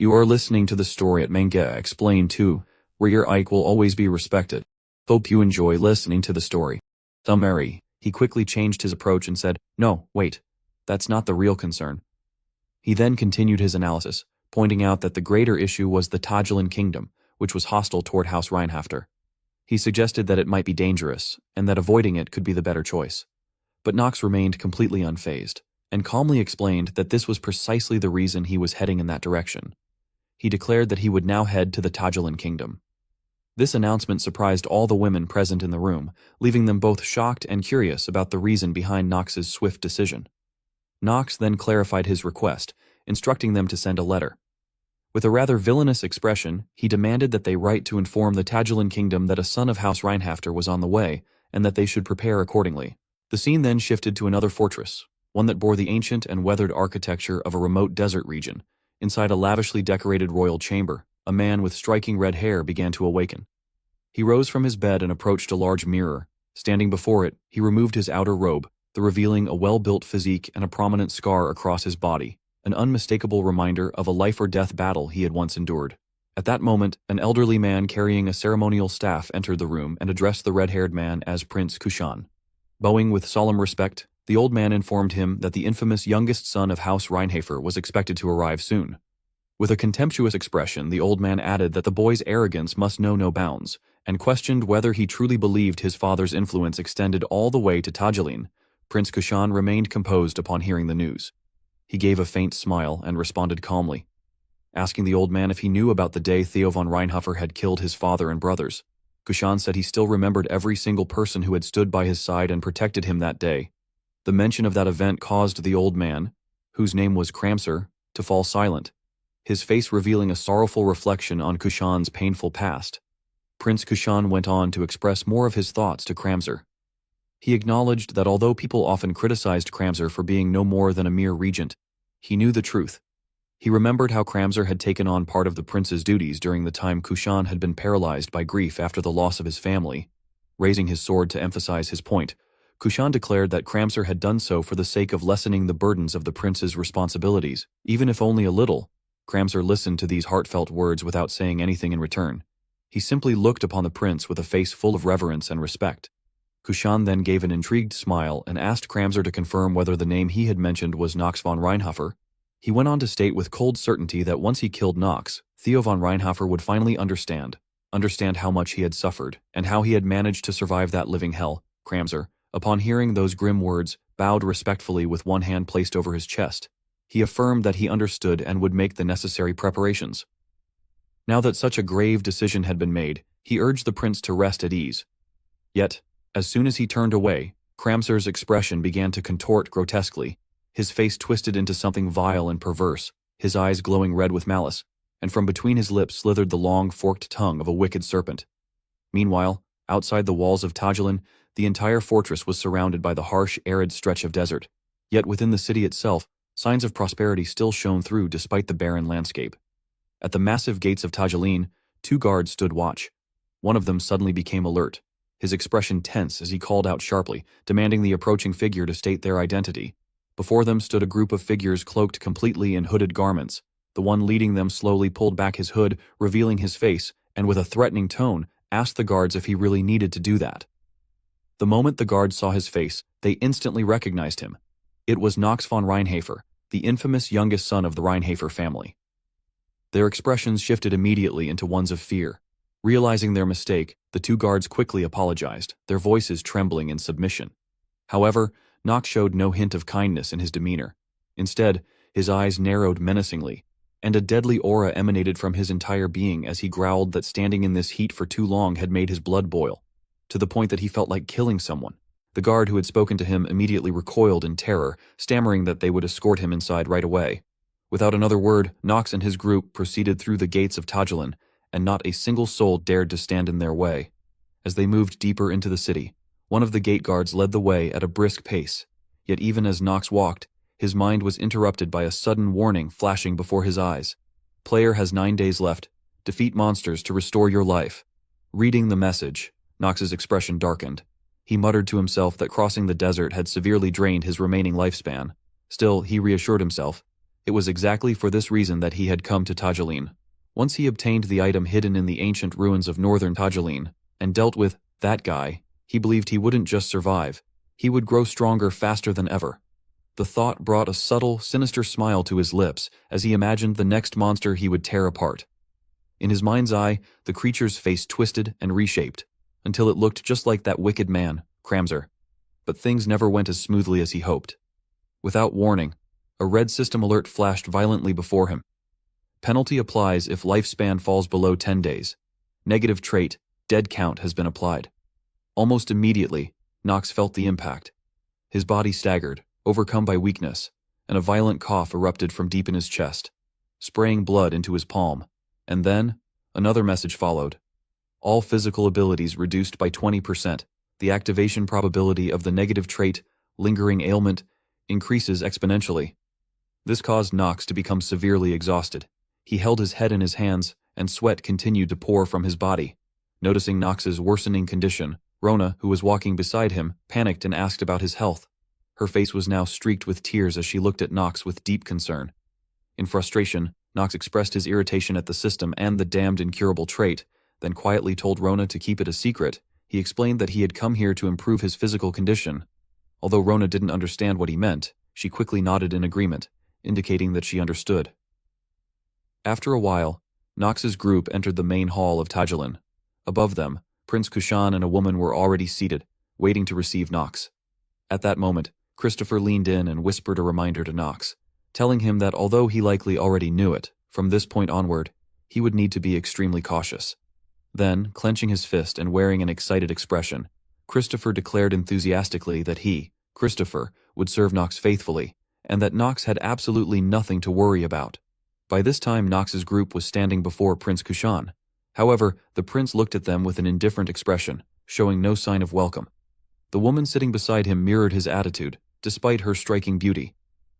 You are listening to the story at Manga Explained 2, where your Ike will always be respected. Hope you enjoy listening to the story. Summary. He quickly changed his approach and said, "No, wait. That's not the real concern." He then continued his analysis, pointing out that the greater issue was the Tajelin kingdom, which was hostile toward House Reinhafter. He suggested that it might be dangerous, and that avoiding it could be the better choice. But Nox remained completely unfazed, and calmly explained that this was precisely the reason he was heading in that direction. He declared that he would now head to the Tajelin kingdom. This announcement surprised all the women present in the room, leaving them both shocked and curious about the reason behind Nox's swift decision. Nox then clarified his request, instructing them to send a letter. With a rather villainous expression, he demanded that they write to inform the Tajelin kingdom that a son of House Reinhafter was on the way, and that they should prepare accordingly. The scene then shifted to another fortress, one that bore the ancient and weathered architecture of a remote desert region. Inside a lavishly decorated royal chamber, a man with striking red hair began to awaken. He rose from his bed and approached a large mirror. Standing before it, he removed his outer robe, revealing a well-built physique and a prominent scar across his body, an unmistakable reminder of a life-or-death battle he had once endured. At that moment, an elderly man carrying a ceremonial staff entered the room and addressed the red-haired man as Prince Kushan. Bowing with solemn respect, the old man informed him that the infamous youngest son of House Reinhafer was expected to arrive soon. With a contemptuous expression, the old man added that the boy's arrogance must know no bounds, and questioned whether he truly believed his father's influence extended all the way to Tajelin. Prince Kushan remained composed upon hearing the news. He gave a faint smile and responded calmly, asking the old man if he knew about the day Theo von Reinhofer had killed his father and brothers. Kushan said he still remembered every single person who had stood by his side and protected him that day. The mention of that event caused the old man, whose name was Kramser, to fall silent, his face revealing a sorrowful reflection on Kushan's painful past. Prince Kushan went on to express more of his thoughts to Kramser. He acknowledged that although people often criticized Kramser for being no more than a mere regent, he knew the truth. He remembered how Kramser had taken on part of the prince's duties during the time Kushan had been paralyzed by grief after the loss of his family. Raising his sword to emphasize his point, Kushan declared that Kramser had done so for the sake of lessening the burdens of the prince's responsibilities, even if only a little. Kramser listened to these heartfelt words without saying anything in return. He simply looked upon the prince with a face full of reverence and respect. Kushan then gave an intrigued smile and asked Kramser to confirm whether the name he had mentioned was Nox von Reinhofer. He went on to state with cold certainty that once he killed Nox, Theo von Reinhofer would finally understand how much he had suffered, and how he had managed to survive that living hell. Kramser, upon hearing those grim words, bowed respectfully with one hand placed over his chest. He affirmed that he understood and would make the necessary preparations. Now that such a grave decision had been made, he urged the prince to rest at ease. Yet, as soon as he turned away, Kramser's expression began to contort grotesquely, his face twisted into something vile and perverse, his eyes glowing red with malice, and from between his lips slithered the long, forked tongue of a wicked serpent. Meanwhile, outside the walls of Tajelin, the entire fortress was surrounded by the harsh, arid stretch of desert. Yet within the city itself, signs of prosperity still shone through despite the barren landscape. At the massive gates of Tajelin, 2 guards stood watch. One of them suddenly became alert, his expression tense as he called out sharply, demanding the approaching figure to state their identity. Before them stood a group of figures cloaked completely in hooded garments. The one leading them slowly pulled back his hood, revealing his face, and with a threatening tone, asked the guards if he really needed to do that. The moment the guards saw his face, they instantly recognized him. It was Nox von Reinhafer, the infamous youngest son of the Reinhafer family. Their expressions shifted immediately into ones of fear. Realizing their mistake, the 2 guards quickly apologized, their voices trembling in submission. However, Nox showed no hint of kindness in his demeanor. Instead, his eyes narrowed menacingly, and a deadly aura emanated from his entire being as he growled that standing in this heat for too long had made his blood boil, to the point that he felt like killing someone. The guard who had spoken to him immediately recoiled in terror, stammering that they would escort him inside right away. Without another word, Nox and his group proceeded through the gates of Tajelin, and not a single soul dared to stand in their way. As they moved deeper into the city, one of the gate guards led the way at a brisk pace, yet even as Nox walked, his mind was interrupted by a sudden warning flashing before his eyes. Player has 9 days left. Defeat monsters to restore your life. Reading the message, Nox's expression darkened. He muttered to himself that crossing the desert had severely drained his remaining lifespan. Still, he reassured himself. It was exactly for this reason that he had come to Tajelin. Once he obtained the item hidden in the ancient ruins of northern Tajelin, and dealt with that guy, he believed he wouldn't just survive, he would grow stronger faster than ever. The thought brought a subtle, sinister smile to his lips as he imagined the next monster he would tear apart. In his mind's eye, the creature's face twisted and reshaped, until it looked just like that wicked man, Kramzer. But things never went as smoothly as he hoped. Without warning, a red system alert flashed violently before him. Penalty applies if lifespan falls below 10 days. Negative trait, dead count has been applied. Almost immediately, Nox felt the impact. His body staggered, overcome by weakness, and a violent cough erupted from deep in his chest, spraying blood into his palm. And then, another message followed. All physical abilities reduced by 20%. The activation probability of the negative trait, lingering ailment, increases exponentially. This caused Nox to become severely exhausted. He held his head in his hands, and sweat continued to pour from his body. Noticing Nox's worsening condition, Rona, who was walking beside him, panicked and asked about his health. Her face was now streaked with tears as she looked at Nox with deep concern. In frustration, Nox expressed his irritation at the system and the damned incurable trait, then quietly told Rona to keep it a secret. He explained that he had come here to improve his physical condition. Although Rona didn't understand what he meant, she quickly nodded in agreement, indicating that she understood. After a while, Nox's group entered the main hall of Tajelin. Above them, Prince Kushan and a woman were already seated, waiting to receive Nox. At that moment, Christopher leaned in and whispered a reminder to Nox, telling him that although he likely already knew it, from this point onward, he would need to be extremely cautious. Then, clenching his fist and wearing an excited expression, Christopher declared enthusiastically that he, Christopher, would serve Nox faithfully, and that Nox had absolutely nothing to worry about. By this time, Nox's group was standing before Prince Kushan. However, the prince looked at them with an indifferent expression, showing no sign of welcome. The woman sitting beside him mirrored his attitude, despite her striking beauty.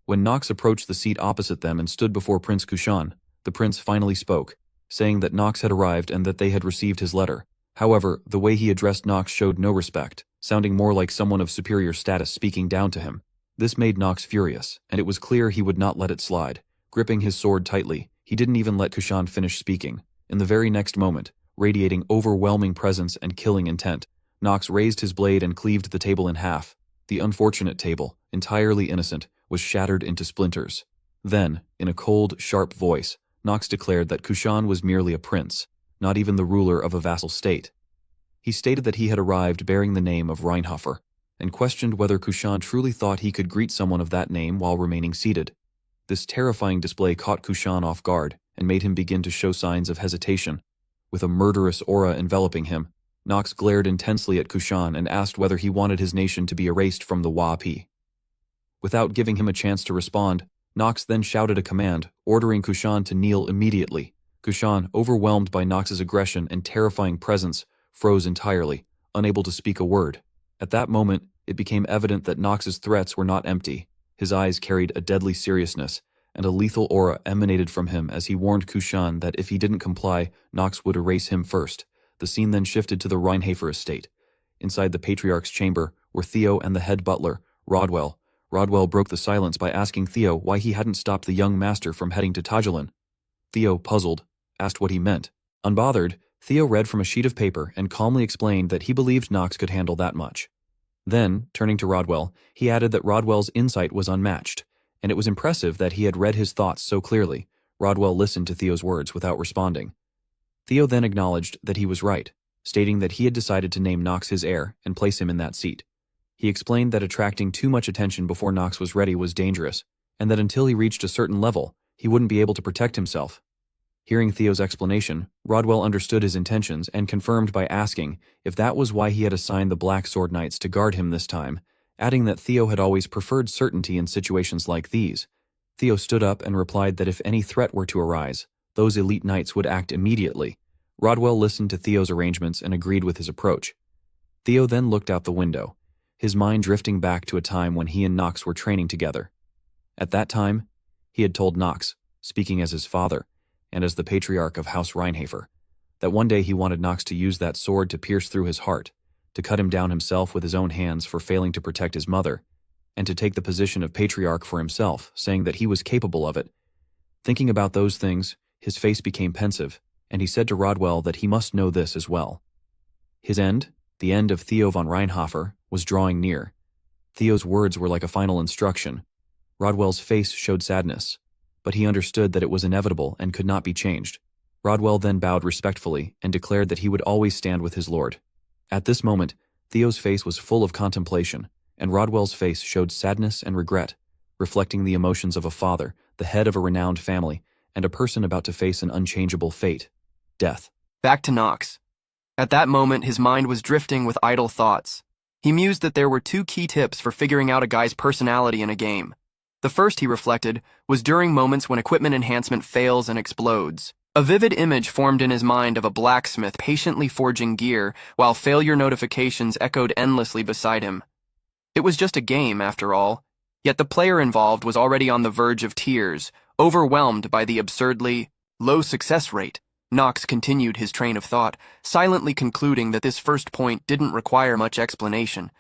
When Nox approached the seat opposite them and stood before Prince Kushan, the prince finally spoke, saying that Nox had arrived and that they had received his letter. However, the way he addressed Nox showed no respect, sounding more like someone of superior status speaking down to him. This made Nox furious, and it was clear he would not let it slide. Gripping his sword tightly, he didn't even let Kushan finish speaking. In the very next moment, radiating overwhelming presence and killing intent, Nox raised his blade and cleaved the table in half. The unfortunate table, entirely innocent, was shattered into splinters. Then, in a cold, sharp voice, Nox declared that Kushan was merely a prince, not even the ruler of a vassal state. He stated that he had arrived bearing the name of Reinhofer, and questioned whether Kushan truly thought he could greet someone of that name while remaining seated. This terrifying display caught Kushan off guard and made him begin to show signs of hesitation. With a murderous aura enveloping him, Nox glared intensely at Kushan and asked whether he wanted his nation to be erased from the WAP. Without giving him a chance to respond, Nox then shouted a command, ordering Kushan to kneel immediately. Kushan, overwhelmed by Nox's aggression and terrifying presence, froze entirely, unable to speak a word. At that moment, it became evident that Nox's threats were not empty. His eyes carried a deadly seriousness, and a lethal aura emanated from him as he warned Kushan that if he didn't comply, Nox would erase him first. The scene then shifted to the Reinhofer estate. Inside the Patriarch's chamber were Theo and the head butler, Rodwell. Rodwell broke the silence by asking Theo why he hadn't stopped the young master from heading to Tajelin. Theo, puzzled, asked what he meant. Unbothered, Theo read from a sheet of paper and calmly explained that he believed Nox could handle that much. Then, turning to Rodwell, he added that Rodwell's insight was unmatched, and it was impressive that he had read his thoughts so clearly. Rodwell listened to Theo's words without responding. Theo then acknowledged that he was right, stating that he had decided to name Nox his heir and place him in that seat. He explained that attracting too much attention before Nox was ready was dangerous, and that until he reached a certain level, he wouldn't be able to protect himself. Hearing Theo's explanation, Rodwell understood his intentions and confirmed by asking if that was why he had assigned the Black Sword Knights to guard him this time, adding that Theo had always preferred certainty in situations like these. Theo stood up and replied that if any threat were to arise, those elite knights would act immediately. Rodwell listened to Theo's arrangements and agreed with his approach. Theo then looked out the window, his mind drifting back to a time when he and Nox were training together. At that time, he had told Nox, speaking as his father, and as the patriarch of House Reinhofer, that one day he wanted Nox to use that sword to pierce through his heart, to cut him down himself with his own hands for failing to protect his mother. and to take the position of patriarch for himself, saying that he was capable of it. Thinking about those things, his face became pensive, and he said to Rodwell that he must know this as well. His end, the end of Theo von Reinhofer, was drawing near. Theo's words were like a final instruction. Rodwell's face showed sadness, but he understood that it was inevitable and could not be changed. Rodwell then bowed respectfully and declared that he would always stand with his lord. At this moment, Theo's face was full of contemplation, and Rodwell's face showed sadness and regret, reflecting the emotions of a father, the head of a renowned family, and a person about to face an unchangeable fate: death. Back to Knox. At that moment, his mind was drifting with idle thoughts. He mused that there were two key tips for figuring out a guy's personality in a game. The first, he reflected, was during moments when equipment enhancement fails and explodes. A vivid image formed in his mind of a blacksmith patiently forging gear while failure notifications echoed endlessly beside him. It was just a game, after all, yet the player involved was already on the verge of tears, overwhelmed by the absurdly low success rate. Knox continued his train of thought, silently concluding that this first point didn't require much explanation.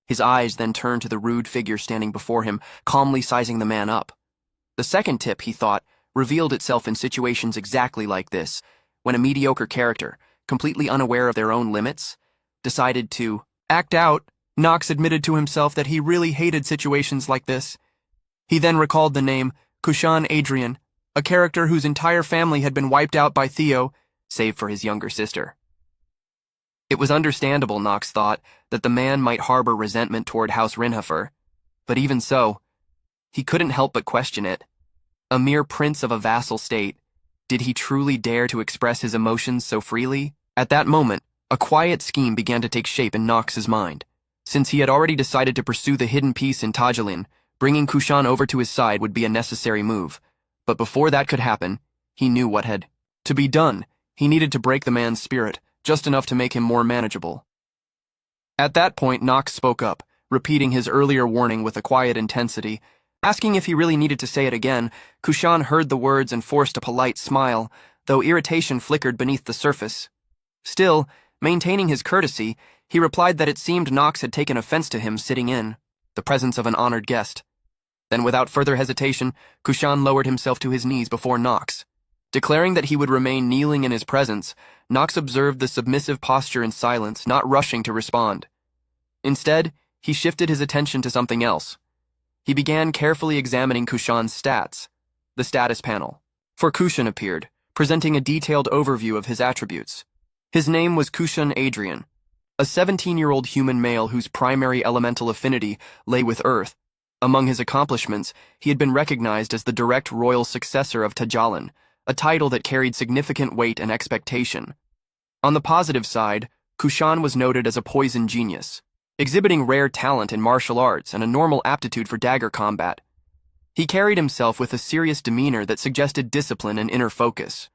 His eyes then turned to the rude figure standing before him, calmly sizing the man up. The second tip, he thought, revealed itself in situations exactly like this, when a mediocre character, completely unaware of their own limits, decided to act out. Knox admitted to himself that he really hated situations like this. He then recalled the name Kushan Adrian, a character whose entire family had been wiped out by Theo, save for his younger sister. It was understandable, Knox thought, that the man might harbor resentment toward House Reinhofer, but even so, he couldn't help but question it. A mere prince of a vassal state, did he truly dare to express his emotions so freely? At that moment, a quiet scheme began to take shape in Knox's mind. Since he had already decided to pursue the hidden piece in Tajelin, bringing Kushan over to his side would be a necessary move. But before that could happen, he knew what had to be done. He needed to break the man's spirit, just enough to make him more manageable. At that point, Knox spoke up, repeating his earlier warning with a quiet intensity. Asking if he really needed to say it again, Kushan heard the words and forced a polite smile, though irritation flickered beneath the surface. Still, maintaining his courtesy, he replied that it seemed Knox had taken offense to him sitting in the presence of an honored guest. Then, without further hesitation, Kushan lowered himself to his knees before Knox. Declaring that he would remain kneeling in his presence, Knox observed the submissive posture in silence, not rushing to respond. Instead, he shifted his attention to something else. He began carefully examining Kushan's stats. The status panel for Kushan appeared, presenting a detailed overview of his attributes. His name was Kushan Adrian, a 17-year-old human male whose primary elemental affinity lay with Earth. Among his accomplishments, he had been recognized as the direct royal successor of Tajelin, a title that carried significant weight and expectation. On the positive side, Kushan was noted as a poison genius, exhibiting rare talent in martial arts and a normal aptitude for dagger combat. He carried himself with a serious demeanor that suggested discipline and inner focus.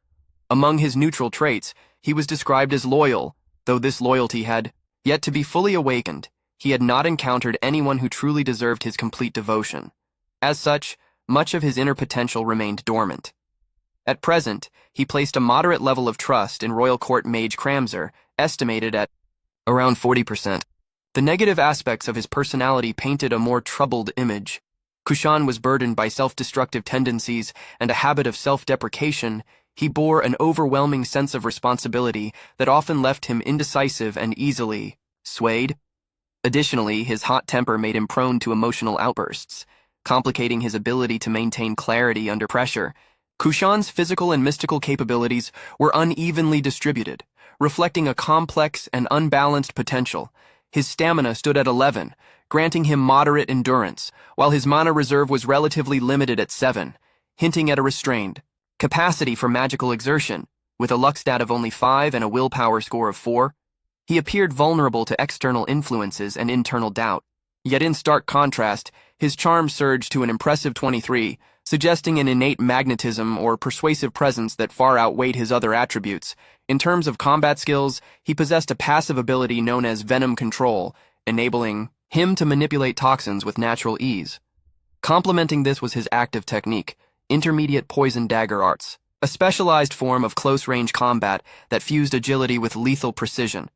Among his neutral traits, he was described as loyal, though this loyalty had yet to be fully awakened. He had not encountered anyone who truly deserved his complete devotion. As such, much of his inner potential remained dormant. At present, he placed a moderate level of trust in Royal Court Mage Kramzer, estimated at around 40%. The negative aspects of his personality painted a more troubled image. Kushan was burdened by self-destructive tendencies and a habit of self-deprecation. He bore an overwhelming sense of responsibility that often left him indecisive and easily swayed. Additionally, his hot temper made him prone to emotional outbursts, complicating his ability to maintain clarity under pressure. Kushan's physical and mystical capabilities were unevenly distributed, reflecting a complex and unbalanced potential. His stamina stood at 11, granting him moderate endurance, while his mana reserve was relatively limited at 7, hinting at a restrained capacity for magical exertion. With a luck stat of only 5 and a willpower score of 4, he appeared vulnerable to external influences and internal doubt. Yet in stark contrast, his charm surged to an impressive 23, suggesting an innate magnetism or persuasive presence that far outweighed his other attributes. In terms of combat skills, he possessed a passive ability known as venom control, enabling him to manipulate toxins with natural ease. Complementing this was his active technique, intermediate poison dagger arts, a specialized form of close-range combat that fused agility with lethal precision.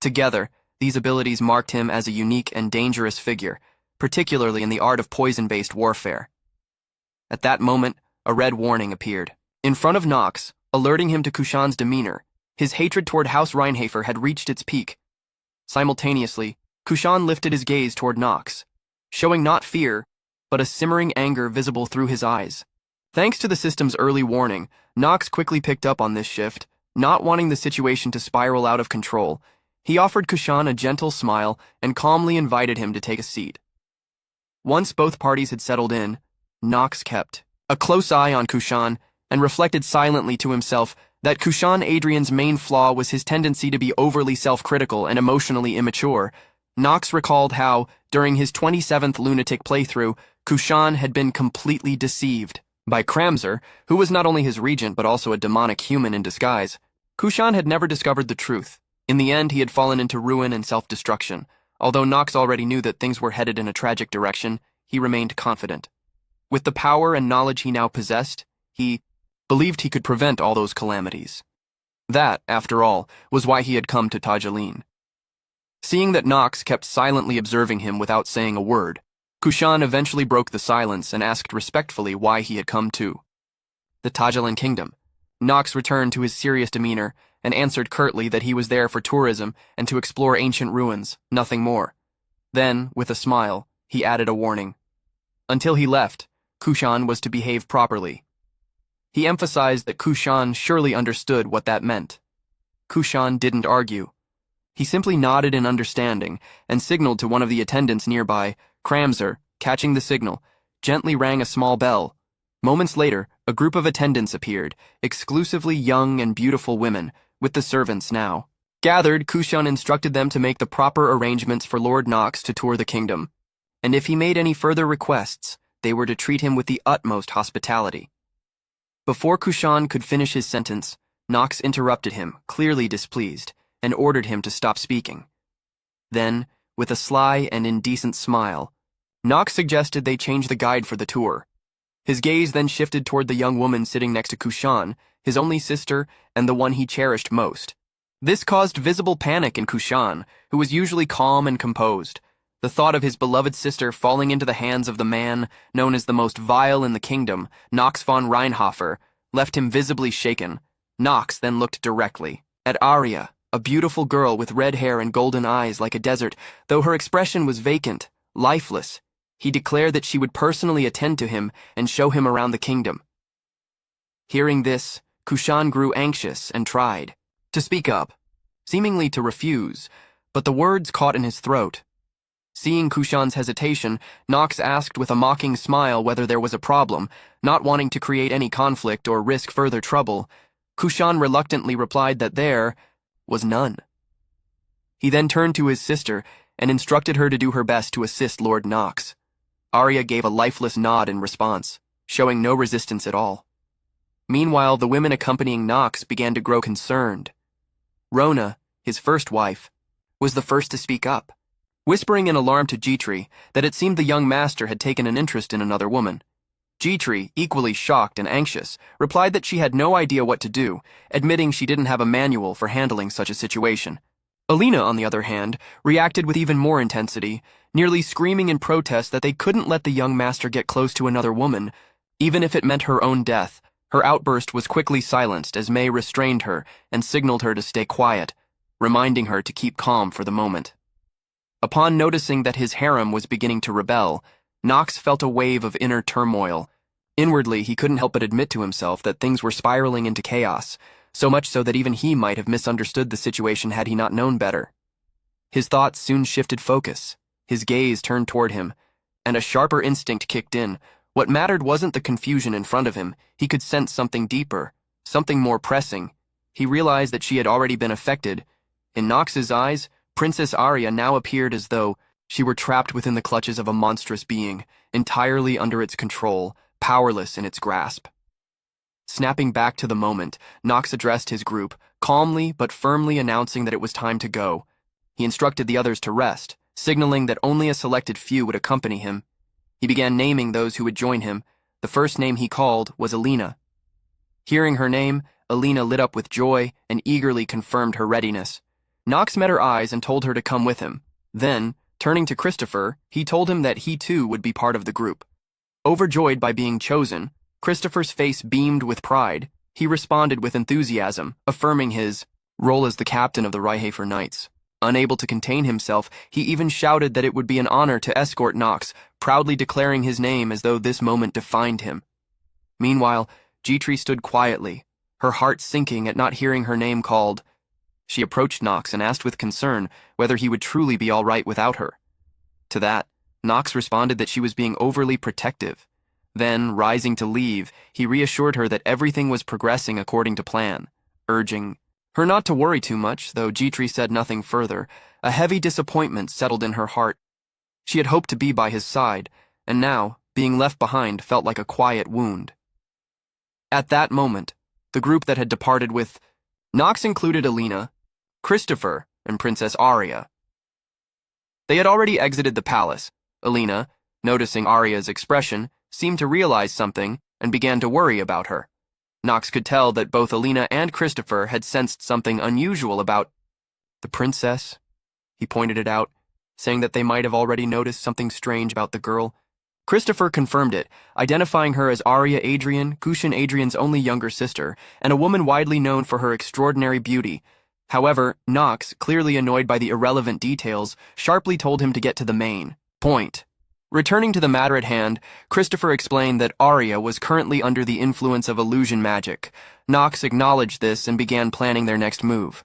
Together, these abilities marked him as a unique and dangerous figure, particularly in the art of poison-based warfare. At that moment, a red warning appeared. In front of Nox, alerting him to Kushan's demeanor, his hatred toward House Reinhafer had reached its peak. Simultaneously, Kushan lifted his gaze toward Nox, showing not fear, but a simmering anger visible through his eyes. Thanks to the system's early warning, Nox quickly picked up on this shift. Not wanting the situation to spiral out of control, he offered Kushan a gentle smile and calmly invited him to take a seat. Once both parties had settled in, Nox kept a close eye on Kushan and reflected silently to himself that Kushan Adrian's main flaw was his tendency to be overly self-critical and emotionally immature. Nox recalled how, during his 27th lunatic playthrough, Kushan had been completely deceived by Kramzer, who was not only his regent but also a demonic human in disguise. Kushan had never discovered the truth. In the end, he had fallen into ruin and self-destruction. Although Nox already knew that things were headed in a tragic direction, he remained confident. With the power and knowledge he now possessed, he believed he could prevent all those calamities. That, after all, was why he had come to Tajelin. Seeing that Nox kept silently observing him without saying a word, Kushan eventually broke the silence and asked respectfully why he had come to the Tajelin kingdom. Nox returned to his serious demeanor and answered curtly that he was there for tourism and to explore ancient ruins, nothing more. Then, with a smile, he added a warning. Until he left, Kushan was to behave properly. He emphasized that Kushan surely understood what that meant. Kushan didn't argue. He simply nodded in understanding and signaled to one of the attendants nearby. Kramzer, catching the signal, gently rang a small bell. Moments later, a group of attendants appeared, exclusively young and beautiful women, with the servants now gathered. Kushan instructed them to make the proper arrangements for Lord Nox to tour the kingdom, and if he made any further requests, they were to treat him with the utmost hospitality. Before Kushan could finish his sentence, Nox interrupted him, clearly displeased, and ordered him to stop speaking. Then, with a sly and indecent smile, Nox suggested they change the guide for the tour. His gaze then shifted toward the young woman sitting next to Kushan, his only sister and the one he cherished most. This caused visible panic in Kushan, who was usually calm and composed. The thought of his beloved sister falling into the hands of the man known as the most vile in the kingdom, Nox von Reinhofer, left him visibly shaken. Nox then looked directly at Arya, a beautiful girl with red hair and golden eyes like a desert. Though her expression was vacant, lifeless, he declared that she would personally attend to him and show him around the kingdom. Hearing this, Kushan grew anxious and tried to speak up, seemingly to refuse, but the words caught in his throat. Seeing Kushan's hesitation, Nox asked with a mocking smile whether there was a problem, not wanting to create any conflict or risk further trouble. Kushan reluctantly replied that there was none. He then turned to his sister and instructed her to do her best to assist Lord Nox. Arya gave a lifeless nod in response, showing no resistance at all. Meanwhile, the women accompanying Nox began to grow concerned. Rona, his first wife, was the first to speak up, whispering in alarm to Jitri that it seemed the young master had taken an interest in another woman. Jitri, equally shocked and anxious, replied that she had no idea what to do, admitting she didn't have a manual for handling such a situation. Alina, on the other hand, reacted with even more intensity, nearly screaming in protest that they couldn't let the young master get close to another woman, even if it meant her own death. Her outburst was quickly silenced as May restrained her and signaled her to stay quiet, reminding her to keep calm for the moment. Upon noticing that his harem was beginning to rebel, Nox felt a wave of inner turmoil. Inwardly, he couldn't help but admit to himself that things were spiraling into chaos, so much so that even he might have misunderstood the situation had he not known better. His thoughts soon shifted focus. His gaze turned toward him, and a sharper instinct kicked in. What mattered wasn't the confusion in front of him. He could sense something deeper, something more pressing. He realized that she had already been affected. In Nox's eyes, Princess Arya now appeared as though she were trapped within the clutches of a monstrous being, entirely under its control, powerless in its grasp. Snapping back to the moment, Nox addressed his group, calmly but firmly announcing that it was time to go. He instructed the others to rest, signaling that only a selected few would accompany him. He began naming those who would join him. The first name he called was Alina. Hearing her name, Alina lit up with joy and eagerly confirmed her readiness. Nox met her eyes and told her to come with him. Then, Turning to Christopher, he told him that he too would be part of the group. Overjoyed by being chosen, Christopher's face beamed with pride. He responded with enthusiasm, affirming his role as the captain of the Raihafer Knights. Unable to contain himself, he even shouted that it would be an honor to escort Nox, proudly declaring his name as though this moment defined him. Meanwhile, Jitri stood quietly, her heart sinking at not hearing her name called. She approached Nox and asked with concern whether he would truly be all right without her. To that, Nox responded that she was being overly protective. Then, rising to leave, he reassured her that everything was progressing according to plan, urging her not to worry too much, though Jitri said nothing further. A heavy disappointment settled in her heart. She had hoped to be by his side, and now, being left behind felt like a quiet wound. At that moment, the group that had departed with Nox included Alina, Christopher, and Princess Arya. They had already exited the palace. Alina, noticing Arya's expression, seemed to realize something and began to worry about her. Nox could tell that both Alina and Christopher had sensed something unusual about the princess. He pointed it out, saying that they might have already noticed something strange about the girl. Christopher confirmed it, identifying her as Arya Adrian, Kushan Adrian's only younger sister, and a woman widely known for her extraordinary beauty. However, Nox, clearly annoyed by the irrelevant details, sharply told him to get to the main point. Returning to the matter at hand, Christopher explained that Arya was currently under the influence of illusion magic. Nox acknowledged this and began planning their next move.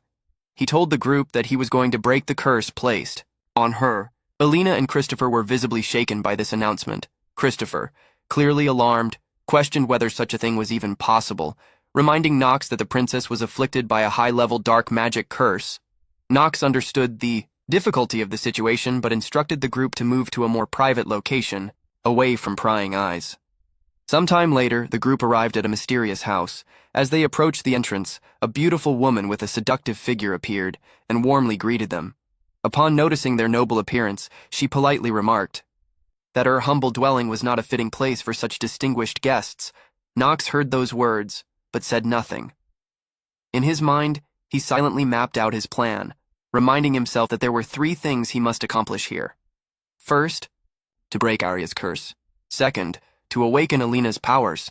He told the group that he was going to break the curse placed on her. Alina and Christopher were visibly shaken by this announcement. Christopher, clearly alarmed, questioned whether such a thing was even possible, reminding Nox that the princess was afflicted by a high-level dark magic curse. Nox understood the difficulty of the situation but instructed the group to move to a more private location, away from prying eyes. Sometime later, the group arrived at a mysterious house. As they approached the entrance, a beautiful woman with a seductive figure appeared and warmly greeted them. Upon noticing their noble appearance, she politely remarked that her humble dwelling was not a fitting place for such distinguished guests. Nox heard those words, but said nothing. In his mind, he silently mapped out his plan, reminding himself that there were 3 things he must accomplish here. First, to break Arya's curse. Second, to awaken Alina's powers.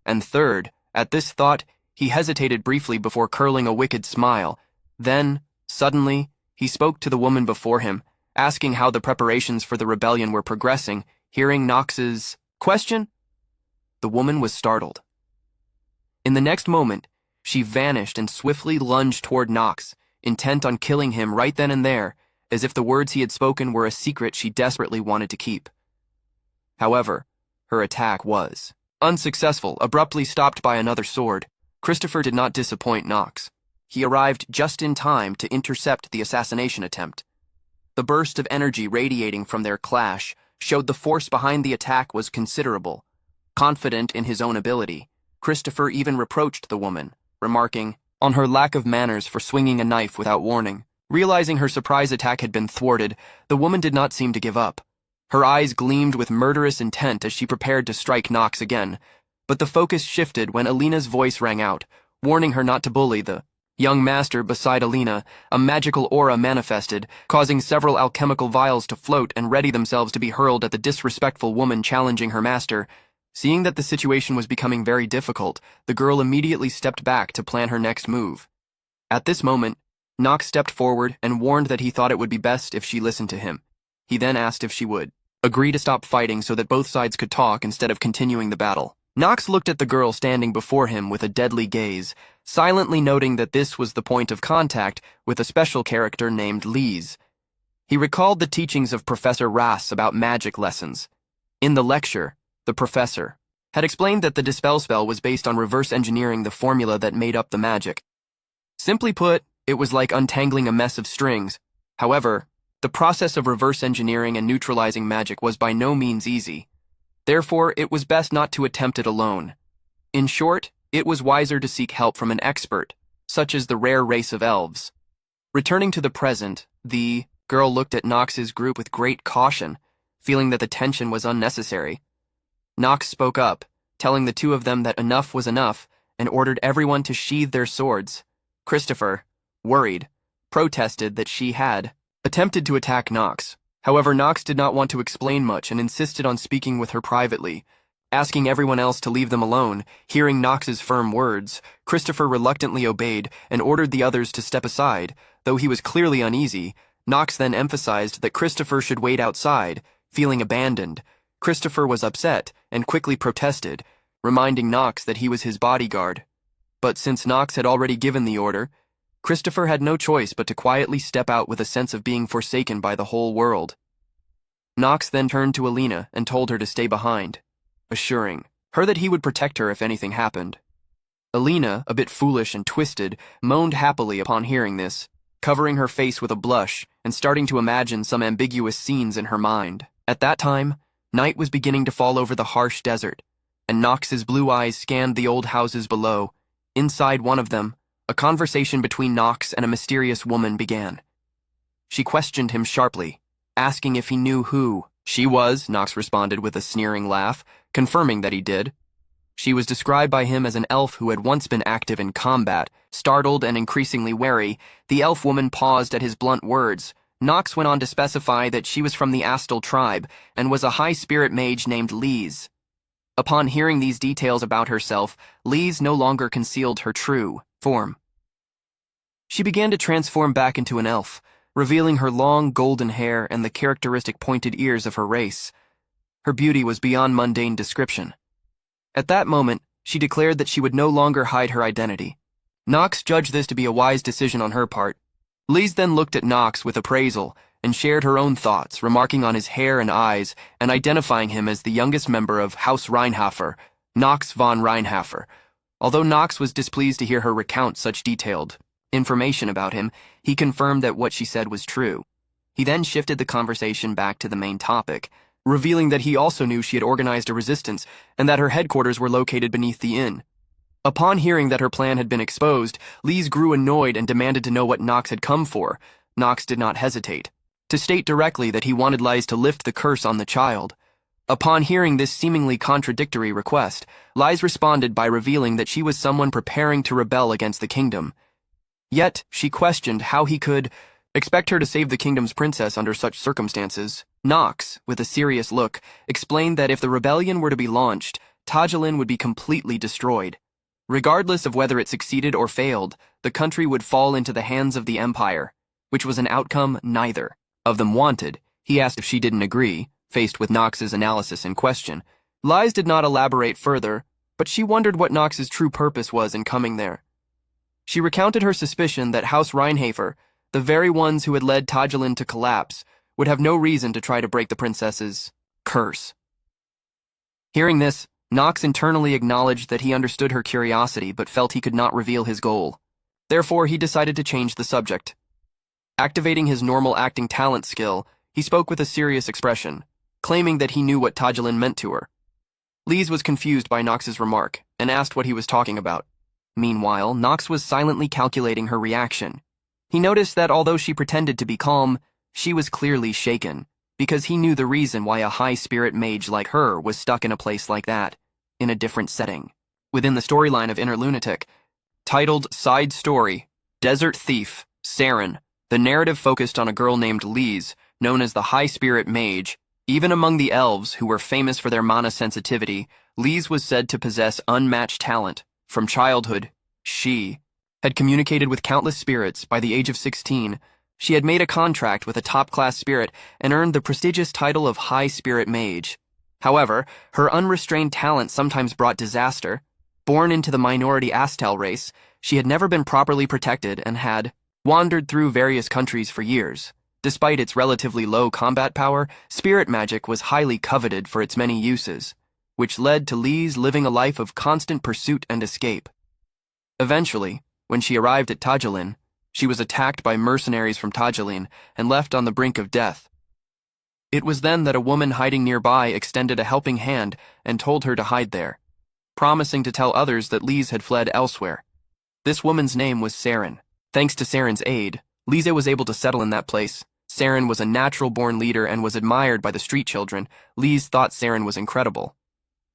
And third, at this thought, he hesitated briefly before curling a wicked smile. Then, suddenly, he spoke to the woman before him, asking how the preparations for the rebellion were progressing. Hearing Nox's question, the woman was startled. In the next moment, she vanished and swiftly lunged toward Nox, intent on killing him right then and there, as if the words he had spoken were a secret she desperately wanted to keep. However, her attack was unsuccessful, abruptly stopped by another sword. Christopher did not disappoint Nox. He arrived just in time to intercept the assassination attempt. The burst of energy radiating from their clash showed the force behind the attack was considerable. Confident in his own ability, Christopher even reproached the woman, remarking on her lack of manners for swinging a knife without warning. Realizing her surprise attack had been thwarted, the woman did not seem to give up. Her eyes gleamed with murderous intent as she prepared to strike Nox again, but the focus shifted when Alina's voice rang out, warning her not to bully the young master. Beside Alina, a magical aura manifested, causing several alchemical vials to float and ready themselves to be hurled at the disrespectful woman challenging her master. Seeing that the situation was becoming very difficult, the girl immediately stepped back to plan her next move. At this moment, Nox stepped forward and warned that he thought it would be best if she listened to him. He then asked if she would agree to stop fighting so that both sides could talk instead of continuing the battle. Nox looked at the girl standing before him with a deadly gaze, silently noting that this was the point of contact with a special character named Lise. He recalled the teachings of Professor Rass about magic lessons. In the lecture, the professor had explained that the dispel spell was based on reverse engineering the formula that made up the magic. Simply put, it was like untangling a mess of strings. However, the process of reverse engineering and neutralizing magic was by no means easy. Therefore, it was best not to attempt it alone. In short, it was wiser to seek help from an expert, such as the rare race of elves. Returning to the present, the girl looked at Nox's group with great caution, feeling that the tension was unnecessary. Nox spoke up, telling the 2 of them that enough was enough, and ordered everyone to sheathe their swords. Christopher, worried, protested that she had attempted to attack Nox. However, Nox did not want to explain much and insisted on speaking with her privately, asking everyone else to leave them alone. Hearing Nox's firm words, Christopher reluctantly obeyed and ordered the others to step aside. Though he was clearly uneasy, Nox then emphasized that Christopher should wait outside. Feeling abandoned, Christopher was upset and quickly protested, reminding Nox that he was his bodyguard. But since Nox had already given the order, Christopher had no choice but to quietly step out with a sense of being forsaken by the whole world. Nox then turned to Alina and told her to stay behind, assuring her that he would protect her if anything happened. Alina, a bit foolish and twisted, moaned happily upon hearing this, covering her face with a blush and starting to imagine some ambiguous scenes in her mind. At that time, night was beginning to fall over the harsh desert, and Nox's blue eyes scanned the old houses below. Inside one of them, a conversation between Nox and a mysterious woman began. She questioned him sharply, asking if he knew who she was. Nox responded with a sneering laugh, confirming that he did. She was described by him as an elf who had once been active in combat. Startled and increasingly wary, the elf woman paused at his blunt words. Nox went on to specify that she was from the Astal tribe and was a high-spirit mage named Lise. Upon hearing these details about herself, Lise no longer concealed her true form. She began to transform back into an elf, revealing her long golden hair and the characteristic pointed ears of her race. Her beauty was beyond mundane description. At that moment, she declared that she would no longer hide her identity. Nox judged this to be a wise decision on her part. Lise then looked at Nox with appraisal and shared her own thoughts, remarking on his hair and eyes and identifying him as the youngest member of House Reinhafer, Nox von Reinhafer. Although Nox was displeased to hear her recount such detailed information about him, he confirmed that what she said was true. He then shifted the conversation back to the main topic, revealing that he also knew she had organized a resistance and that her headquarters were located beneath the inn. Upon hearing that her plan had been exposed, Lise grew annoyed and demanded to know what Nox had come for. Nox did not hesitate to state directly that he wanted Lise to lift the curse on the child. Upon hearing this seemingly contradictory request, Lise responded by revealing that she was someone preparing to rebel against the kingdom. Yet, she questioned how he could expect her to save the kingdom's princess under such circumstances. Nox, with a serious look, explained that if the rebellion were to be launched, Tajelin would be completely destroyed. Regardless of whether it succeeded or failed, the country would fall into the hands of the Empire, which was an outcome neither of them wanted. He asked if she didn't agree, faced with Nox's analysis in question. Lise did not elaborate further, but she wondered what Nox's true purpose was in coming there. She recounted her suspicion that House Reinhafer, the very ones who had led Tajelin to collapse, would have no reason to try to break the princess's curse. Hearing this, Nox internally acknowledged that he understood her curiosity but felt he could not reveal his goal. Therefore, he decided to change the subject. Activating his normal acting talent skill, he spoke with a serious expression, claiming that he knew what Tajelin meant to her. Lise was confused by Nox's remark and asked what he was talking about. Meanwhile, Nox was silently calculating her reaction. He noticed that although she pretended to be calm, she was clearly shaken, because he knew the reason why a high-spirit mage like her was stuck in a place like that, in a different setting. Within the storyline of Inner Lunatic, titled Side Story, Desert Thief, Saren, the narrative focused on a girl named Lise, known as the high-spirit mage. Even among the elves, who were famous for their mana sensitivity, Lise was said to possess unmatched talent. From childhood, she had communicated with countless spirits. By the age of 16, she had made a contract with a top-class spirit and earned the prestigious title of High Spirit Mage. However, her unrestrained talent sometimes brought disaster. Born into the minority Astal race, she had never been properly protected and had wandered through various countries for years. Despite its relatively low combat power, spirit magic was highly coveted for its many uses, which led to Lise living a life of constant pursuit and escape. Eventually, when she arrived at Tajelin, she was attacked by mercenaries from Tajelin and left on the brink of death. It was then that a woman hiding nearby extended a helping hand and told her to hide there, promising to tell others that Lise had fled elsewhere. This woman's name was Saren. Thanks to Saren's aid, Lise was able to settle in that place. Saren was a natural-born leader and was admired by the street children. Lise thought Saren was incredible.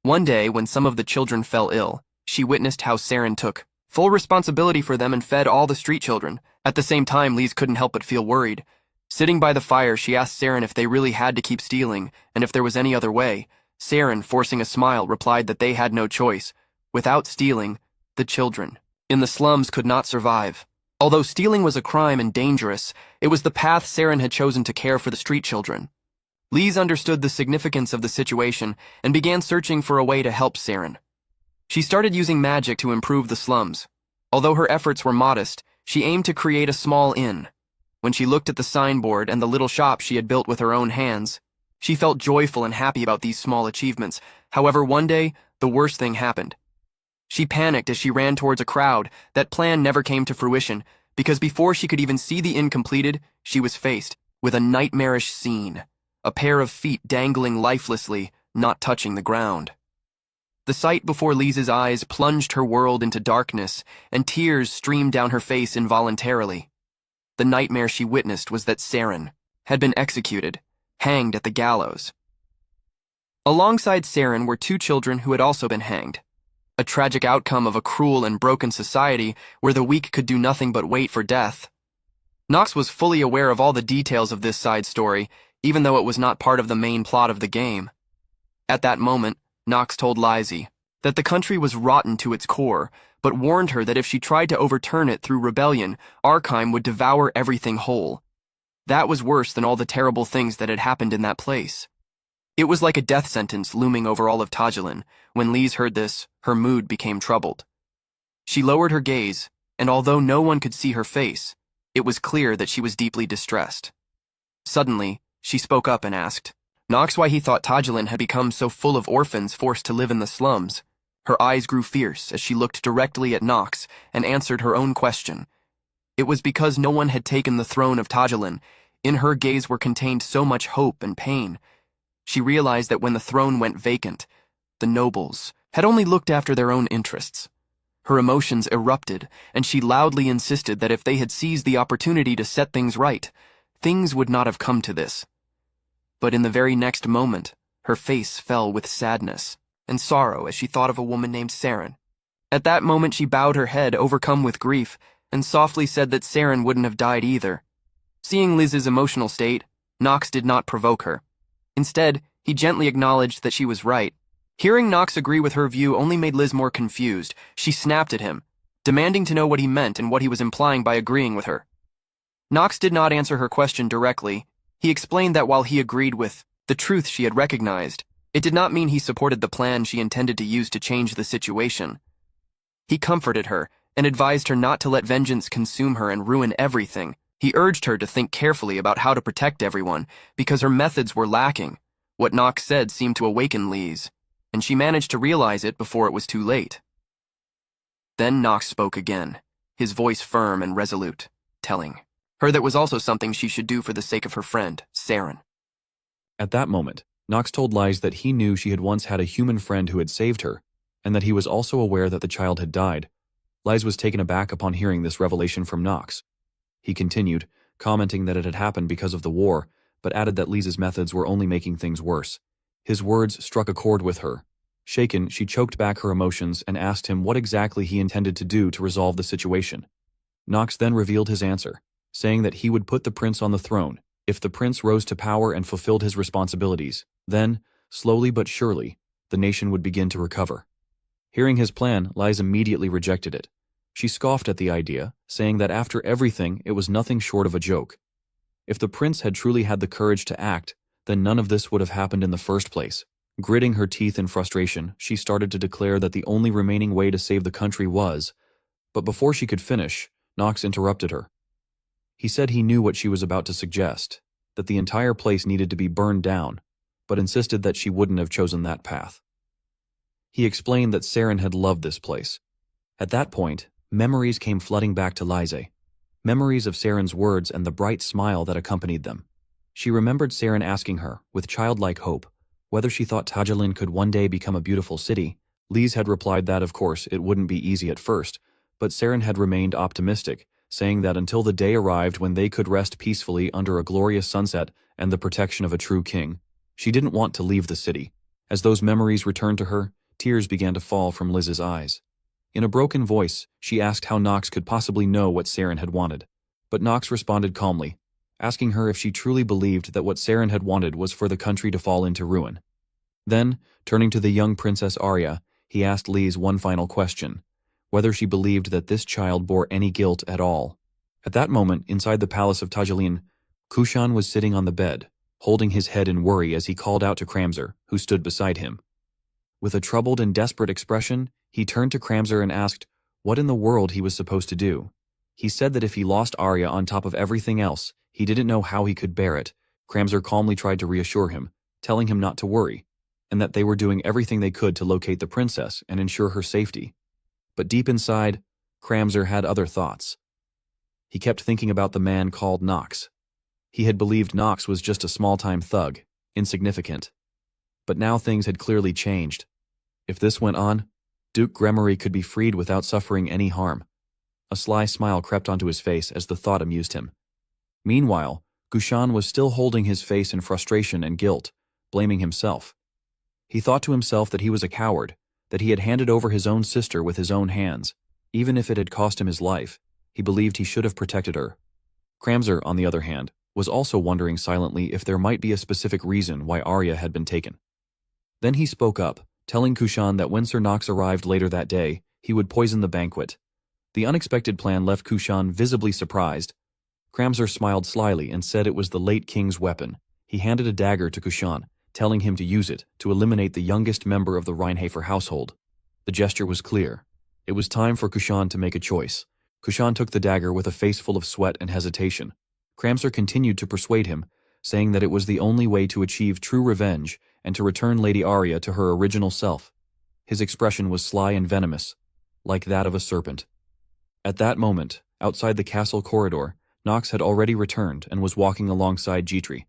One day, when some of the children fell ill, she witnessed how Saren took full responsibility for them and fed all the street children. At the same time, Lise couldn't help but feel worried. Sitting by the fire, she asked Saren if they really had to keep stealing, and if there was any other way. Saren, forcing a smile, replied that they had no choice. Without stealing, the children in the slums could not survive. Although stealing was a crime and dangerous, it was the path Saren had chosen to care for the street children. Lise understood the significance of the situation and began searching for a way to help Saren. She started using magic to improve the slums. Although her efforts were modest, she aimed to create a small inn. When she looked at the signboard and the little shop she had built with her own hands, she felt joyful and happy about these small achievements. However, one day, the worst thing happened. She panicked as she ran towards a crowd. That plan never came to fruition, because before she could even see the inn completed, she was faced with a nightmarish scene. A pair of feet dangling lifelessly, not touching the ground. The sight before Lise's eyes plunged her world into darkness, and tears streamed down her face involuntarily. The nightmare she witnessed was that Saren had been executed, hanged at the gallows. Alongside Saren were two children who had also been hanged. A tragic outcome of a cruel and broken society where the weak could do nothing but wait for death. Nox was fully aware of all the details of this side story, even though it was not part of the main plot of the game. At that moment, Nox told Lizzie that the country was rotten to its core, but warned her that if she tried to overturn it through rebellion, Arkham would devour everything whole. That was worse than all the terrible things that had happened in that place. It was like a death sentence looming over all of Tajelin. When Lise heard this, her mood became troubled. She lowered her gaze, and although no one could see her face, it was clear that she was deeply distressed. Suddenly, she spoke up and asked Nox why he thought Tajelin had become so full of orphans forced to live in the slums. Her eyes grew fierce as she looked directly at Nox and answered her own question. It was because no one had taken the throne of Tajelin. In her gaze were contained so much hope and pain. She realized that when the throne went vacant, the nobles had only looked after their own interests. Her emotions erupted, and she loudly insisted that if they had seized the opportunity to set things right, things would not have come to this. But in the very next moment, her face fell with sadness and sorrow as she thought of a woman named Saren. At that moment she bowed her head, overcome with grief, and softly said that Saren wouldn't have died either. Seeing Liz's emotional state, Nox did not provoke her. Instead, he gently acknowledged that she was right. Hearing Nox agree with her view only made Liz more confused. She snapped at him, demanding to know what he meant and what he was implying by agreeing with her. Nox did not answer her question directly. He explained that while he agreed with the truth she had recognized, it did not mean he supported the plan she intended to use to change the situation. He comforted her and advised her not to let vengeance consume her and ruin everything. He urged her to think carefully about how to protect everyone, because her methods were lacking. What Nox said seemed to awaken Lise, and she managed to realize it before it was too late. Then Nox spoke again, his voice firm and resolute, telling her that was also something she should do for the sake of her friend, Saren. At that moment, Nox told Lise that he knew she had once had a human friend who had saved her, and that he was also aware that the child had died. Lise was taken aback upon hearing this revelation from Nox. He continued, commenting that it had happened because of the war, but added that Lise's methods were only making things worse. His words struck a chord with her. Shaken, she choked back her emotions and asked him what exactly he intended to do to resolve the situation. Nox then revealed his answer, saying that he would put the prince on the throne. If the prince rose to power and fulfilled his responsibilities, then, slowly but surely, the nation would begin to recover. Hearing his plan, Lise immediately rejected it. She scoffed at the idea, saying that after everything, it was nothing short of a joke. If the prince had truly had the courage to act, then none of this would have happened in the first place. Gritting her teeth in frustration, she started to declare that the only remaining way to save the country was… But before she could finish, Nox interrupted her. He said he knew what she was about to suggest, that the entire place needed to be burned down, but insisted that she wouldn't have chosen that path. He explained that Saren had loved this place. At that point, memories came flooding back to Lise. Memories of Saren's words and the bright smile that accompanied them. She remembered Saren asking her, with childlike hope, whether she thought Tajelin could one day become a beautiful city. Lise had replied that, of course, it wouldn't be easy at first, but Saren had remained optimistic, saying that until the day arrived when they could rest peacefully under a glorious sunset and the protection of a true king, she didn't want to leave the city. As those memories returned to her, tears began to fall from Liz's eyes. In a broken voice, she asked how Nox could possibly know what Saren had wanted. But Nox responded calmly, asking her if she truly believed that what Saren had wanted was for the country to fall into ruin. Then, turning to the young Princess Arya, he asked Lise one final question, whether she believed that this child bore any guilt at all. At that moment, inside the palace of Tajelin, Kushan was sitting on the bed, holding his head in worry as he called out to Kramzer, who stood beside him. With a troubled and desperate expression, he turned to Kramzer and asked what in the world he was supposed to do. He said that if he lost Arya on top of everything else, he didn't know how he could bear it. Kramzer calmly tried to reassure him, telling him not to worry, and that they were doing everything they could to locate the princess and ensure her safety. But deep inside, Kramzer had other thoughts. He kept thinking about the man called Nox. He had believed Nox was just a small-time thug, insignificant. But now things had clearly changed. If this went on, Duke Gremory could be freed without suffering any harm. A sly smile crept onto his face as the thought amused him. Meanwhile, Kushan was still holding his face in frustration and guilt, blaming himself. He thought to himself that he was a coward, that he had handed over his own sister with his own hands. Even if it had cost him his life, he believed he should have protected her. Kramzer, on the other hand, was also wondering silently if there might be a specific reason why Arya had been taken. Then he spoke up, telling Kushan that when Sir Nox arrived later that day, he would poison the banquet. The unexpected plan left Kushan visibly surprised. Kramzer smiled slyly and said it was the late king's weapon. He handed a dagger to Kushan, telling him to use it to eliminate the youngest member of the Reinhafer household. The gesture was clear. It was time for Kushan to make a choice. Kushan took the dagger with a face full of sweat and hesitation. Kramzer continued to persuade him, saying that it was the only way to achieve true revenge and to return Lady Arya to her original self. His expression was sly and venomous, like that of a serpent. At that moment, outside the castle corridor, Nox had already returned and was walking alongside Jitri.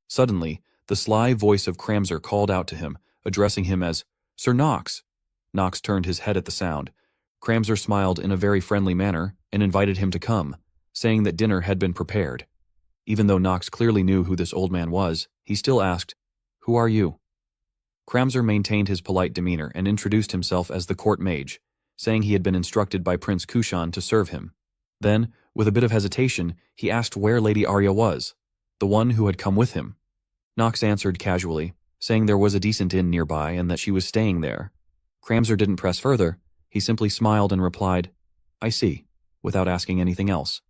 Suddenly, the sly voice of Kramzer called out to him, addressing him as, "Sir Nox." Nox turned his head at the sound. Kramzer smiled in a very friendly manner and invited him to come, saying that dinner had been prepared. Even though Nox clearly knew who this old man was, he still asked, "Who are you?" Kramzer maintained his polite demeanor and introduced himself as the court mage, saying he had been instructed by Prince Kushan to serve him. Then, with a bit of hesitation, he asked where Lady Arya was, the one who had come with him. Nox answered casually, saying there was a decent inn nearby and that she was staying there. Kramzer didn't press further. He simply smiled and replied, "I see," without asking anything else.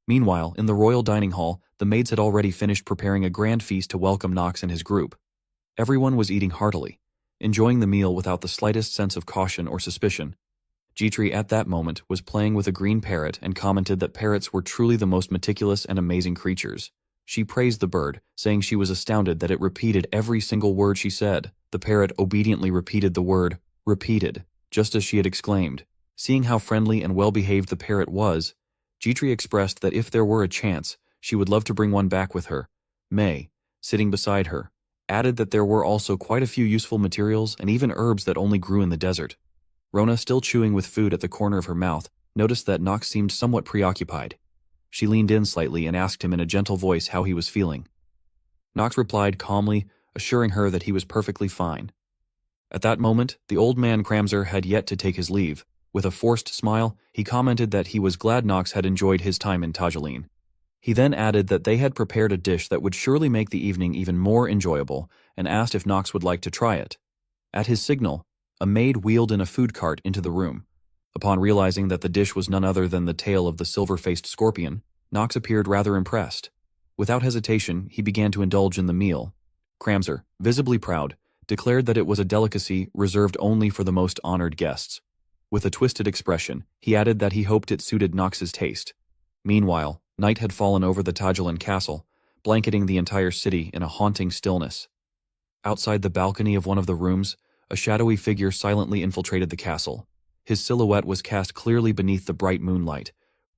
Meanwhile, in the royal dining hall, the maids had already finished preparing a grand feast to welcome Nox and his group. Everyone was eating heartily, enjoying the meal without the slightest sense of caution or suspicion. Jitri at that moment was playing with a green parrot and commented that parrots were truly the most meticulous and amazing creatures. She praised the bird, saying she was astounded that it repeated every single word she said. The parrot obediently repeated the word, "repeated," just as she had exclaimed. Seeing how friendly and well-behaved the parrot was, Jitri expressed that if there were a chance, she would love to bring one back with her. May, sitting beside her, added that there were also quite a few useful materials and even herbs that only grew in the desert. Rona, still chewing with food at the corner of her mouth, noticed that Nox seemed somewhat preoccupied. She leaned in slightly and asked him in a gentle voice how he was feeling. Nox replied calmly, assuring her that he was perfectly fine. At that moment, the old man Kramzer had yet to take his leave. With a forced smile, he commented that he was glad Nox had enjoyed his time in Tajelin. He then added that they had prepared a dish that would surely make the evening even more enjoyable and asked if Nox would like to try it. At his signal, a maid wheeled in a food cart into the room. Upon realizing that the dish was none other than the tail of the silver-faced scorpion, Nox appeared rather impressed. Without hesitation, he began to indulge in the meal. Kramzer, visibly proud, declared that it was a delicacy reserved only for the most honored guests. With a twisted expression, he added that he hoped it suited Nox's taste. Meanwhile, night had fallen over the Tajelin castle, blanketing the entire city in a haunting stillness. Outside the balcony of one of the rooms, a shadowy figure silently infiltrated the castle. His silhouette was cast clearly beneath the bright moonlight.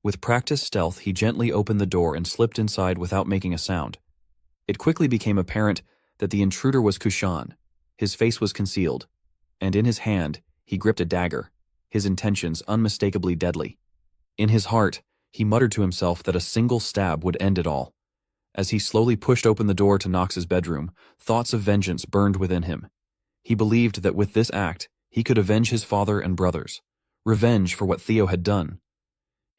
With practiced stealth, he gently opened the door and slipped inside without making a sound. It quickly became apparent that the intruder was Kushan. His face was concealed, and in his hand, he gripped a dagger, his intentions unmistakably deadly. In his heart, he muttered to himself that a single stab would end it all. As he slowly pushed open the door to Nox's bedroom, thoughts of vengeance burned within him. He believed that with this act, he could avenge his father and brothers. Revenge for what Theo had done.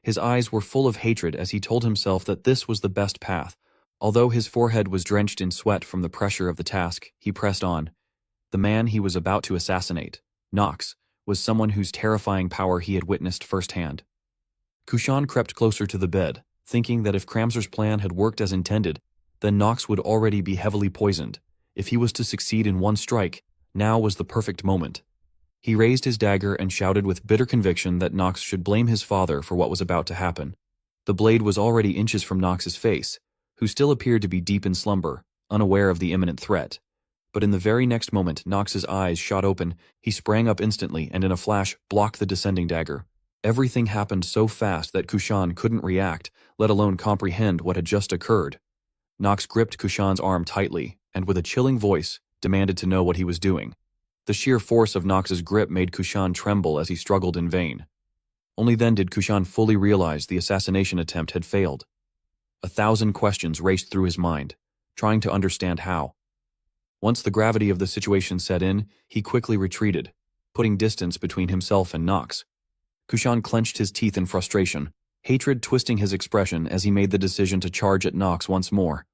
His eyes were full of hatred as he told himself that this was the best path. Although his forehead was drenched in sweat from the pressure of the task, he pressed on. The man he was about to assassinate, Nox, was someone whose terrifying power he had witnessed firsthand. Kushan crept closer to the bed, thinking that if Kramser's plan had worked as intended, then Nox would already be heavily poisoned. If he was to succeed in one strike, now was the perfect moment. He raised his dagger and shouted with bitter conviction that Nox should blame his father for what was about to happen. The blade was already inches from Nox's face, who still appeared to be deep in slumber, unaware of the imminent threat. But in the very next moment Nox's eyes shot open, he sprang up instantly and in a flash blocked the descending dagger. Everything happened so fast that Kushan couldn't react, let alone comprehend what had just occurred. Nox gripped Kushan's arm tightly, and with a chilling voice, demanded to know what he was doing. The sheer force of Nox's grip made Kushan tremble as he struggled in vain. Only then did Kushan fully realize the assassination attempt had failed. 1,000 questions raced through his mind, trying to understand how. Once the gravity of the situation set in, he quickly retreated, putting distance between himself and Nox. Kushan clenched his teeth in frustration, hatred twisting his expression as he made the decision to charge at Nox once more.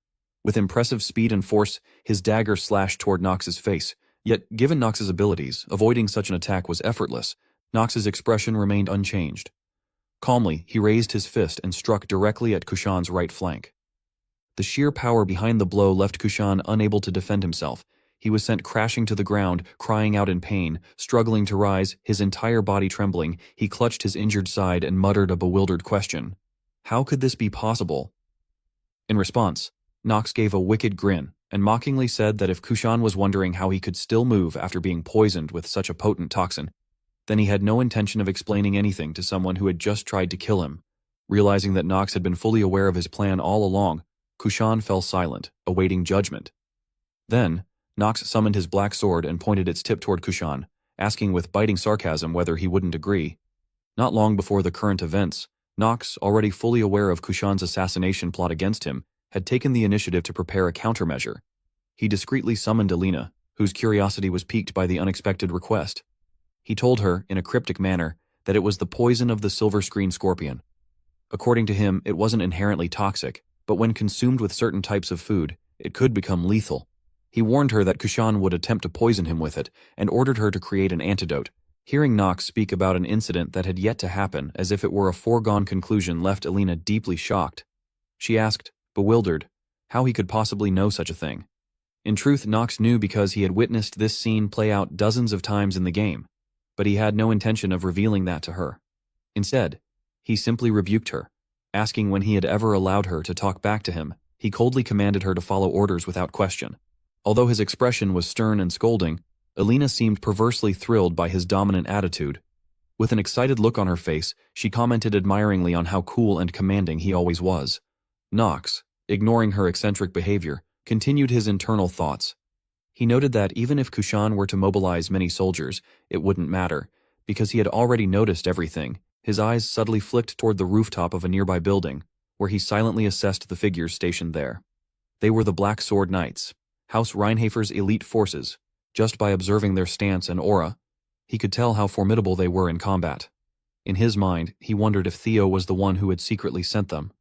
With impressive speed and force, his dagger slashed toward Nox's face, yet given Nox's abilities, avoiding such an attack was effortless. Nox's expression remained unchanged. Calmly, he raised his fist and struck directly at Kushan's right flank. The sheer power behind the blow left Kushan unable to defend himself. He was sent crashing to the ground, crying out in pain, struggling to rise, his entire body trembling. He clutched his injured side and muttered a bewildered question. How could this be possible? In response, Nox gave a wicked grin and mockingly said that if Kushan was wondering how he could still move after being poisoned with such a potent toxin, then he had no intention of explaining anything to someone who had just tried to kill him. Realizing that Nox had been fully aware of his plan all along, Kushan fell silent, awaiting judgment. Then, Nox summoned his black sword and pointed its tip toward Kushan, asking with biting sarcasm whether he wouldn't agree. Not long before the current events, Nox, already fully aware of Kushan's assassination plot against him, had taken the initiative to prepare a countermeasure. He discreetly summoned Alina, whose curiosity was piqued by the unexpected request. He told her, in a cryptic manner, that it was the poison of the silver screen scorpion. According to him, it wasn't inherently toxic, but when consumed with certain types of food, it could become lethal. He warned her that Kushan would attempt to poison him with it, and ordered her to create an antidote. Hearing Nox speak about an incident that had yet to happen as if it were a foregone conclusion left Alina deeply shocked. She asked, bewildered, how he could possibly know such a thing. In truth, Nox knew because he had witnessed this scene play out dozens of times in the game, but he had no intention of revealing that to her. Instead, he simply rebuked her, asking when he had ever allowed her to talk back to him. He coldly commanded her to follow orders without question. Although his expression was stern and scolding, Alina seemed perversely thrilled by his dominant attitude. With an excited look on her face, she commented admiringly on how cool and commanding he always was. Nox, ignoring her eccentric behavior, continued his internal thoughts. He noted that even if Kushan were to mobilize many soldiers, it wouldn't matter, because he had already noticed everything. His eyes subtly flicked toward the rooftop of a nearby building, where he silently assessed the figures stationed there. They were the Black Sword Knights, House Reinhafer's elite forces. Just by observing their stance and aura, he could tell how formidable they were in combat. In his mind, he wondered if Theo was the one who had secretly sent them.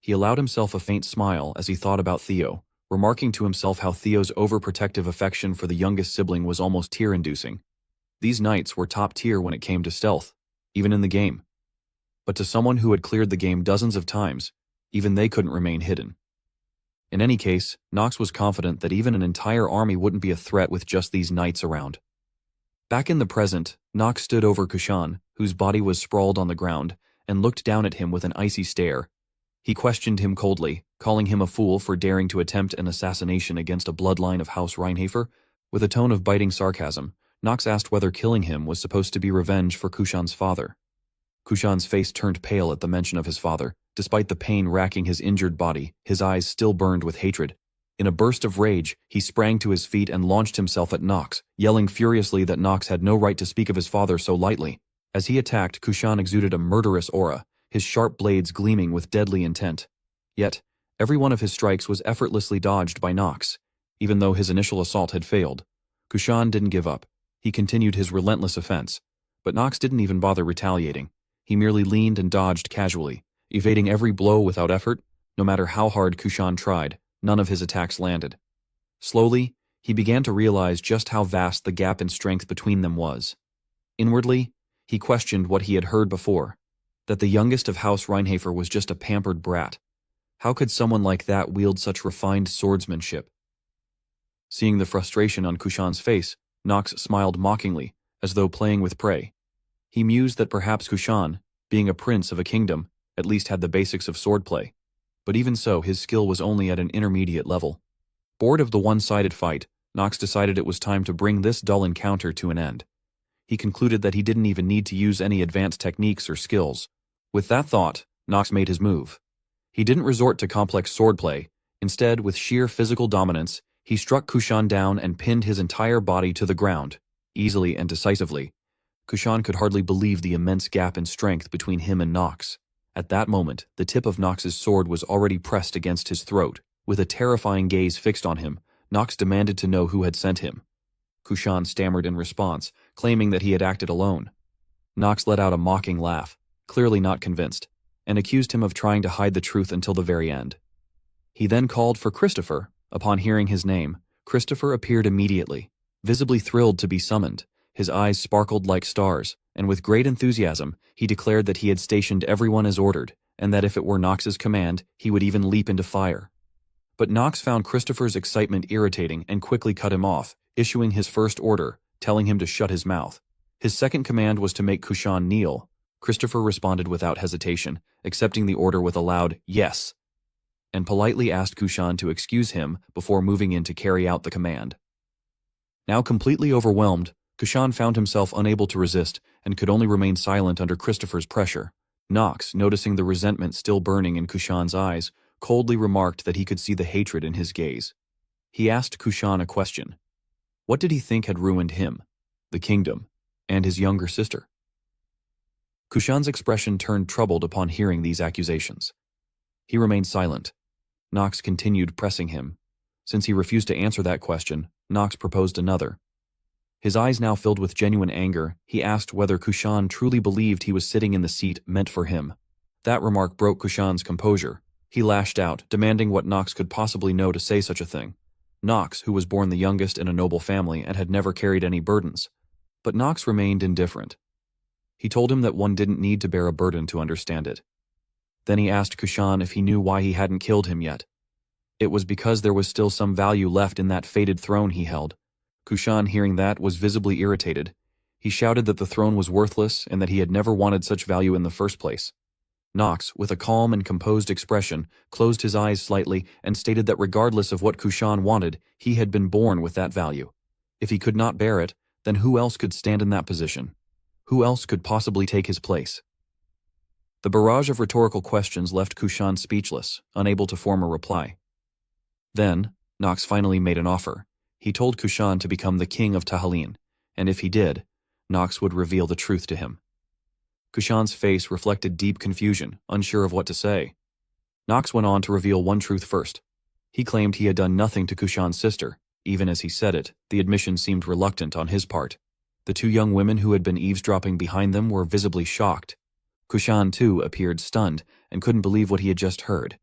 He allowed himself a faint smile as he thought about Theo, remarking to himself how Theo's overprotective affection for the youngest sibling was almost tear-inducing. These knights were top tier when it came to stealth, even in the game. But to someone who had cleared the game dozens of times, even they couldn't remain hidden. In any case, Nox was confident that even an entire army wouldn't be a threat with just these knights around. Back in the present, Nox stood over Kushan, whose body was sprawled on the ground, and looked down at him with an icy stare. He questioned him coldly, calling him a fool for daring to attempt an assassination against a bloodline of House Reinhafer. With a tone of biting sarcasm, Nox asked whether killing him was supposed to be revenge for Kushan's father. Kushan's face turned pale at the mention of his father. Despite the pain racking his injured body, his eyes still burned with hatred. In a burst of rage, he sprang to his feet and launched himself at Nox, yelling furiously that Nox had no right to speak of his father so lightly. As he attacked, Kushan exuded a murderous aura, his sharp blades gleaming with deadly intent. Yet, every one of his strikes was effortlessly dodged by Nox. Even though his initial assault had failed, Kushan didn't give up. He continued his relentless offense. But Nox didn't even bother retaliating. He merely leaned and dodged casually, evading every blow without effort. No matter how hard Kushan tried, none of his attacks landed. Slowly, he began to realize just how vast the gap in strength between them was. Inwardly, he questioned what he had heard before, that the youngest of House Reinhafer was just a pampered brat. How could someone like that wield such refined swordsmanship? Seeing the frustration on Kushan's face, Nox smiled mockingly, as though playing with prey. He mused that perhaps Kushan, being a prince of a kingdom, at least had the basics of swordplay. But even so, his skill was only at an intermediate level. Bored of the one-sided fight, Nox decided it was time to bring this dull encounter to an end. He concluded that he didn't even need to use any advanced techniques or skills. With that thought, Nox made his move. He didn't resort to complex swordplay. Instead, with sheer physical dominance, he struck Kushan down and pinned his entire body to the ground, easily and decisively. Kushan could hardly believe the immense gap in strength between him and Nox. At that moment, the tip of Nox's sword was already pressed against his throat. With a terrifying gaze fixed on him, Nox demanded to know who had sent him. Kushan stammered in response, claiming that he had acted alone. Nox let out a mocking laugh, clearly not convinced, and accused him of trying to hide the truth until the very end. He then called for Christopher. Upon hearing his name, Christopher appeared immediately, visibly thrilled to be summoned. His eyes sparkled like stars, and with great enthusiasm, he declared that he had stationed everyone as ordered, and that if it were Nox's command, he would even leap into fire. But Nox found Christopher's excitement irritating and quickly cut him off, issuing his first order, telling him to shut his mouth. His second command was to make Kushan kneel. Christopher responded without hesitation, accepting the order with a loud "yes," and politely asked Kushan to excuse him before moving in to carry out the command. Now completely overwhelmed, Kushan found himself unable to resist and could only remain silent under Christopher's pressure. Nox, noticing the resentment still burning in Kushan's eyes, coldly remarked that he could see the hatred in his gaze. He asked Kushan a question. What did he think had ruined him, the kingdom, and his younger sister? Kushan's expression turned troubled upon hearing these accusations. He remained silent. Nox continued pressing him. Since he refused to answer that question, Nox proposed another. His eyes now filled with genuine anger, he asked whether Kushan truly believed he was sitting in the seat meant for him. That remark broke Kushan's composure. He lashed out, demanding what Nox could possibly know to say such a thing. Nox, who was born the youngest in a noble family and had never carried any burdens. But Nox remained indifferent. He told him that one didn't need to bear a burden to understand it. Then he asked Kushan if he knew why he hadn't killed him yet. It was because there was still some value left in that fated throne he held. Kushan, hearing that, was visibly irritated. He shouted that the throne was worthless and that he had never wanted such value in the first place. Nox, with a calm and composed expression, closed his eyes slightly and stated that regardless of what Kushan wanted, he had been born with that value. If he could not bear it, then who else could stand in that position? Who else could possibly take his place? The barrage of rhetorical questions left Kushan speechless, unable to form a reply. Then, Nox finally made an offer. He told Kushan to become the king of Tajelin, and if he did, Nox would reveal the truth to him. Kushan's face reflected deep confusion, unsure of what to say. Nox went on to reveal one truth first. He claimed he had done nothing to Kushan's sister. Even as he said it, the admission seemed reluctant on his part. The two young women who had been eavesdropping behind them were visibly shocked. Kushan, too, appeared stunned and couldn't believe what he had just heard.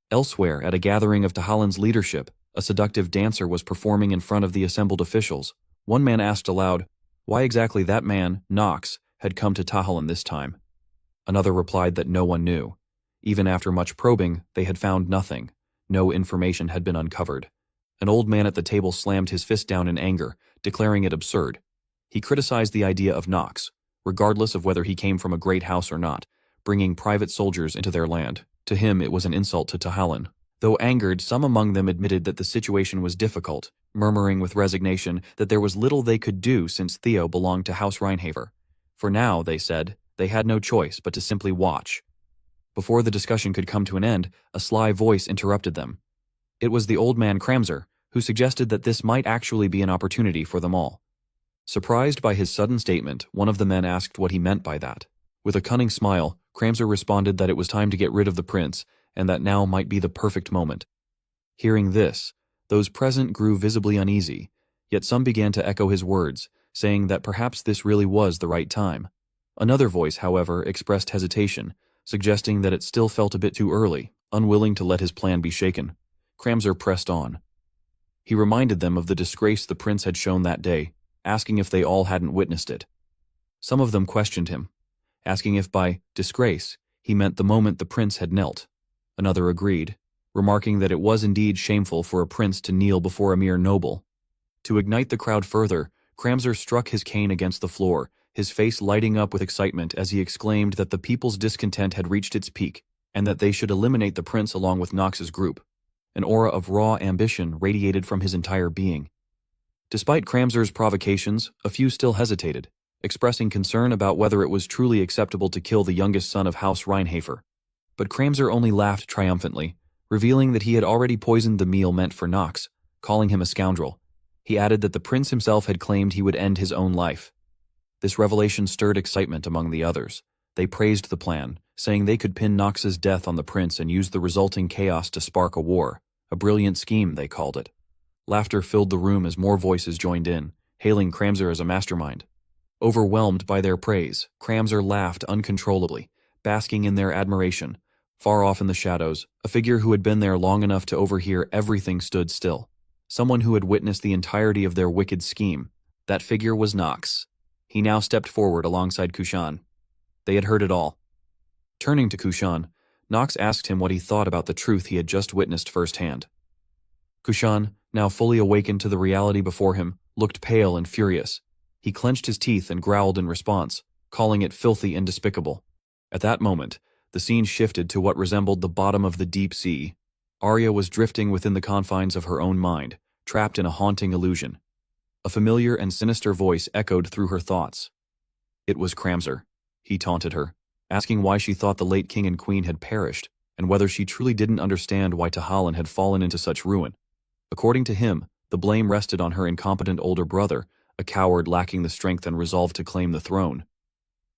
Elsewhere, at a gathering of Tajelin's leadership, a seductive dancer was performing in front of the assembled officials. One man asked aloud, why exactly that man, Nox, had come to Tajelin this time. Another replied that no one knew. Even after much probing, they had found nothing. No information had been uncovered. An old man at the table slammed his fist down in anger, declaring it absurd. He criticized the idea of Nox, regardless of whether he came from a great house or not, bringing private soldiers into their land. To him, it was an insult to Tajelin. Though angered, some among them admitted that the situation was difficult, murmuring with resignation that there was little they could do since Theo belonged to House Reinhafer. For now, they said, they had no choice but to simply watch. Before the discussion could come to an end, a sly voice interrupted them. It was the old man Kramzer, who suggested that this might actually be an opportunity for them all. Surprised by his sudden statement, one of the men asked what he meant by that. With a cunning smile, Kramzer responded that it was time to get rid of the prince, and that now might be the perfect moment. Hearing this, those present grew visibly uneasy, yet some began to echo his words, saying that perhaps this really was the right time. Another voice, however, expressed hesitation, suggesting that it still felt a bit too early, unwilling to let his plan be shaken. Kramzer pressed on. He reminded them of the disgrace the prince had shown that day, asking if they all hadn't witnessed it. Some of them questioned him, asking if by disgrace he meant the moment the prince had knelt. Another agreed, remarking that it was indeed shameful for a prince to kneel before a mere noble. To ignite the crowd further, Kramzer struck his cane against the floor, his face lighting up with excitement as he exclaimed that the people's discontent had reached its peak, and that they should eliminate the prince along with Nox's group. An aura of raw ambition radiated from his entire being. Despite Kramzer's provocations, a few still hesitated, expressing concern about whether it was truly acceptable to kill the youngest son of House Reinhafer. But Kramzer only laughed triumphantly, revealing that he had already poisoned the meal meant for Nox, calling him a scoundrel. He added that the prince himself had claimed he would end his own life. This revelation stirred excitement among the others. They praised the plan, saying they could pin Nox's death on the prince and use the resulting chaos to spark a war. A brilliant scheme, they called it. Laughter filled the room as more voices joined in, hailing Kramzer as a mastermind. Overwhelmed by their praise, Kramzer laughed uncontrollably, basking in their admiration. Far off in the shadows, a figure who had been there long enough to overhear everything stood still. Someone who had witnessed the entirety of their wicked scheme. That figure was Nox. He now stepped forward alongside Kushan. They had heard it all. Turning to Kushan, Nox asked him what he thought about the truth he had just witnessed firsthand. Kushan, now fully awakened to the reality before him, looked pale and furious. He clenched his teeth and growled in response, calling it filthy and despicable. At that moment, the scene shifted to what resembled the bottom of the deep sea. Arya was drifting within the confines of her own mind, trapped in a haunting illusion. A familiar and sinister voice echoed through her thoughts. It was Kramzer. He taunted her, asking why she thought the late king and queen had perished, and whether she truly didn't understand why Tajelin had fallen into such ruin. According to him, the blame rested on her incompetent older brother, a coward lacking the strength and resolve to claim the throne.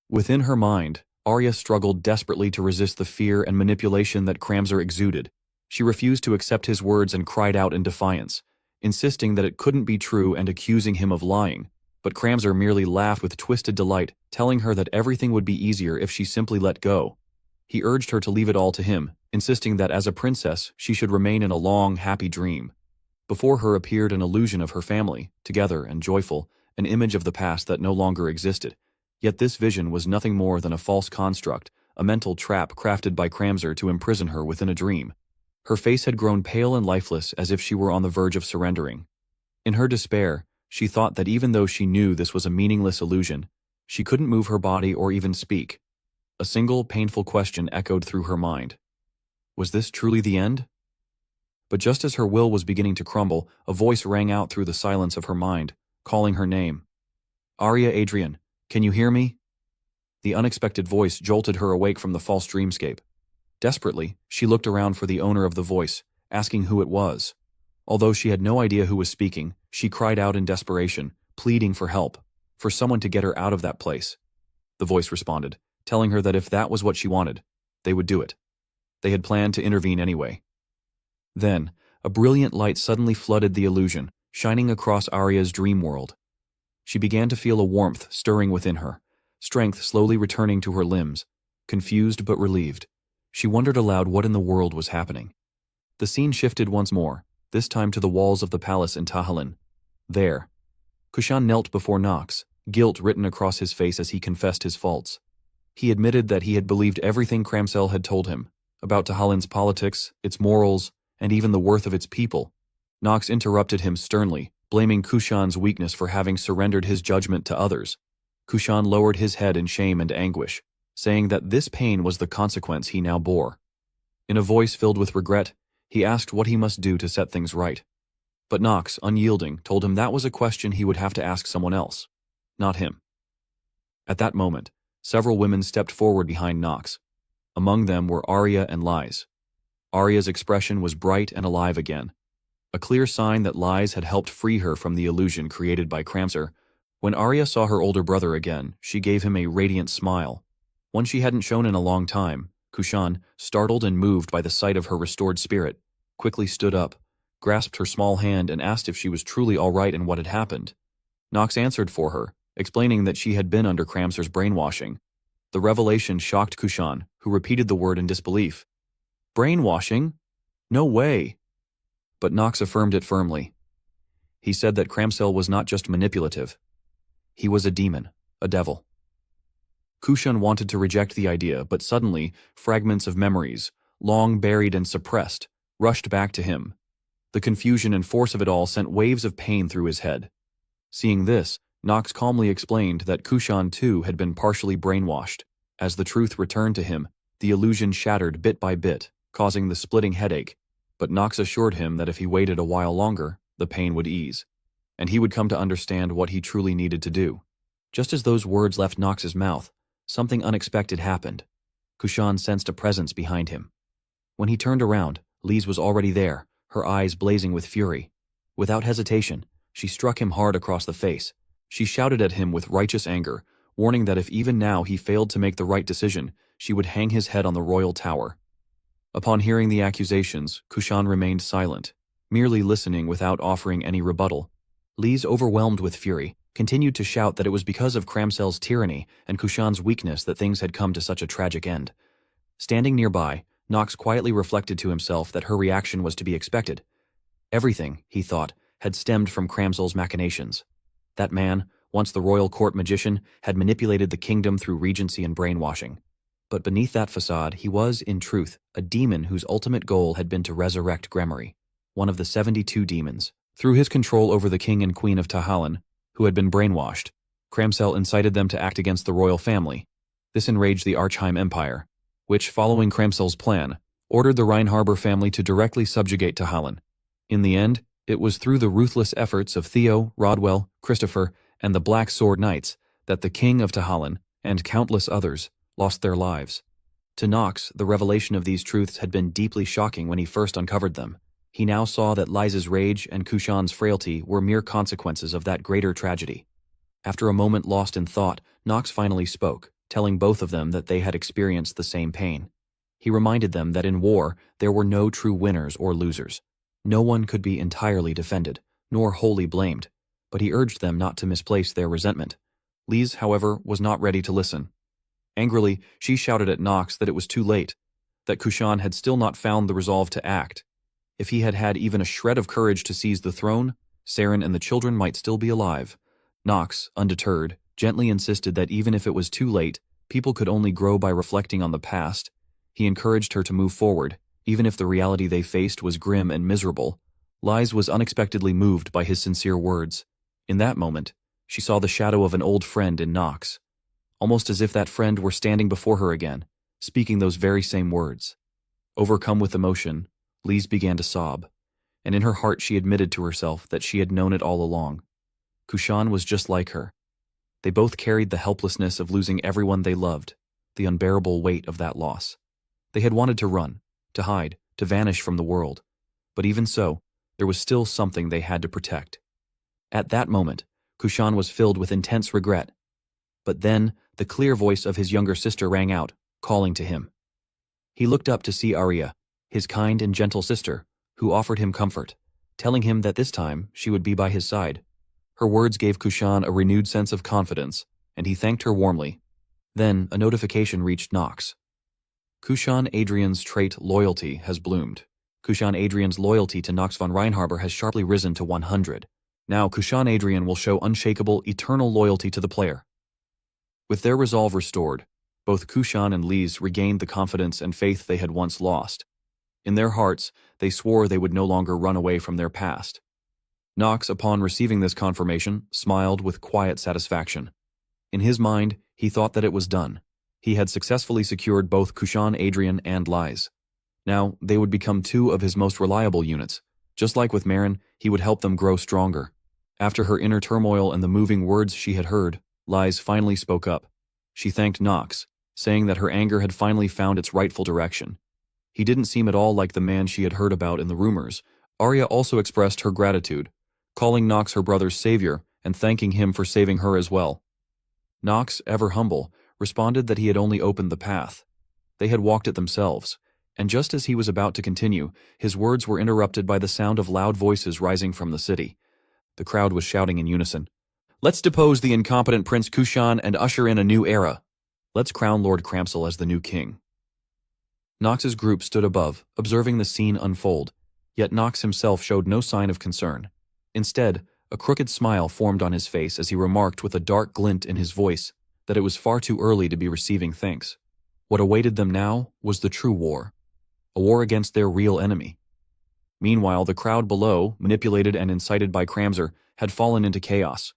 Within her mind, Arya struggled desperately to resist the fear and manipulation that Kramzer exuded. She refused to accept his words and cried out in defiance, insisting that it couldn't be true and accusing him of lying. But Kramzer merely laughed with twisted delight, telling her that everything would be easier if she simply let go. He urged her to leave it all to him, insisting that as a princess she should remain in a long, happy dream. Before her appeared an illusion of her family, together and joyful, an image of the past that no longer existed. Yet this vision was nothing more than a false construct, a mental trap crafted by Kramzer to imprison her within a dream. Her face had grown pale and lifeless as if she were on the verge of surrendering. In her despair, she thought that even though she knew this was a meaningless illusion, she couldn't move her body or even speak. A single, painful question echoed through her mind. Was this truly the end? But just as her will was beginning to crumble, a voice rang out through the silence of her mind, calling her name. Arya Adrian, can you hear me? The unexpected voice jolted her awake from the false dreamscape. Desperately, she looked around for the owner of the voice, asking who it was. Although she had no idea who was speaking, she cried out in desperation, pleading for help, for someone to get her out of that place. The voice responded, telling her that if that was what she wanted, they would do it. They had planned to intervene anyway. Then, a brilliant light suddenly flooded the illusion, shining across Arya's dream world. She began to feel a warmth stirring within her, strength slowly returning to her limbs. Confused but relieved, she wondered aloud what in the world was happening. The scene shifted once more, this time to the walls of the palace in Tajelin. There, Kushan knelt before Nox, guilt written across his face as he confessed his faults. He admitted that he had believed everything Kramzel had told him, about Tajelin's politics, its morals, and even the worth of its people. Nox interrupted him sternly, blaming Kushan's weakness for having surrendered his judgment to others. Kushan lowered his head in shame and anguish, saying that this pain was the consequence he now bore. In a voice filled with regret, he asked what he must do to set things right. But Nox, unyielding, told him that was a question he would have to ask someone else, not him. At that moment, several women stepped forward behind Nox. Among them were Arya and Lies. Arya's expression was bright and alive again, a clear sign that Lies had helped free her from the illusion created by Kramzer. When Arya saw her older brother again, she gave him a radiant smile, one she hadn't shown in a long time. Kushan, startled and moved by the sight of her restored spirit, quickly stood up, grasped her small hand and asked if she was truly all right in what had happened. Nox answered for her, explaining that she had been under Kramzer's brainwashing, The revelation shocked Kushan, who repeated the word in disbelief. Brainwashing? No way. But Nox affirmed it firmly. He said that Cramsel was not just manipulative. He was a demon, a devil. Kushan wanted to reject the idea, but suddenly, fragments of memories, long buried and suppressed, rushed back to him. The confusion and force of it all sent waves of pain through his head. Seeing this, Nox calmly explained that Kushan too had been partially brainwashed. As the truth returned to him, the illusion shattered bit by bit, causing the splitting headache. But Nox assured him that if he waited a while longer, the pain would ease, and he would come to understand what he truly needed to do. Just as those words left Nox's mouth, something unexpected happened. Kushan sensed a presence behind him. When he turned around, Lise was already there, her eyes blazing with fury. Without hesitation, she struck him hard across the face. She shouted at him with righteous anger, warning that if even now he failed to make the right decision, she would hang his head on the royal tower. Upon hearing the accusations, Kushan remained silent, merely listening without offering any rebuttal. Lise, overwhelmed with fury, continued to shout that it was because of Cramsel's tyranny and Kushan's weakness that things had come to such a tragic end. Standing nearby, Nox quietly reflected to himself that her reaction was to be expected. Everything, he thought, had stemmed from Cramsel's machinations. That man, once the royal court magician, had manipulated the kingdom through regency and brainwashing. But beneath that facade, he was, in truth, a demon whose ultimate goal had been to resurrect Gremory, one of the 72 demons. Through his control over the king and queen of Tajelin, who had been brainwashed, Cramsel incited them to act against the royal family. This enraged the Archheim Empire, which, following Cramsel's plan, ordered the Reinharber family to directly subjugate Tajelin. In the end, it was through the ruthless efforts of Theo, Rodwell, Christopher, and the Black Sword Knights that the king of Tajelin, and countless others, lost their lives. To Nox, the revelation of these truths had been deeply shocking when he first uncovered them. He now saw that Liza's rage and Kushan's frailty were mere consequences of that greater tragedy. After a moment lost in thought, Nox finally spoke, telling both of them that they had experienced the same pain. He reminded them that in war, there were no true winners or losers. No one could be entirely defended, nor wholly blamed, but he urged them not to misplace their resentment. Lise, however, was not ready to listen. Angrily, she shouted at Nox that it was too late, that Kushan had still not found the resolve to act. If he had had even a shred of courage to seize the throne, Saren and the children might still be alive. Nox, undeterred, gently insisted that even if it was too late, people could only grow by reflecting on the past. He encouraged her to move forward, even if the reality they faced was grim and miserable. Lise was unexpectedly moved by his sincere words. In that moment, she saw the shadow of an old friend in Nox, almost as if that friend were standing before her again, speaking those very same words. Overcome with emotion, Lise began to sob, and in her heart she admitted to herself that she had known it all along. Kushan was just like her. They both carried the helplessness of losing everyone they loved, the unbearable weight of that loss. They had wanted to run, to hide, to vanish from the world, but even so, there was still something they had to protect. At that moment, Kushan was filled with intense regret. But then, the clear voice of his younger sister rang out, calling to him. He looked up to see Arya, his kind and gentle sister, who offered him comfort, telling him that this time she would be by his side. Her words gave Kushan a renewed sense of confidence, and he thanked her warmly. Then, a notification reached Nox. Kushan Adrian's trait loyalty has bloomed. Kushan Adrian's loyalty to Nox von Reinharber has sharply risen to 100. Now Kushan Adrian will show unshakable, eternal loyalty to the player. With their resolve restored, both Kushan and Lise regained the confidence and faith they had once lost. In their hearts, they swore they would no longer run away from their past. Nox, upon receiving this confirmation, smiled with quiet satisfaction. In his mind, he thought that it was done. He had successfully secured both Kushan Adrian and Lise. Now, they would become two of his most reliable units. Just like with Maren, he would help them grow stronger. After her inner turmoil and the moving words she had heard, Lise finally spoke up. She thanked Nox, saying that her anger had finally found its rightful direction. He didn't seem at all like the man she had heard about in the rumors. Arya also expressed her gratitude, calling Nox her brother's savior and thanking him for saving her as well. Nox, ever humble, responded that he had only opened the path. They had walked it themselves, and just as he was about to continue, his words were interrupted by the sound of loud voices rising from the city. The crowd was shouting in unison. "Let's depose the incompetent Prince Kushan and usher in a new era." Let's crown Lord Cramsel as the new king. Nox's group stood above, observing the scene unfold, yet Nox himself showed no sign of concern. Instead, a crooked smile formed on his face as he remarked with a dark glint in his voice that it was far too early to be receiving thanks. What awaited them now was the true war. A war against their real enemy. Meanwhile, the crowd below, manipulated and incited by Cramser, had fallen into chaos.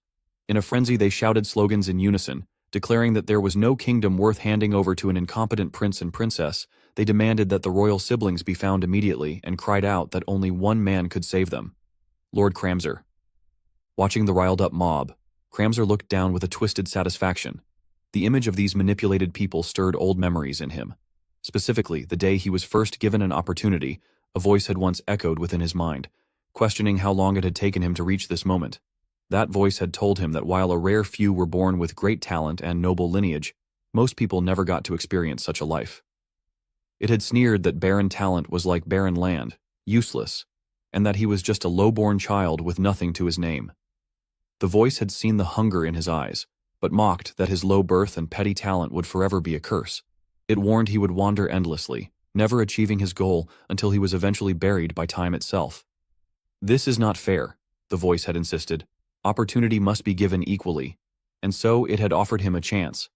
In a frenzy they shouted slogans in unison, declaring that there was no kingdom worth handing over to an incompetent prince and princess. They demanded that the royal siblings be found immediately and cried out that only one man could save them. Lord Cramser. Watching the riled-up mob, Cramser looked down with a twisted satisfaction. The image of these manipulated people stirred old memories in him. Specifically, the day he was first given an opportunity, a voice had once echoed within his mind, questioning how long it had taken him to reach this moment. That voice had told him that while a rare few were born with great talent and noble lineage, most people never got to experience such a life. It had sneered that barren talent was like barren land, useless, and that he was just a low-born child with nothing to his name. The voice had seen the hunger in his eyes, but mocked that his low birth and petty talent would forever be a curse. It warned he would wander endlessly, never achieving his goal until he was eventually buried by time itself. This is not fair, the voice had insisted. Opportunity must be given equally, and so it had offered him a chance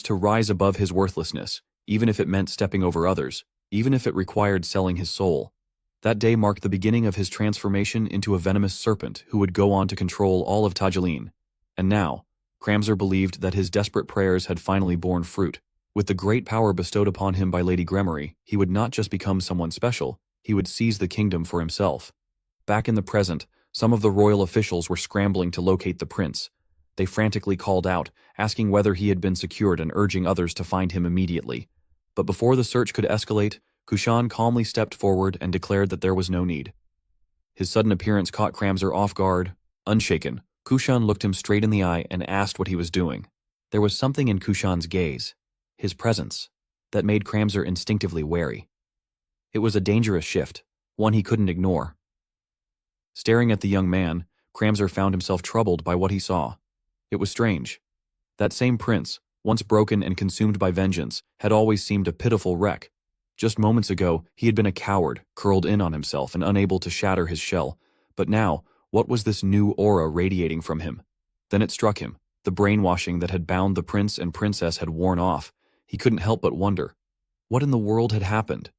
to rise above his worthlessness, even if it meant stepping over others, even if it required selling his soul. That day marked the beginning of his transformation into a venomous serpent who would go on to control all of Tajelin. And now, Cramser believed that his desperate prayers had finally borne fruit. With the great power bestowed upon him by Lady Gremory, he would not just become someone special, he would seize the kingdom for himself. Back in the present, some of the royal officials were scrambling to locate the prince. They frantically called out, asking whether he had been secured and urging others to find him immediately. But before the search could escalate, Kushan calmly stepped forward and declared that there was no need. His sudden appearance caught Cramser off guard. Unshaken, Kushan looked him straight in the eye and asked what he was doing. There was something in Kushan's gaze, his presence, that made Cramser instinctively wary. It was a dangerous shift, one he couldn't ignore. Staring at the young man, Cramser found himself troubled by what he saw. It was strange. That same prince, once broken and consumed by vengeance, had always seemed a pitiful wreck. Just moments ago, he had been a coward, curled in on himself and unable to shatter his shell. But now, what was this new aura radiating from him? Then it struck him. The brainwashing that had bound the prince and princess had worn off. He couldn't help but wonder. What in the world had happened?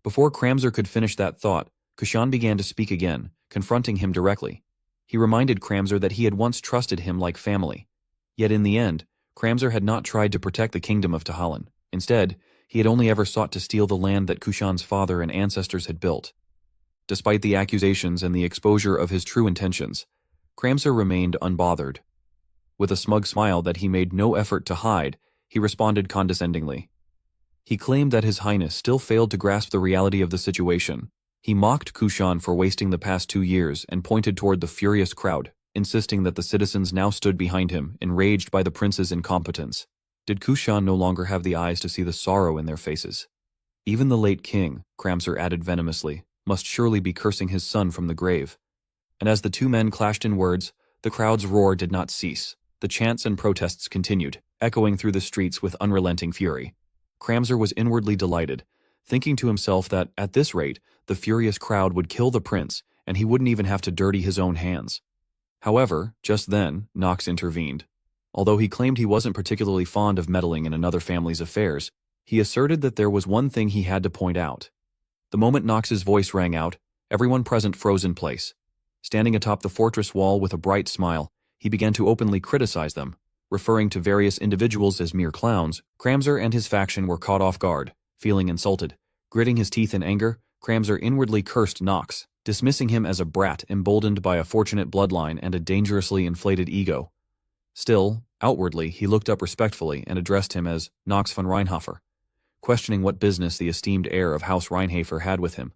Before Cramser could finish that thought, Kushan began to speak again, confronting him directly. He reminded Cramser that he had once trusted him like family. Yet in the end, Cramser had not tried to protect the kingdom of Tajelin. Instead, he had only ever sought to steal the land that Kushan's father and ancestors had built. Despite the accusations and the exposure of his true intentions, Cramser remained unbothered. With a smug smile that he made no effort to hide, he responded condescendingly. He claimed that His Highness still failed to grasp the reality of the situation. He mocked Kushan for wasting the past 2 years and pointed toward the furious crowd, insisting that the citizens now stood behind him, enraged by the prince's incompetence. Did Kushan no longer have the eyes to see the sorrow in their faces? Even the late king, Cramser added venomously, must surely be cursing his son from the grave. And as the two men clashed in words, the crowd's roar did not cease. The chants and protests continued, echoing through the streets with unrelenting fury. Cramser was inwardly delighted, thinking to himself that, at this rate, the furious crowd would kill the prince, and he wouldn't even have to dirty his own hands. However, just then, Nox intervened. Although he claimed he wasn't particularly fond of meddling in another family's affairs, he asserted that there was one thing he had to point out. The moment Nox's voice rang out, everyone present froze in place. Standing atop the fortress wall with a bright smile, he began to openly criticize them. Referring to various individuals as mere clowns, Cramser and his faction were caught off guard, feeling insulted. Gritting his teeth in anger, Cramser inwardly cursed Nox, dismissing him as a brat emboldened by a fortunate bloodline and a dangerously inflated ego. Still, outwardly, he looked up respectfully and addressed him as Nox von Reinhofer, questioning what business the esteemed heir of House Reinhofer had with him.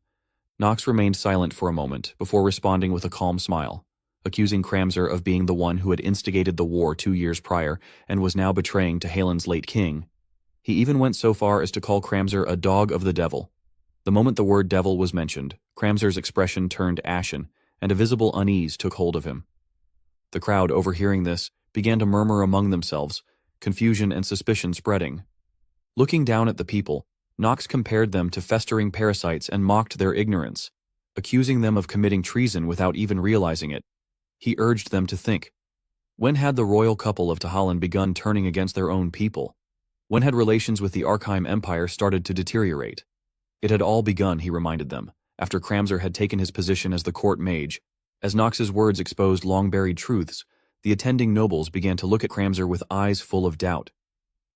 Nox remained silent for a moment before responding with a calm smile, accusing Cramser of being the one who had instigated the war 2 years prior and was now betraying Tajelin's late king. He even went so far as to call Cramser a dog of the devil. The moment the word devil was mentioned, Cramser's expression turned ashen, and a visible unease took hold of him. The crowd, overhearing this, began to murmur among themselves, confusion and suspicion spreading. Looking down at the people, Nox compared them to festering parasites and mocked their ignorance, accusing them of committing treason without even realizing it. He urged them to think. When had the royal couple of Tajelin begun turning against their own people? When had relations with the Archeim Empire started to deteriorate? It had all begun, he reminded them, after Kramzer had taken his position as the court mage. As Nox's words exposed long-buried truths, the attending nobles began to look at Kramzer with eyes full of doubt.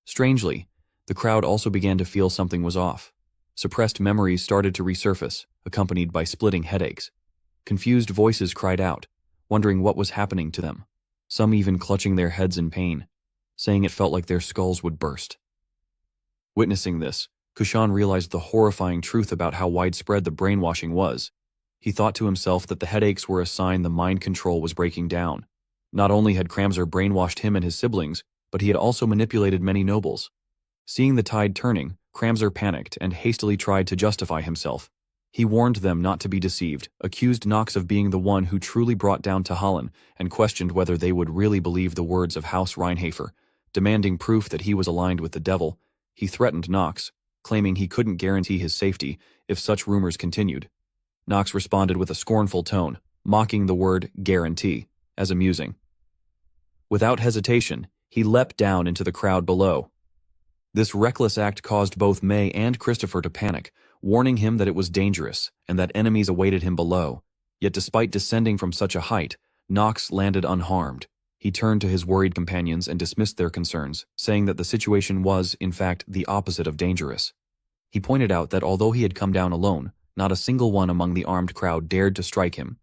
Strangely, the crowd also began to feel something was off. Suppressed memories started to resurface, accompanied by splitting headaches. Confused voices cried out, wondering what was happening to them, some even clutching their heads in pain, saying it felt like their skulls would burst. Witnessing this, Kushan realized the horrifying truth about how widespread the brainwashing was. He thought to himself that the headaches were a sign the mind control was breaking down. Not only had Kramzer brainwashed him and his siblings, but he had also manipulated many nobles. Seeing the tide turning, Kramzer panicked and hastily tried to justify himself. He warned them not to be deceived, accused Nox of being the one who truly brought down Tajelin, and questioned whether they would really believe the words of House Reinhafer. Demanding proof that he was aligned with the devil, he threatened Nox, claiming he couldn't guarantee his safety if such rumors continued. Nox responded with a scornful tone, mocking the word guarantee as amusing. Without hesitation, he leapt down into the crowd below. This reckless act caused both May and Christopher to panic, warning him that it was dangerous and that enemies awaited him below. Yet despite descending from such a height, Nox landed unharmed. He turned to his worried companions and dismissed their concerns, saying that the situation was, in fact, the opposite of dangerous. He pointed out that although he had come down alone, not a single one among the armed crowd dared to strike him.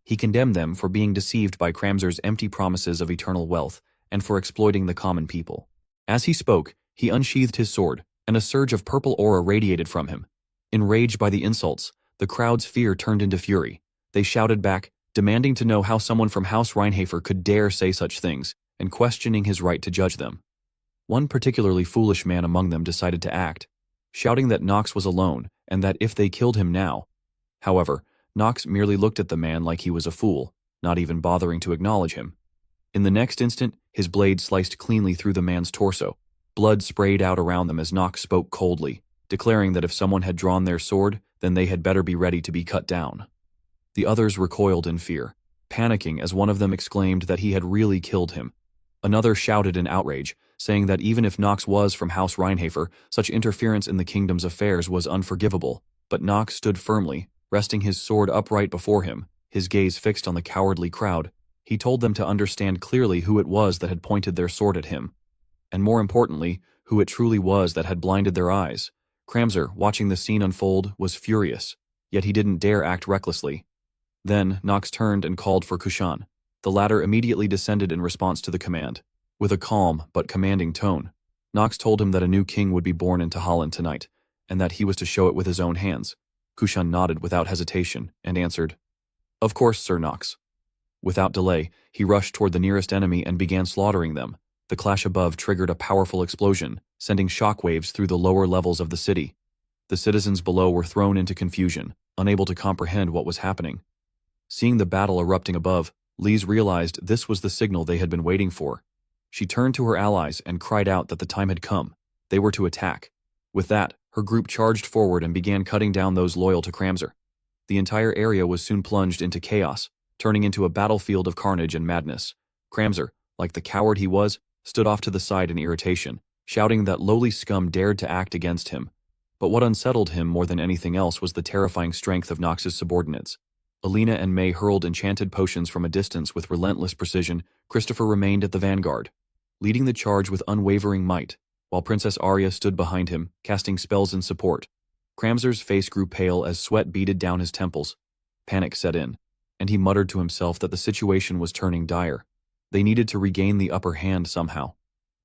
He condemned them for being deceived by Kramzer's empty promises of eternal wealth and for exploiting the common people. As he spoke, he unsheathed his sword, and a surge of purple aura radiated from him. Enraged by the insults, the crowd's fear turned into fury. They shouted back, demanding to know how someone from House Reinhafer could dare say such things, and questioning his right to judge them. One particularly foolish man among them decided to act, shouting that Nox was alone and that if they killed him now. However, Nox merely looked at the man like he was a fool, not even bothering to acknowledge him. In the next instant, his blade sliced cleanly through the man's torso. Blood sprayed out around them as Nox spoke coldly, declaring that if someone had drawn their sword, then they had better be ready to be cut down. The others recoiled in fear, panicking as one of them exclaimed that he had really killed him. Another shouted in outrage, saying that even if Nox was from House Reinhafer, such interference in the kingdom's affairs was unforgivable. But Nox stood firmly, resting his sword upright before him, his gaze fixed on the cowardly crowd. He told them to understand clearly who it was that had pointed their sword at him, and more importantly, who it truly was that had blinded their eyes. Kramzer, watching the scene unfold, was furious, yet he didn't dare act recklessly. Then, Nox turned and called for Kushan. The latter immediately descended in response to the command. With a calm but commanding tone, Nox told him that a new king would be born in Tajelin tonight, and that he was to show it with his own hands. Kushan nodded without hesitation and answered, "Of course, Sir Nox." Without delay, he rushed toward the nearest enemy and began slaughtering them. The clash above triggered a powerful explosion, sending shockwaves through the lower levels of the city. The citizens below were thrown into confusion, unable to comprehend what was happening. Seeing the battle erupting above, Lise realized this was the signal they had been waiting for. She turned to her allies and cried out that the time had come. They were to attack. With that, her group charged forward and began cutting down those loyal to Kramzer. The entire area was soon plunged into chaos, turning into a battlefield of carnage and madness. Kramzer, like the coward he was, stood off to the side in irritation, shouting that lowly scum dared to act against him. But what unsettled him more than anything else was the terrifying strength of Nox's subordinates. Alina and May hurled enchanted potions from a distance with relentless precision. Christopher remained at the vanguard, leading the charge with unwavering might, while Princess Arya stood behind him, casting spells in support. Kramzer's face grew pale as sweat beaded down his temples. Panic set in, and he muttered to himself that the situation was turning dire. They needed to regain the upper hand somehow.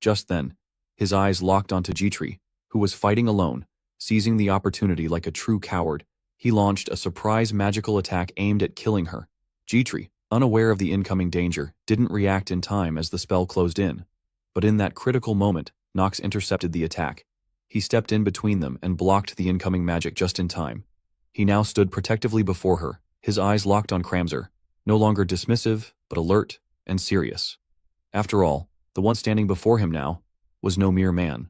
Just then, his eyes locked onto Jitri, who was fighting alone. Seizing the opportunity like a true coward, he launched a surprise magical attack aimed at killing her. Jitri, unaware of the incoming danger, didn't react in time as the spell closed in. But in that critical moment, Nox intercepted the attack. He stepped in between them and blocked the incoming magic just in time. He now stood protectively before her, his eyes locked on Kramzer, no longer dismissive, but alert and serious. After all, the one standing before him now was no mere man.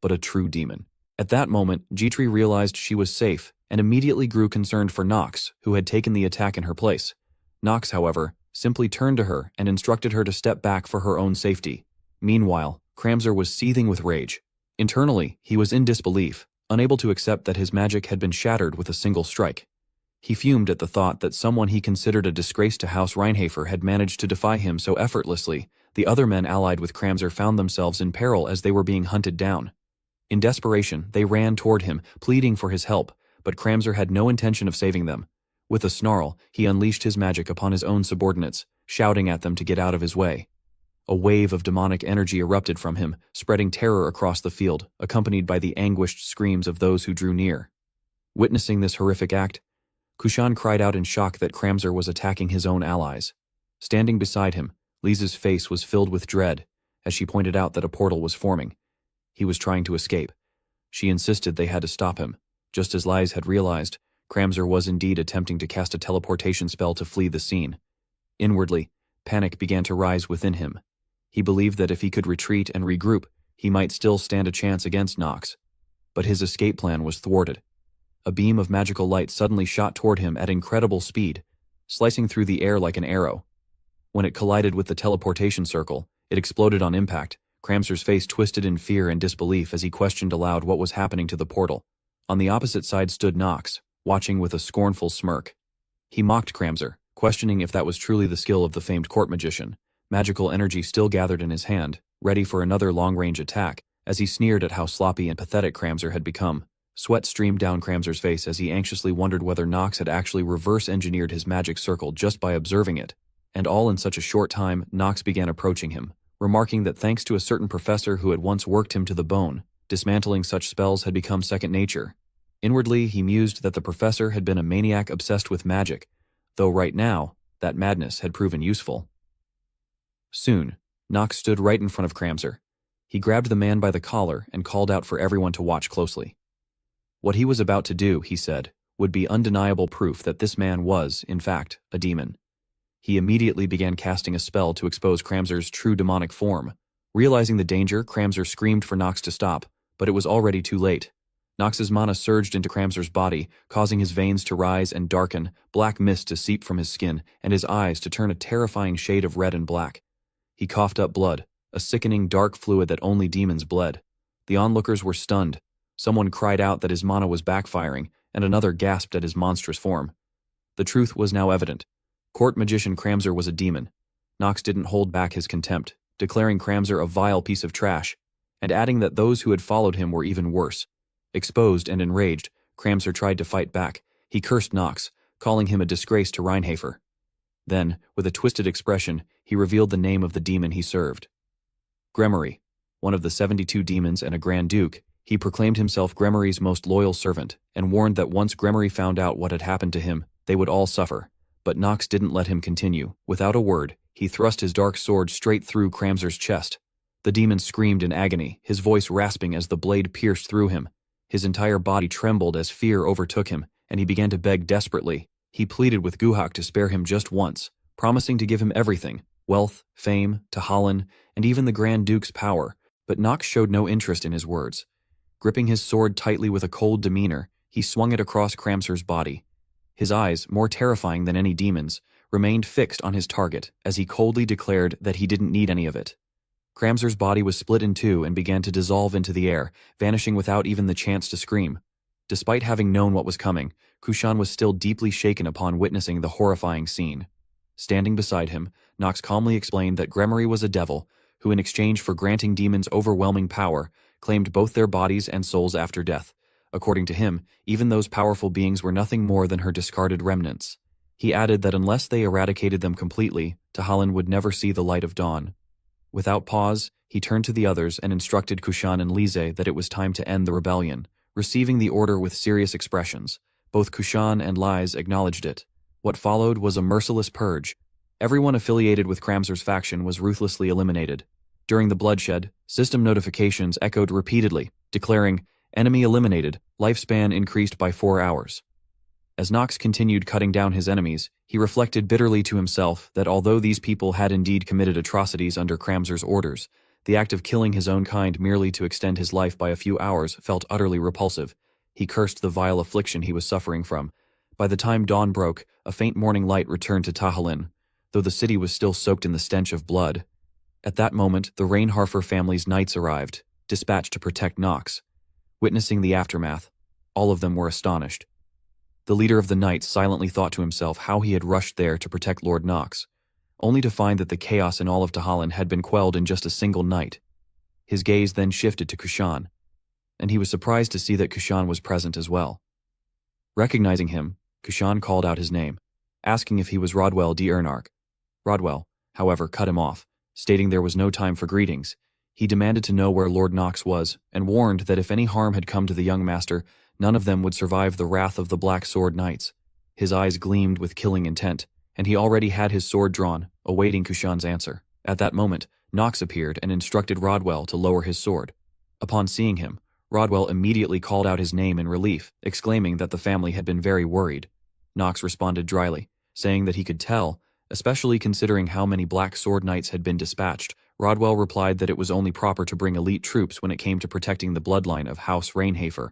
but a true demon. At that moment, Jitri realized she was safe and immediately grew concerned for Nox, who had taken the attack in her place. Nox, however, simply turned to her and instructed her to step back for her own safety. Meanwhile, Kramzer was seething with rage. Internally, he was in disbelief, unable to accept that his magic had been shattered with a single strike. He fumed at the thought that someone he considered a disgrace to House Reinhafer had managed to defy him so effortlessly. The other men allied with Kramzer found themselves in peril as they were being hunted down. In desperation, they ran toward him, pleading for his help, but Kramzer had no intention of saving them. With a snarl, he unleashed his magic upon his own subordinates, shouting at them to get out of his way. A wave of demonic energy erupted from him, spreading terror across the field, accompanied by the anguished screams of those who drew near. Witnessing this horrific act, Kushan cried out in shock that Kramzer was attacking his own allies. Standing beside him, Lisa's face was filled with dread, as she pointed out that a portal was forming. He was trying to escape. She insisted they had to stop him. Just as Lise had realized, Kramzer was indeed attempting to cast a teleportation spell to flee the scene. Inwardly, panic began to rise within him. He believed that if he could retreat and regroup, he might still stand a chance against Nox. But his escape plan was thwarted. A beam of magical light suddenly shot toward him at incredible speed, slicing through the air like an arrow. When it collided with the teleportation circle, it exploded on impact. Kramzer's face twisted in fear and disbelief as he questioned aloud what was happening to the portal. On the opposite side stood Nox, watching with a scornful smirk. He mocked Kramzer, questioning if that was truly the skill of the famed court magician. Magical energy still gathered in his hand, ready for another long-range attack, as he sneered at how sloppy and pathetic Kramzer had become. Sweat streamed down Kramzer's face as he anxiously wondered whether Nox had actually reverse-engineered his magic circle just by observing it. And all in such a short time, Nox began approaching him, remarking that thanks to a certain professor who had once worked him to the bone, dismantling such spells had become second nature. Inwardly, he mused that the professor had been a maniac obsessed with magic, though right now, that madness had proven useful. Soon, Nox stood right in front of Kramzer. He grabbed the man by the collar and called out for everyone to watch closely. What he was about to do, he said, would be undeniable proof that this man was, in fact, a demon. He immediately began casting a spell to expose Kramzer's true demonic form. Realizing the danger, Kramzer screamed for Nox to stop, but it was already too late. Nox's mana surged into Kramzer's body, causing his veins to rise and darken, black mist to seep from his skin, and his eyes to turn a terrifying shade of red and black. He coughed up blood, a sickening dark fluid that only demons bled. The onlookers were stunned. Someone cried out that his mana was backfiring, and another gasped at his monstrous form. The truth was now evident. Court magician Kramzer was a demon. Nox didn't hold back his contempt, declaring Kramzer a vile piece of trash, and adding that those who had followed him were even worse. Exposed and enraged, Kramzer tried to fight back. He cursed Nox, calling him a disgrace to Reinhafer. Then, with a twisted expression, he revealed the name of the demon he served. Gremory, one of the 72 demons and a Grand Duke, he proclaimed himself Gremory's most loyal servant, and warned that once Gremory found out what had happened to him, they would all suffer. But Nox didn't let him continue. Without a word, he thrust his dark sword straight through Kramzer's chest. The demon screamed in agony, his voice rasping as the blade pierced through him. His entire body trembled as fear overtook him, and he began to beg desperately. He pleaded with Guhak to spare him just once, promising to give him everything, wealth, fame, Tajelin, and even the Grand Duke's power. But Nox showed no interest in his words. Gripping his sword tightly with a cold demeanor, he swung it across Kramzer's body. His eyes, more terrifying than any demon's, remained fixed on his target as he coldly declared that he didn't need any of it. Kramzer's body was split in two and began to dissolve into the air, vanishing without even the chance to scream. Despite having known what was coming, Kushan was still deeply shaken upon witnessing the horrifying scene. Standing beside him, Nox calmly explained that Gremory was a devil, who in exchange for granting demons overwhelming power, claimed both their bodies and souls after death. According to him, even those powerful beings were nothing more than her discarded remnants. He added that unless they eradicated them completely, Tajelin would never see the light of dawn. Without pause, he turned to the others and instructed Kushan and Lise that it was time to end the rebellion. Receiving the order with serious expressions, both Kushan and Lise acknowledged it. What followed was a merciless purge. Everyone affiliated with Kramzer's faction was ruthlessly eliminated. During the bloodshed, system notifications echoed repeatedly, declaring, "Enemy eliminated, lifespan increased by 4 hours." As Nox continued cutting down his enemies, he reflected bitterly to himself that although these people had indeed committed atrocities under Kramzer's orders, The act of killing his own kind merely to extend his life by a few hours felt utterly repulsive. He cursed the vile affliction he was suffering from. By the time dawn broke, a faint morning light returned to Tajelin, though the city was still soaked in the stench of blood. At that moment, the Rainharfer family's knights arrived, dispatched to protect Nox. Witnessing the aftermath, all of them were astonished. The leader of the knights silently thought to himself how he had rushed there to protect Lord Nox, only to find that the chaos in all of Tajelin had been quelled in just a single night. His gaze then shifted to Kushan, and he was surprised to see that Kushan was present as well. Recognizing him, Kushan called out his name, asking if he was Rodwell D. Ernark. Rodwell, however, cut him off, stating there was no time for greetings. He demanded to know where Lord Nox was, and warned that if any harm had come to the young master, none of them would survive the wrath of the Black Sword Knights. His eyes gleamed with killing intent, and he already had his sword drawn, awaiting Kushan's answer. At that moment, Nox appeared and instructed Rodwell to lower his sword. Upon seeing him, Rodwell immediately called out his name in relief, exclaiming that the family had been very worried. Nox responded dryly, saying that he could tell, especially considering how many Black Sword Knights had been dispatched. Rodwell replied that it was only proper to bring elite troops when it came to protecting the bloodline of House Rainhafer.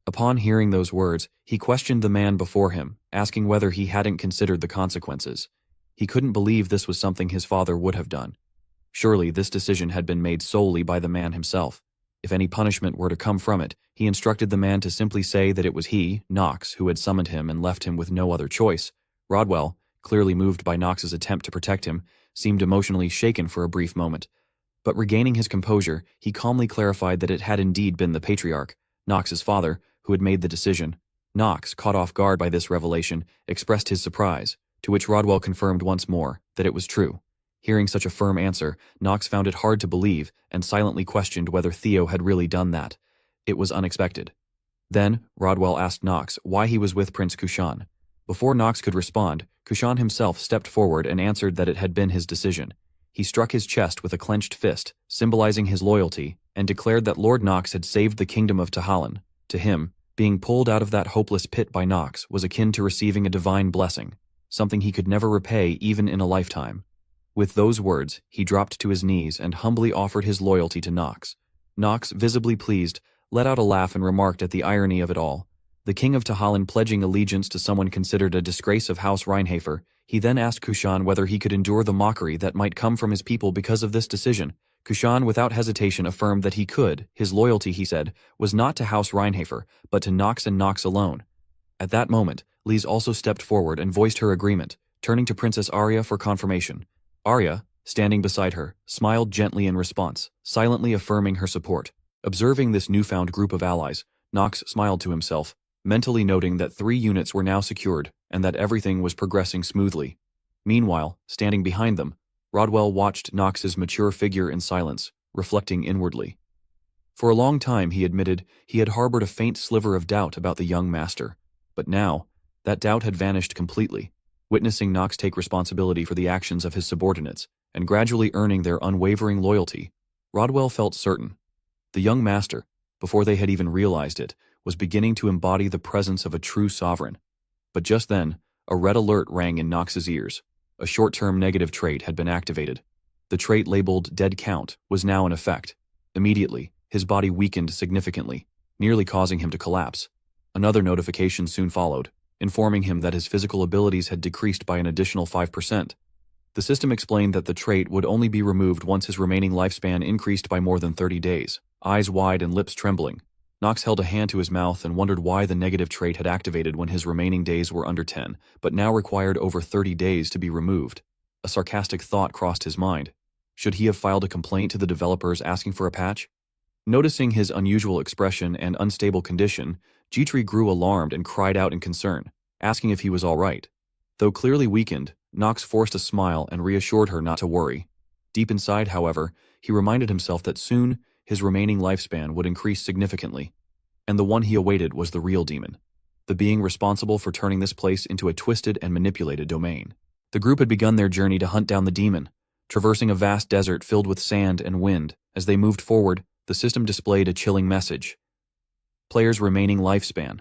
Upon hearing those words, he questioned the man before him, asking whether he hadn't considered the consequences. He couldn't believe this was something his father would have done. Surely this decision had been made solely by the man himself. If any punishment were to come from it, he instructed the man to simply say that it was he, Nox, who had summoned him and left him with no other choice. Rodwell, clearly moved by Nox's attempt to protect him, seemed emotionally shaken for a brief moment. But regaining his composure, he calmly clarified that it had indeed been the Patriarch, Nox's father, who had made the decision. Nox, caught off guard by this revelation, expressed his surprise, to which Rodwell confirmed once more that it was true. Hearing such a firm answer, Nox found it hard to believe and silently questioned whether Theo had really done that. It was unexpected. Then, Rodwell asked Nox why he was with Prince Kushan. Before Nox could respond, Kushan himself stepped forward and answered that it had been his decision. He struck his chest with a clenched fist, symbolizing his loyalty, and declared that Lord Nox had saved the kingdom of Tajelin. To him, being pulled out of that hopeless pit by Nox was akin to receiving a divine blessing, something he could never repay even in a lifetime. With those words, he dropped to his knees and humbly offered his loyalty to Nox. Nox, visibly pleased, let out a laugh and remarked at the irony of it all. The king of Tajelin pledging allegiance to someone considered a disgrace of House Rainhafer, he then asked Kushan whether he could endure the mockery that might come from his people because of this decision. Kushan without hesitation affirmed that he could. His loyalty, he said, was not to House Rainhafer, but to Nox and Nox alone. At that moment, Lise also stepped forward and voiced her agreement, turning to Princess Arya for confirmation. Arya, standing beside her, smiled gently in response, silently affirming her support. Observing this newfound group of allies, Nox smiled to himself, mentally noting that 3 units were now secured and that everything was progressing smoothly. Meanwhile, standing behind them, Rodwell watched Nox's mature figure in silence, reflecting inwardly. For a long time, he admitted, he had harbored a faint sliver of doubt about the young master. But now, that doubt had vanished completely. Witnessing Nox take responsibility for the actions of his subordinates and gradually earning their unwavering loyalty, Rodwell felt certain. The young master, before they had even realized it, was beginning to embody the presence of a true sovereign. But just then, a red alert rang in Nox's ears. A short-term negative trait had been activated. The trait labeled Dead Count was now in effect. Immediately, his body weakened significantly, nearly causing him to collapse. Another notification soon followed, informing him that his physical abilities had decreased by an additional 5%. The system explained that the trait would only be removed once his remaining lifespan increased by more than 30 days. Eyes wide and lips trembling, Nox held a hand to his mouth and wondered why the negative trait had activated when his remaining days were under 10, but now required over 30 days to be removed. A sarcastic thought crossed his mind. Should he have filed a complaint to the developers asking for a patch? Noticing his unusual expression and unstable condition, Jitri grew alarmed and cried out in concern, asking if he was all right. Though clearly weakened, Nox forced a smile and reassured her not to worry. Deep inside, however, he reminded himself that soon his remaining lifespan would increase significantly, and the one he awaited was the real demon, the being responsible for turning this place into a twisted and manipulated domain. The group had begun their journey to hunt down the demon, traversing a vast desert filled with sand and wind. As they moved forward, the system displayed a chilling message. Player's remaining lifespan: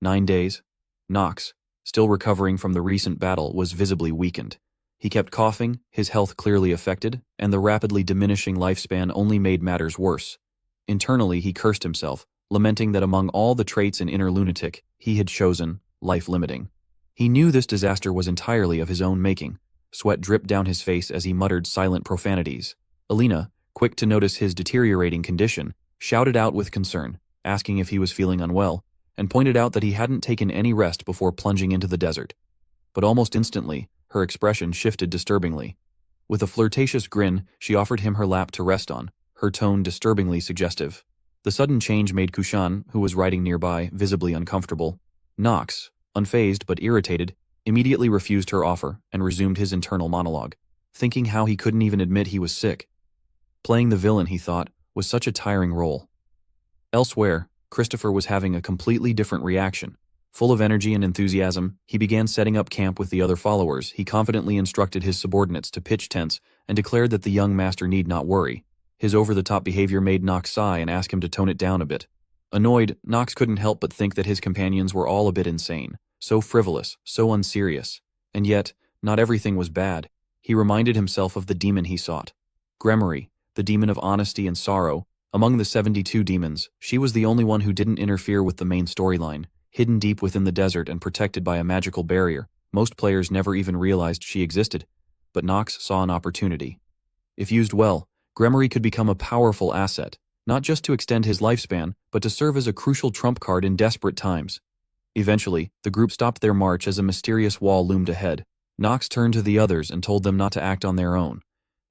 9 days. Nox, still recovering from the recent battle, was visibly weakened. He kept coughing, his health clearly affected, and the rapidly diminishing lifespan only made matters worse. Internally, he cursed himself, lamenting that among all the traits in inner lunatic, he had chosen life-limiting. He knew this disaster was entirely of his own making. Sweat dripped down his face as he muttered silent profanities. Alina, quick to notice his deteriorating condition, shouted out with concern, asking if he was feeling unwell, and pointed out that he hadn't taken any rest before plunging into the desert. But almost instantly, her expression shifted disturbingly. With a flirtatious grin, she offered him her lap to rest on, her tone disturbingly suggestive. The sudden change made Kushan, who was riding nearby, visibly uncomfortable. Nox, unfazed but irritated, immediately refused her offer and resumed his internal monologue, thinking how he couldn't even admit he was sick. Playing the villain, he thought, was such a tiring role. Elsewhere, Christopher was having a completely different reaction. Full of energy and enthusiasm, he began setting up camp with the other followers. He confidently instructed his subordinates to pitch tents and declared that the young master need not worry. His over-the-top behavior made Nox sigh and ask him to tone it down a bit. Annoyed, Nox couldn't help but think that his companions were all a bit insane, so frivolous, so unserious. And yet, not everything was bad. He reminded himself of the demon he sought. Gremory, the demon of honesty and sorrow. Among the 72 demons, she was the only one who didn't interfere with the main storyline. Hidden deep within the desert and protected by a magical barrier, most players never even realized she existed. But Nox saw an opportunity. If used well, Gremory could become a powerful asset, not just to extend his lifespan, but to serve as a crucial trump card in desperate times. Eventually, the group stopped their march as a mysterious wall loomed ahead. Nox turned to the others and told them not to act on their own,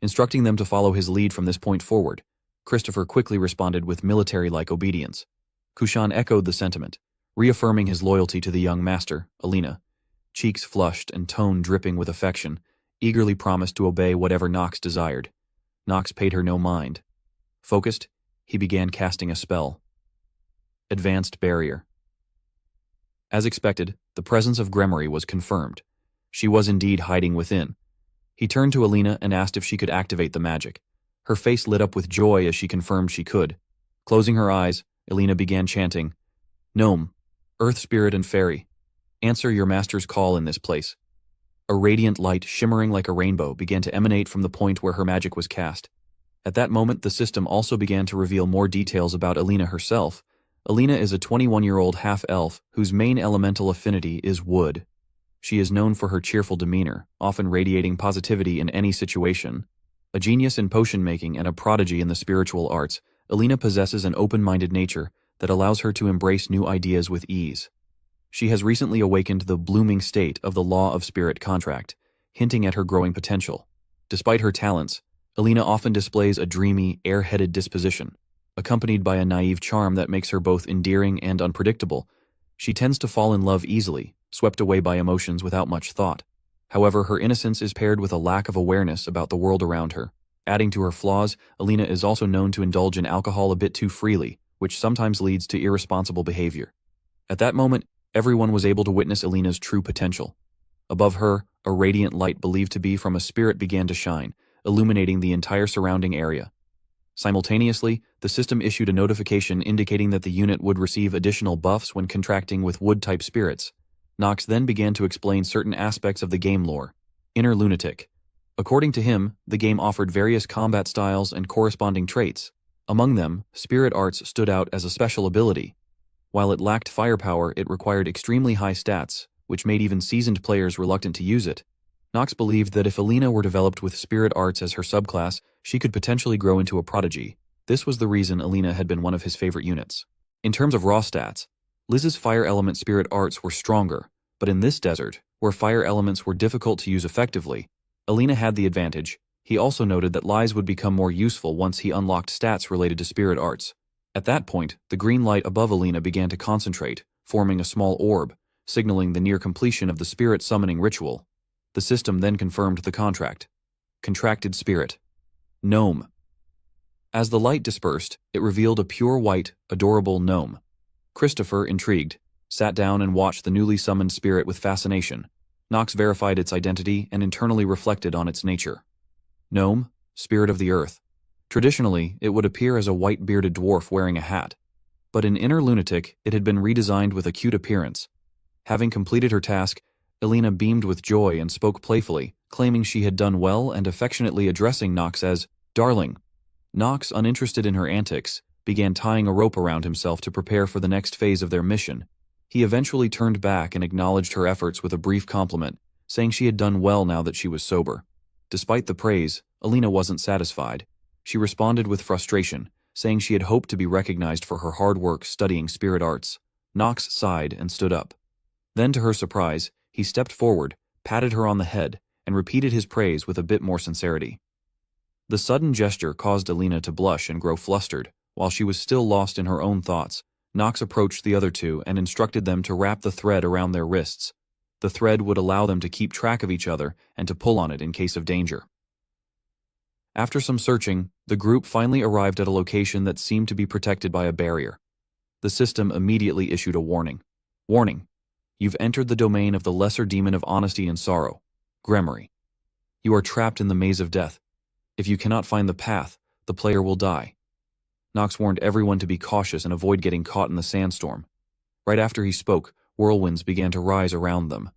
instructing them to follow his lead from this point forward. Christopher quickly responded with military-like obedience. Kushan echoed the sentiment, reaffirming his loyalty to the young master, Alina. Cheeks flushed and tone dripping with affection, eagerly promised to obey whatever Nox desired. Nox paid her no mind. Focused, he began casting a spell. Advanced Barrier. As expected, the presence of Gremory was confirmed. She was indeed hiding within. He turned to Alina and asked if she could activate the magic. Her face lit up with joy as she confirmed she could. Closing her eyes, Alina began chanting, "Gnome, Earth Spirit and Fairy, answer your master's call in this place." A radiant light shimmering like a rainbow began to emanate from the point where her magic was cast. At that moment, the system also began to reveal more details about Alina herself. Alina is a 21-year-old half-elf whose main elemental affinity is wood. She is known for her cheerful demeanor, often radiating positivity in any situation. A genius in potion-making and a prodigy in the spiritual arts, Alina possesses an open-minded nature that allows her to embrace new ideas with ease. She has recently awakened the blooming state of the law of spirit contract, hinting at her growing potential. Despite her talents, Alina often displays a dreamy, air-headed disposition, accompanied by a naive charm that makes her both endearing and unpredictable. She tends to fall in love easily, swept away by emotions without much thought. However, her innocence is paired with a lack of awareness about the world around her. Adding to her flaws, Alina is also known to indulge in alcohol a bit too freely, which sometimes leads to irresponsible behavior. At that moment, everyone was able to witness Alina's true potential. Above her, a radiant light believed to be from a spirit began to shine, illuminating the entire surrounding area. Simultaneously, the system issued a notification indicating that the unit would receive additional buffs when contracting with wood-type spirits. Nox then began to explain certain aspects of the game lore. Inner Lunatic. According to him, the game offered various combat styles and corresponding traits. Among them, Spirit Arts stood out as a special ability. While it lacked firepower, it required extremely high stats, which made even seasoned players reluctant to use it. Nox believed that if Alina were developed with Spirit Arts as her subclass, she could potentially grow into a prodigy. This was the reason Alina had been one of his favorite units. In terms of raw stats, Liz's fire element Spirit Arts were stronger, but in this desert, where fire elements were difficult to use effectively, Alina had the advantage. He also noted that Liz would become more useful once he unlocked stats related to Spirit Arts. At that point, the green light above Alina began to concentrate, forming a small orb, signaling the near completion of the spirit summoning ritual. The system then confirmed the contract. Contracted Spirit. Gnome. As the light dispersed, it revealed a pure white, adorable gnome. Christopher, intrigued, sat down and watched the newly summoned spirit with fascination. Nox verified its identity and internally reflected on its nature. Gnome, spirit of the earth. Traditionally, it would appear as a white-bearded dwarf wearing a hat. But in Inner Lunatic, it had been redesigned with a cute appearance. Having completed her task, Alina beamed with joy and spoke playfully, claiming she had done well and affectionately addressing Nox as darling. Nox, uninterested in her antics, began tying a rope around himself to prepare for the next phase of their mission. He eventually turned back and acknowledged her efforts with a brief compliment, saying she had done well now that she was sober. Despite the praise, Alina wasn't satisfied. She responded with frustration, saying she had hoped to be recognized for her hard work studying spirit arts. Nox sighed and stood up. Then, to her surprise, he stepped forward, patted her on the head, and repeated his praise with a bit more sincerity. The sudden gesture caused Alina to blush and grow flustered. While she was still lost in her own thoughts, Nox approached the other two and instructed them to wrap the thread around their wrists. The thread would allow them to keep track of each other and to pull on it in case of danger. After some searching, the group finally arrived at a location that seemed to be protected by a barrier. The system immediately issued a warning. Warning. You've entered the domain of the lesser demon of honesty and sorrow, Gremory. You are trapped in the maze of death. If you cannot find the path, the player will die. Nox warned everyone to be cautious and avoid getting caught in the sandstorm. Right after he spoke, whirlwinds began to rise around them.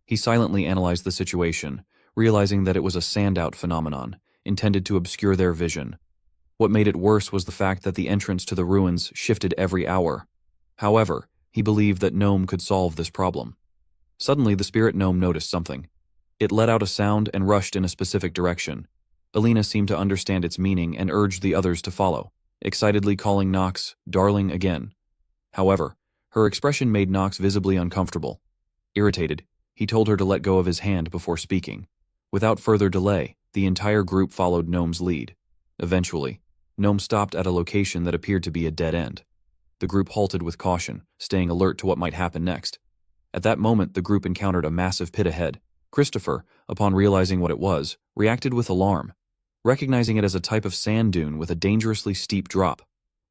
He silently analyzed the situation, realizing that it was a sand-out phenomenon, intended to obscure their vision. What made it worse was the fact that the entrance to the ruins shifted every hour. However, he believed that Gnome could solve this problem. Suddenly, the spirit gnome noticed something. It let out a sound and rushed in a specific direction. Alina seemed to understand its meaning and urged the others to follow, excitedly calling Nox darling again. However, her expression made Nox visibly uncomfortable. Irritated, he told her to let go of his hand before speaking. Without further delay, the entire group followed Gnome's lead. Eventually, Gnome stopped at a location that appeared to be a dead end. The group halted with caution, staying alert to what might happen next. At that moment, the group encountered a massive pit ahead. Christopher, upon realizing what it was, reacted with alarm, recognizing it as a type of sand dune with a dangerously steep drop.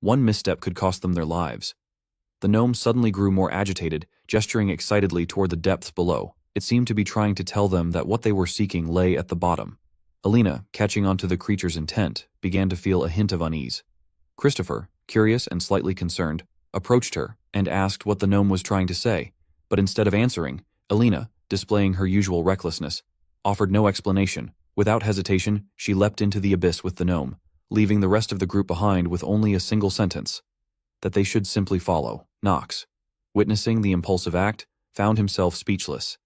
One misstep could cost them their lives. The gnome suddenly grew more agitated, gesturing excitedly toward the depths below. It seemed to be trying to tell them that what they were seeking lay at the bottom. Alina, catching on to the creature's intent, began to feel a hint of unease. Christopher, curious and slightly concerned, approached her and asked what the gnome was trying to say, but instead of answering, Alina, displaying her usual recklessness, offered no explanation. Without hesitation, she leapt into the abyss with the gnome, leaving the rest of the group behind with only a single sentence: that they should simply follow. Nox, witnessing the impulsive act, found himself speechless.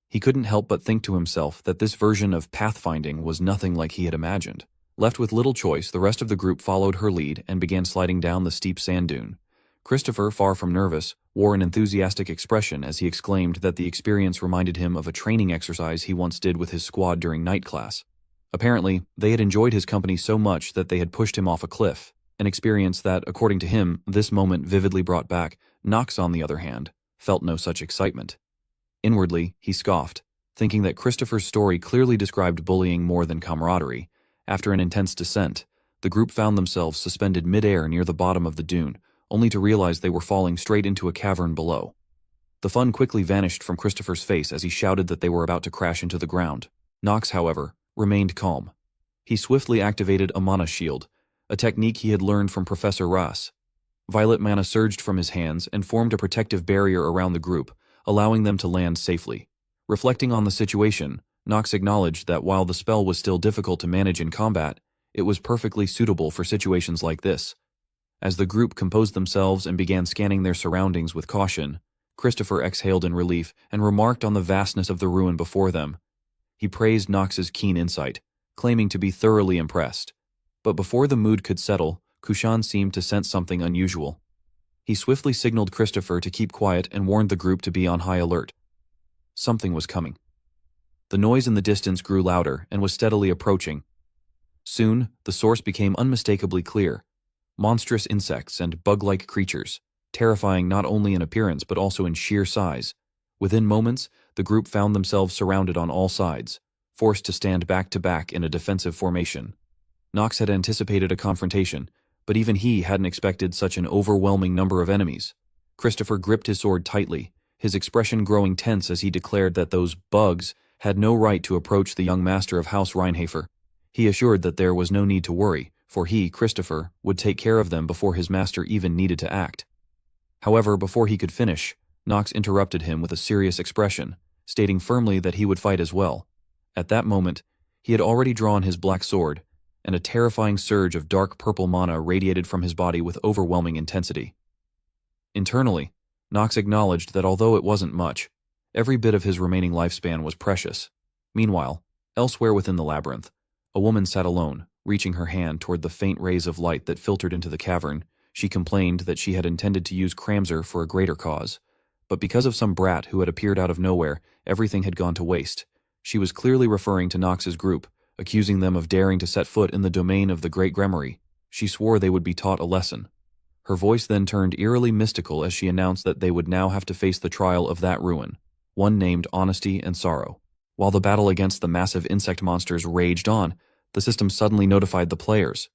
He couldn't help but think to himself that this version of pathfinding was nothing like he had imagined. Left with little choice, the rest of the group followed her lead and began sliding down the steep sand dune. Christopher, far from nervous, wore an enthusiastic expression as he exclaimed that the experience reminded him of a training exercise he once did with his squad during night class. Apparently, they had enjoyed his company so much that they had pushed him off a cliff, an experience that, according to him, this moment vividly brought back. Nox, on the other hand, felt no such excitement. Inwardly, he scoffed, thinking that Christopher's story clearly described bullying more than camaraderie. After an intense descent, the group found themselves suspended mid-air near the bottom of the dune, only to realize they were falling straight into a cavern below. The fun quickly vanished from Christopher's face as he shouted that they were about to crash into the ground. Nox, however, remained calm. He swiftly activated a mana shield, a technique he had learned from Professor Ras. Violet mana surged from his hands and formed a protective barrier around the group, allowing them to land safely. Reflecting on the situation, Nox acknowledged that while the spell was still difficult to manage in combat, it was perfectly suitable for situations like this. As the group composed themselves and began scanning their surroundings with caution, Christopher exhaled in relief and remarked on the vastness of the ruin before them. He praised Nox's keen insight, claiming to be thoroughly impressed. But before the mood could settle, Kushan seemed to sense something unusual. He swiftly signaled Christopher to keep quiet and warned the group to be on high alert. Something was coming. The noise in the distance grew louder and was steadily approaching. Soon, the source became unmistakably clear. Monstrous insects and bug-like creatures, terrifying not only in appearance but also in sheer size. Within moments, the group found themselves surrounded on all sides, forced to stand back-to-back in a defensive formation. Nox had anticipated a confrontation, but even he hadn't expected such an overwhelming number of enemies. Christopher gripped his sword tightly, his expression growing tense as he declared that those bugs had no right to approach the young master of House Reinhafer. He assured that there was no need to worry, for he, Christopher, would take care of them before his master even needed to act. However, before he could finish, Nox interrupted him with a serious expression, stating firmly that he would fight as well. At that moment, he had already drawn his black sword, and a terrifying surge of dark purple mana radiated from his body with overwhelming intensity. Internally, Nox acknowledged that although it wasn't much, every bit of his remaining lifespan was precious. Meanwhile, elsewhere within the labyrinth, a woman sat alone, reaching her hand toward the faint rays of light that filtered into the cavern. She complained that she had intended to use Cramser for a greater cause, but because of some brat who had appeared out of nowhere, everything had gone to waste. She was clearly referring to Nox's group, accusing them of daring to set foot in the domain of the Great Gremory. She swore they would be taught a lesson. Her voice then turned eerily mystical as she announced that they would now have to face the trial of that ruin, one named Honesty and Sorrow. While the battle against the massive insect monsters raged on, the system suddenly notified the players.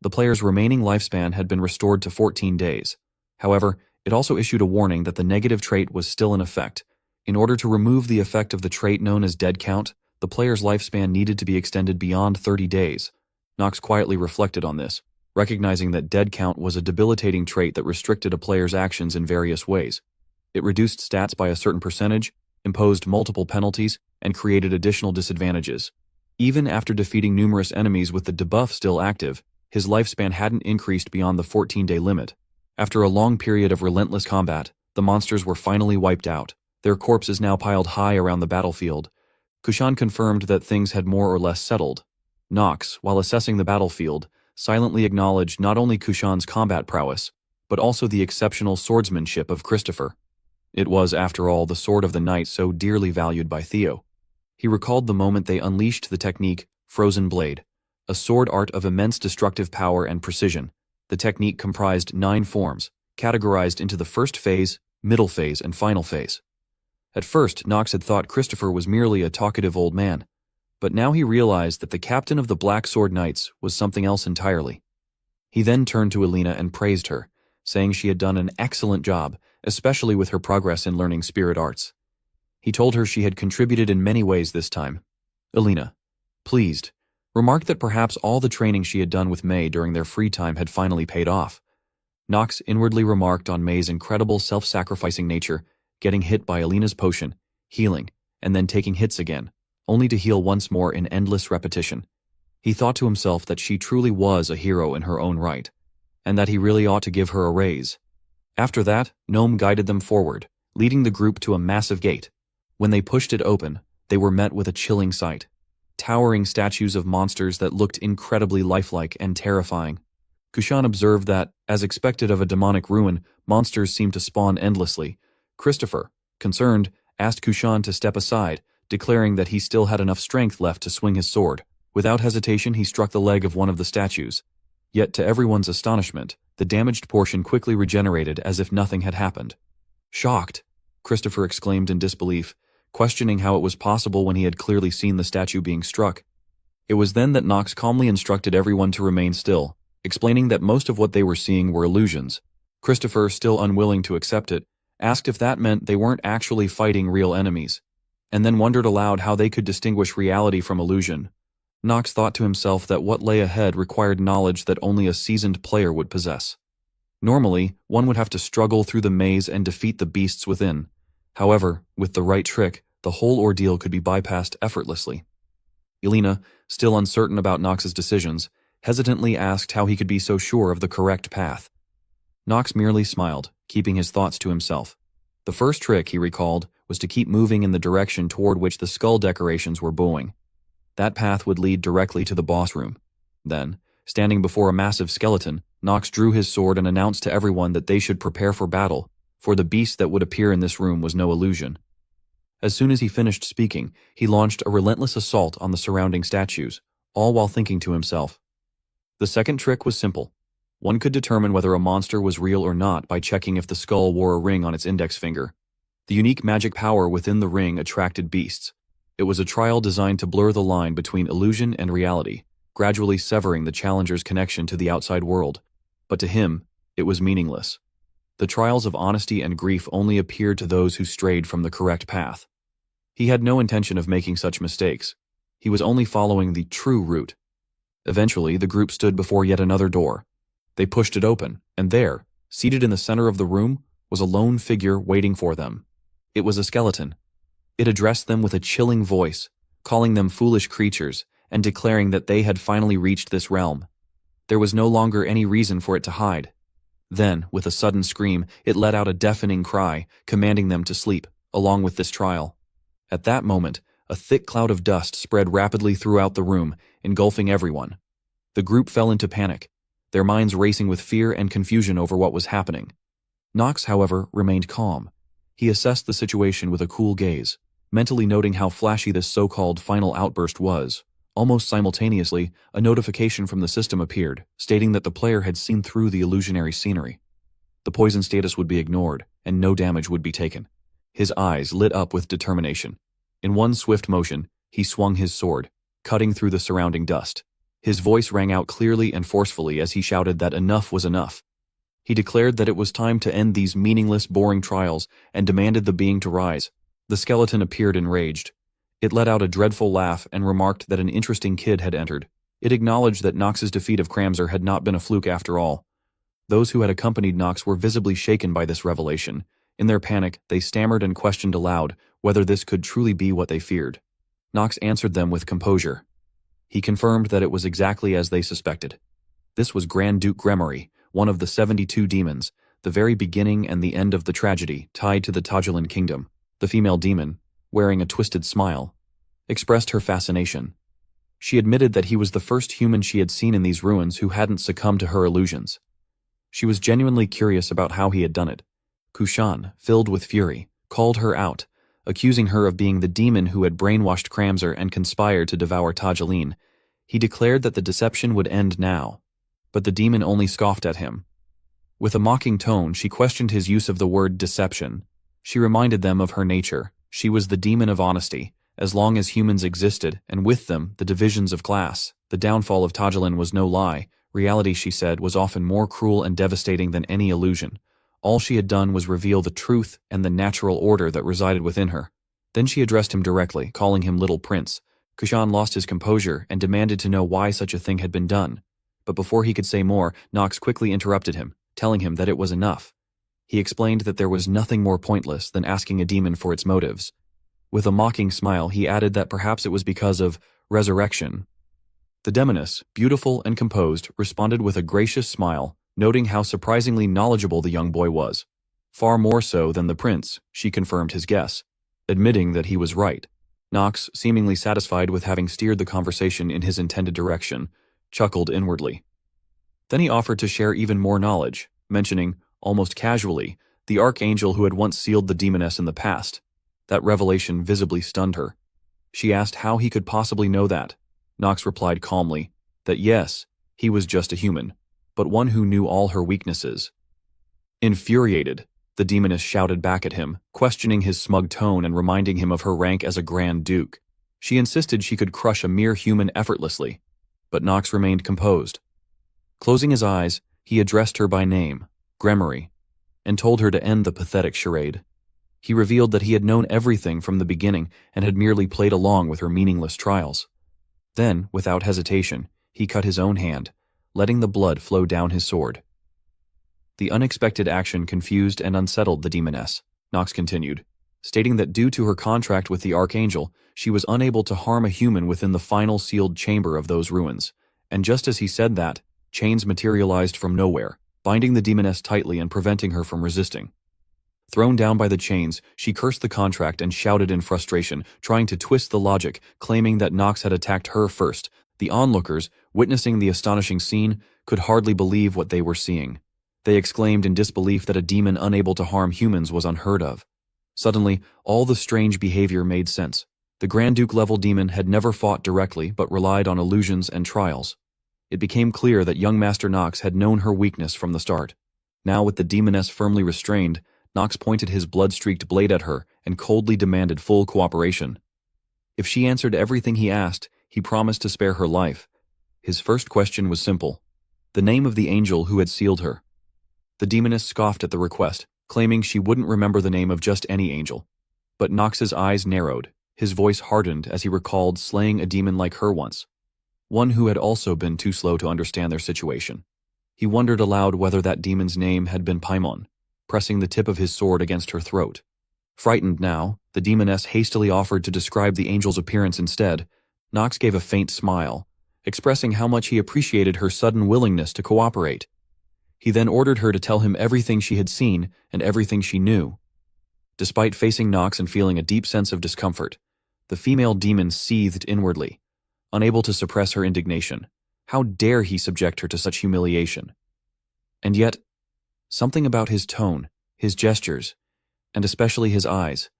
The players' remaining lifespan had been restored to 14 days. However, it also issued a warning that the negative trait was still in effect. In order to remove the effect of the trait known as dead count, the player's lifespan needed to be extended beyond 30 days. Nox quietly reflected on this, recognizing that dead count was a debilitating trait that restricted a player's actions in various ways. It reduced stats by a certain percentage, imposed multiple penalties, and created additional disadvantages. Even after defeating numerous enemies with the debuff still active, his lifespan hadn't increased beyond the 14-day limit. After a long period of relentless combat, the monsters were finally wiped out, their corpses now piled high around the battlefield. Kushan confirmed that things had more or less settled. Nox, while assessing the battlefield, silently acknowledged not only Kushan's combat prowess, but also the exceptional swordsmanship of Christopher. It was, after all, the sword of the knight so dearly valued by Theo. He recalled the moment they unleashed the technique, Frozen Blade, a sword art of immense destructive power and precision. The technique comprised 9 forms, categorized into the first phase, middle phase, and final phase. At first, Nox had thought Christopher was merely a talkative old man, but now he realized that the captain of the Black Sword Knights was something else entirely. He then turned to Alina and praised her, saying she had done an excellent job, especially with her progress in learning spirit arts. He told her she had contributed in many ways this time. Alina, pleased, remarked that perhaps all the training she had done with May during their free time had finally paid off. Nox inwardly remarked on May's incredible self-sacrificing nature, getting hit by Alina's potion, healing, and then taking hits again, only to heal once more in endless repetition. He thought to himself that she truly was a hero in her own right, and that he really ought to give her a raise. After that, Gnome guided them forward, leading the group to a massive gate. When they pushed it open, they were met with a chilling sight. Towering statues of monsters that looked incredibly lifelike and terrifying. Kushan observed that, as expected of a demonic ruin, monsters seemed to spawn endlessly. Christopher, concerned, asked Kushan to step aside, declaring that he still had enough strength left to swing his sword. Without hesitation, he struck the leg of one of the statues. Yet, to everyone's astonishment, the damaged portion quickly regenerated as if nothing had happened. Shocked, Christopher exclaimed in disbelief, questioning how it was possible when he had clearly seen the statue being struck. It was then that Nox calmly instructed everyone to remain still, explaining that most of what they were seeing were illusions. Christopher, still unwilling to accept it, asked if that meant they weren't actually fighting real enemies, and then wondered aloud how they could distinguish reality from illusion. Nox thought to himself that what lay ahead required knowledge that only a seasoned player would possess. Normally, one would have to struggle through the maze and defeat the beasts within. However, with the right trick, the whole ordeal could be bypassed effortlessly. Alina, still uncertain about Nox's decisions, hesitantly asked how he could be so sure of the correct path. Nox merely smiled, keeping his thoughts to himself. The first trick, he recalled, was to keep moving in the direction toward which the skull decorations were bowing. That path would lead directly to the boss room. Then, standing before a massive skeleton, Nox drew his sword and announced to everyone that they should prepare for battle, for the beast that would appear in this room was no illusion. As soon as he finished speaking, he launched a relentless assault on the surrounding statues, all while thinking to himself. The second trick was simple. One could determine whether a monster was real or not by checking if the skull wore a ring on its index finger. The unique magic power within the ring attracted beasts. It was a trial designed to blur the line between illusion and reality, gradually severing the challenger's connection to the outside world. But to him, it was meaningless. The trials of honesty and grief only appeared to those who strayed from the correct path. He had no intention of making such mistakes. He was only following the true route. Eventually, the group stood before yet another door. They pushed it open, and there, seated in the center of the room, was a lone figure waiting for them. It was a skeleton. It addressed them with a chilling voice, calling them foolish creatures, and declaring that they had finally reached this realm. There was no longer any reason for it to hide. Then, with a sudden scream, it let out a deafening cry, commanding them to sleep, along with this trial. At that moment, a thick cloud of dust spread rapidly throughout the room, engulfing everyone. The group fell into panic, their minds racing with fear and confusion over what was happening. Nox, however, remained calm. He assessed the situation with a cool gaze, mentally noting how flashy this so-called final outburst was. Almost simultaneously, a notification from the system appeared, stating that the player had seen through the illusionary scenery. The poison status would be ignored, and no damage would be taken. His eyes lit up with determination. In one swift motion, he swung his sword, cutting through the surrounding dust. His voice rang out clearly and forcefully as he shouted that enough was enough. He declared that it was time to end these meaningless, boring trials and demanded the being to rise. The skeleton appeared enraged. It let out a dreadful laugh and remarked that an interesting kid had entered. It acknowledged that Nox's defeat of Cramser had not been a fluke after all. Those who had accompanied Nox were visibly shaken by this revelation. In their panic, they stammered and questioned aloud whether this could truly be what they feared. Nox answered them with composure. He confirmed that it was exactly as they suspected. This was Grand Duke Gremory, one of the 72 demons, the very beginning and the end of the tragedy tied to the Tajelin kingdom. The female demon, wearing a twisted smile, expressed her fascination. She admitted that he was the first human she had seen in these ruins who hadn't succumbed to her illusions. She was genuinely curious about how he had done it. Kushan, filled with fury, called her out, accusing her of being the demon who had brainwashed Cramser and conspired to devour Tajelin. He declared that the deception would end now, but the demon only scoffed at him. With a mocking tone, she questioned his use of the word deception. She reminded them of her nature. She was the demon of honesty, as long as humans existed, and with them, the divisions of class. The downfall of Tajelin was no lie. Reality, she said, was often more cruel and devastating than any illusion. All she had done was reveal the truth and the natural order that resided within her. Then she addressed him directly, calling him Little Prince. Kushan lost his composure and demanded to know why such a thing had been done. But before he could say more, Nox quickly interrupted him, telling him that it was enough. He explained that there was nothing more pointless than asking a demon for its motives. With a mocking smile, he added that perhaps it was because of resurrection. The demoness, beautiful and composed, responded with a gracious smile, noting how surprisingly knowledgeable the young boy was. Far more so than the prince, she confirmed his guess, admitting that he was right. Nox, seemingly satisfied with having steered the conversation in his intended direction, chuckled inwardly. Then he offered to share even more knowledge, mentioning, almost casually, the archangel who had once sealed the demoness in the past. That revelation visibly stunned her. She asked how he could possibly know that. Nox replied calmly that yes, he was just a human, but one who knew all her weaknesses. Infuriated, the demoness shouted back at him, questioning his smug tone and reminding him of her rank as a Grand Duke. She insisted she could crush a mere human effortlessly, but Nox remained composed. Closing his eyes, he addressed her by name, Gremory, and told her to end the pathetic charade. He revealed that he had known everything from the beginning and had merely played along with her meaningless trials. Then, without hesitation, he cut his own hand, letting the blood flow down his sword. The unexpected action confused and unsettled the demoness, Nox continued, stating that due to her contract with the Archangel, she was unable to harm a human within the final sealed chamber of those ruins. And just as he said that, chains materialized from nowhere, binding the demoness tightly and preventing her from resisting. Thrown down by the chains, she cursed the contract and shouted in frustration, trying to twist the logic, claiming that Nox had attacked her first. The onlookers, witnessing the astonishing scene, could hardly believe what they were seeing. They exclaimed in disbelief that a demon unable to harm humans was unheard of. Suddenly, all the strange behavior made sense. The Grand Duke-level demon had never fought directly but relied on illusions and trials. It became clear that young Master Nox had known her weakness from the start. Now, with the demoness firmly restrained, Nox pointed his blood-streaked blade at her and coldly demanded full cooperation. If she answered everything he asked, he promised to spare her life. His first question was simple: the name of the angel who had sealed her. The demoness scoffed at the request, claiming she wouldn't remember the name of just any angel. But Nox's eyes narrowed, his voice hardened as he recalled slaying a demon like her once, one who had also been too slow to understand their situation. He wondered aloud whether that demon's name had been Paimon, pressing the tip of his sword against her throat. Frightened now, The demoness hastily offered to describe the angel's appearance instead. Knox gave a faint smile, expressing how much he appreciated her sudden willingness to cooperate. He then ordered her to tell him everything she had seen and everything she knew. Despite facing Knox and feeling a deep sense of discomfort, the female demon seethed inwardly, unable to suppress her indignation. How dare he subject her to such humiliation? And yet, something about his tone, his gestures, and especially his eyes.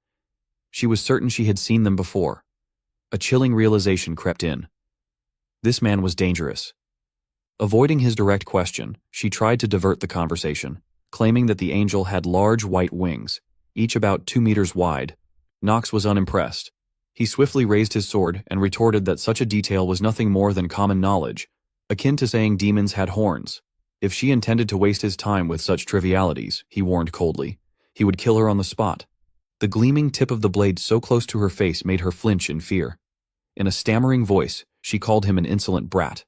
She was certain she had seen them before. A chilling realization crept in. This man was dangerous. Avoiding his direct question, she tried to divert the conversation, claiming that the angel had large white wings, each about 2 meters wide. Knox was unimpressed. He swiftly raised his sword and retorted that such a detail was nothing more than common knowledge, akin to saying demons had horns. If she intended to waste his time with such trivialities, he warned coldly, he would kill her on the spot. The gleaming tip of the blade so close to her face made her flinch in fear. In a stammering voice, she called him an insolent brat.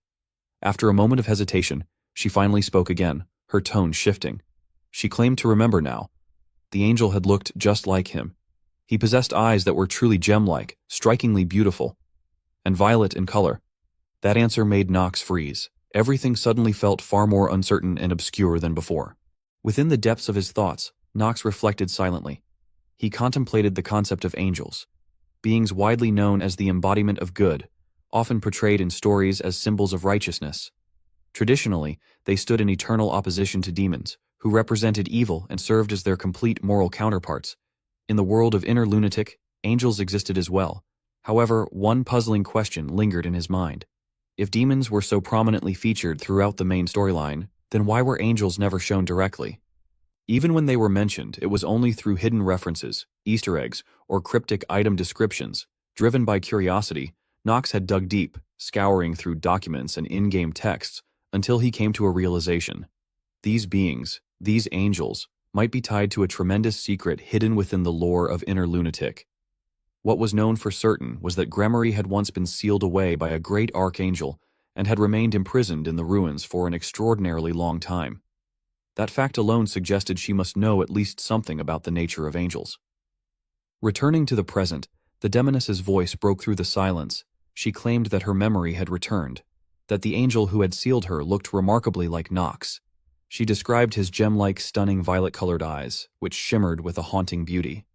After a moment of hesitation, she finally spoke again, her tone shifting. She claimed to remember now. The angel had looked just like him. He possessed eyes that were truly gem-like, strikingly beautiful, and violet in color. That answer made Knox freeze. Everything suddenly felt far more uncertain and obscure than before. Within the depths of his thoughts, Knox reflected silently. He contemplated the concept of angels, beings widely known as the embodiment of good, often portrayed in stories as symbols of righteousness. Traditionally, they stood in eternal opposition to demons, who represented evil and served as their complete moral counterparts. In the world of Inner Lunatic, angels existed as well. However, one puzzling question lingered in his mind. If demons were so prominently featured throughout the main storyline, then why were angels never shown directly? Even when they were mentioned, it was only through hidden references, Easter eggs, or cryptic item descriptions. Driven by curiosity, Knox had dug deep, scouring through documents and in-game texts, until he came to a realization. These beings, these angels, might be tied to a tremendous secret hidden within the lore of Inner Lunatic. What was known for certain was that Gremory had once been sealed away by a great archangel and had remained imprisoned in the ruins for an extraordinarily long time. That fact alone suggested she must know at least something about the nature of angels. Returning to the present, the demoness's voice broke through the silence. She claimed that her memory had returned, that the angel who had sealed her looked remarkably like Knox. She described his gem-like stunning violet-colored eyes, which shimmered with a haunting beauty.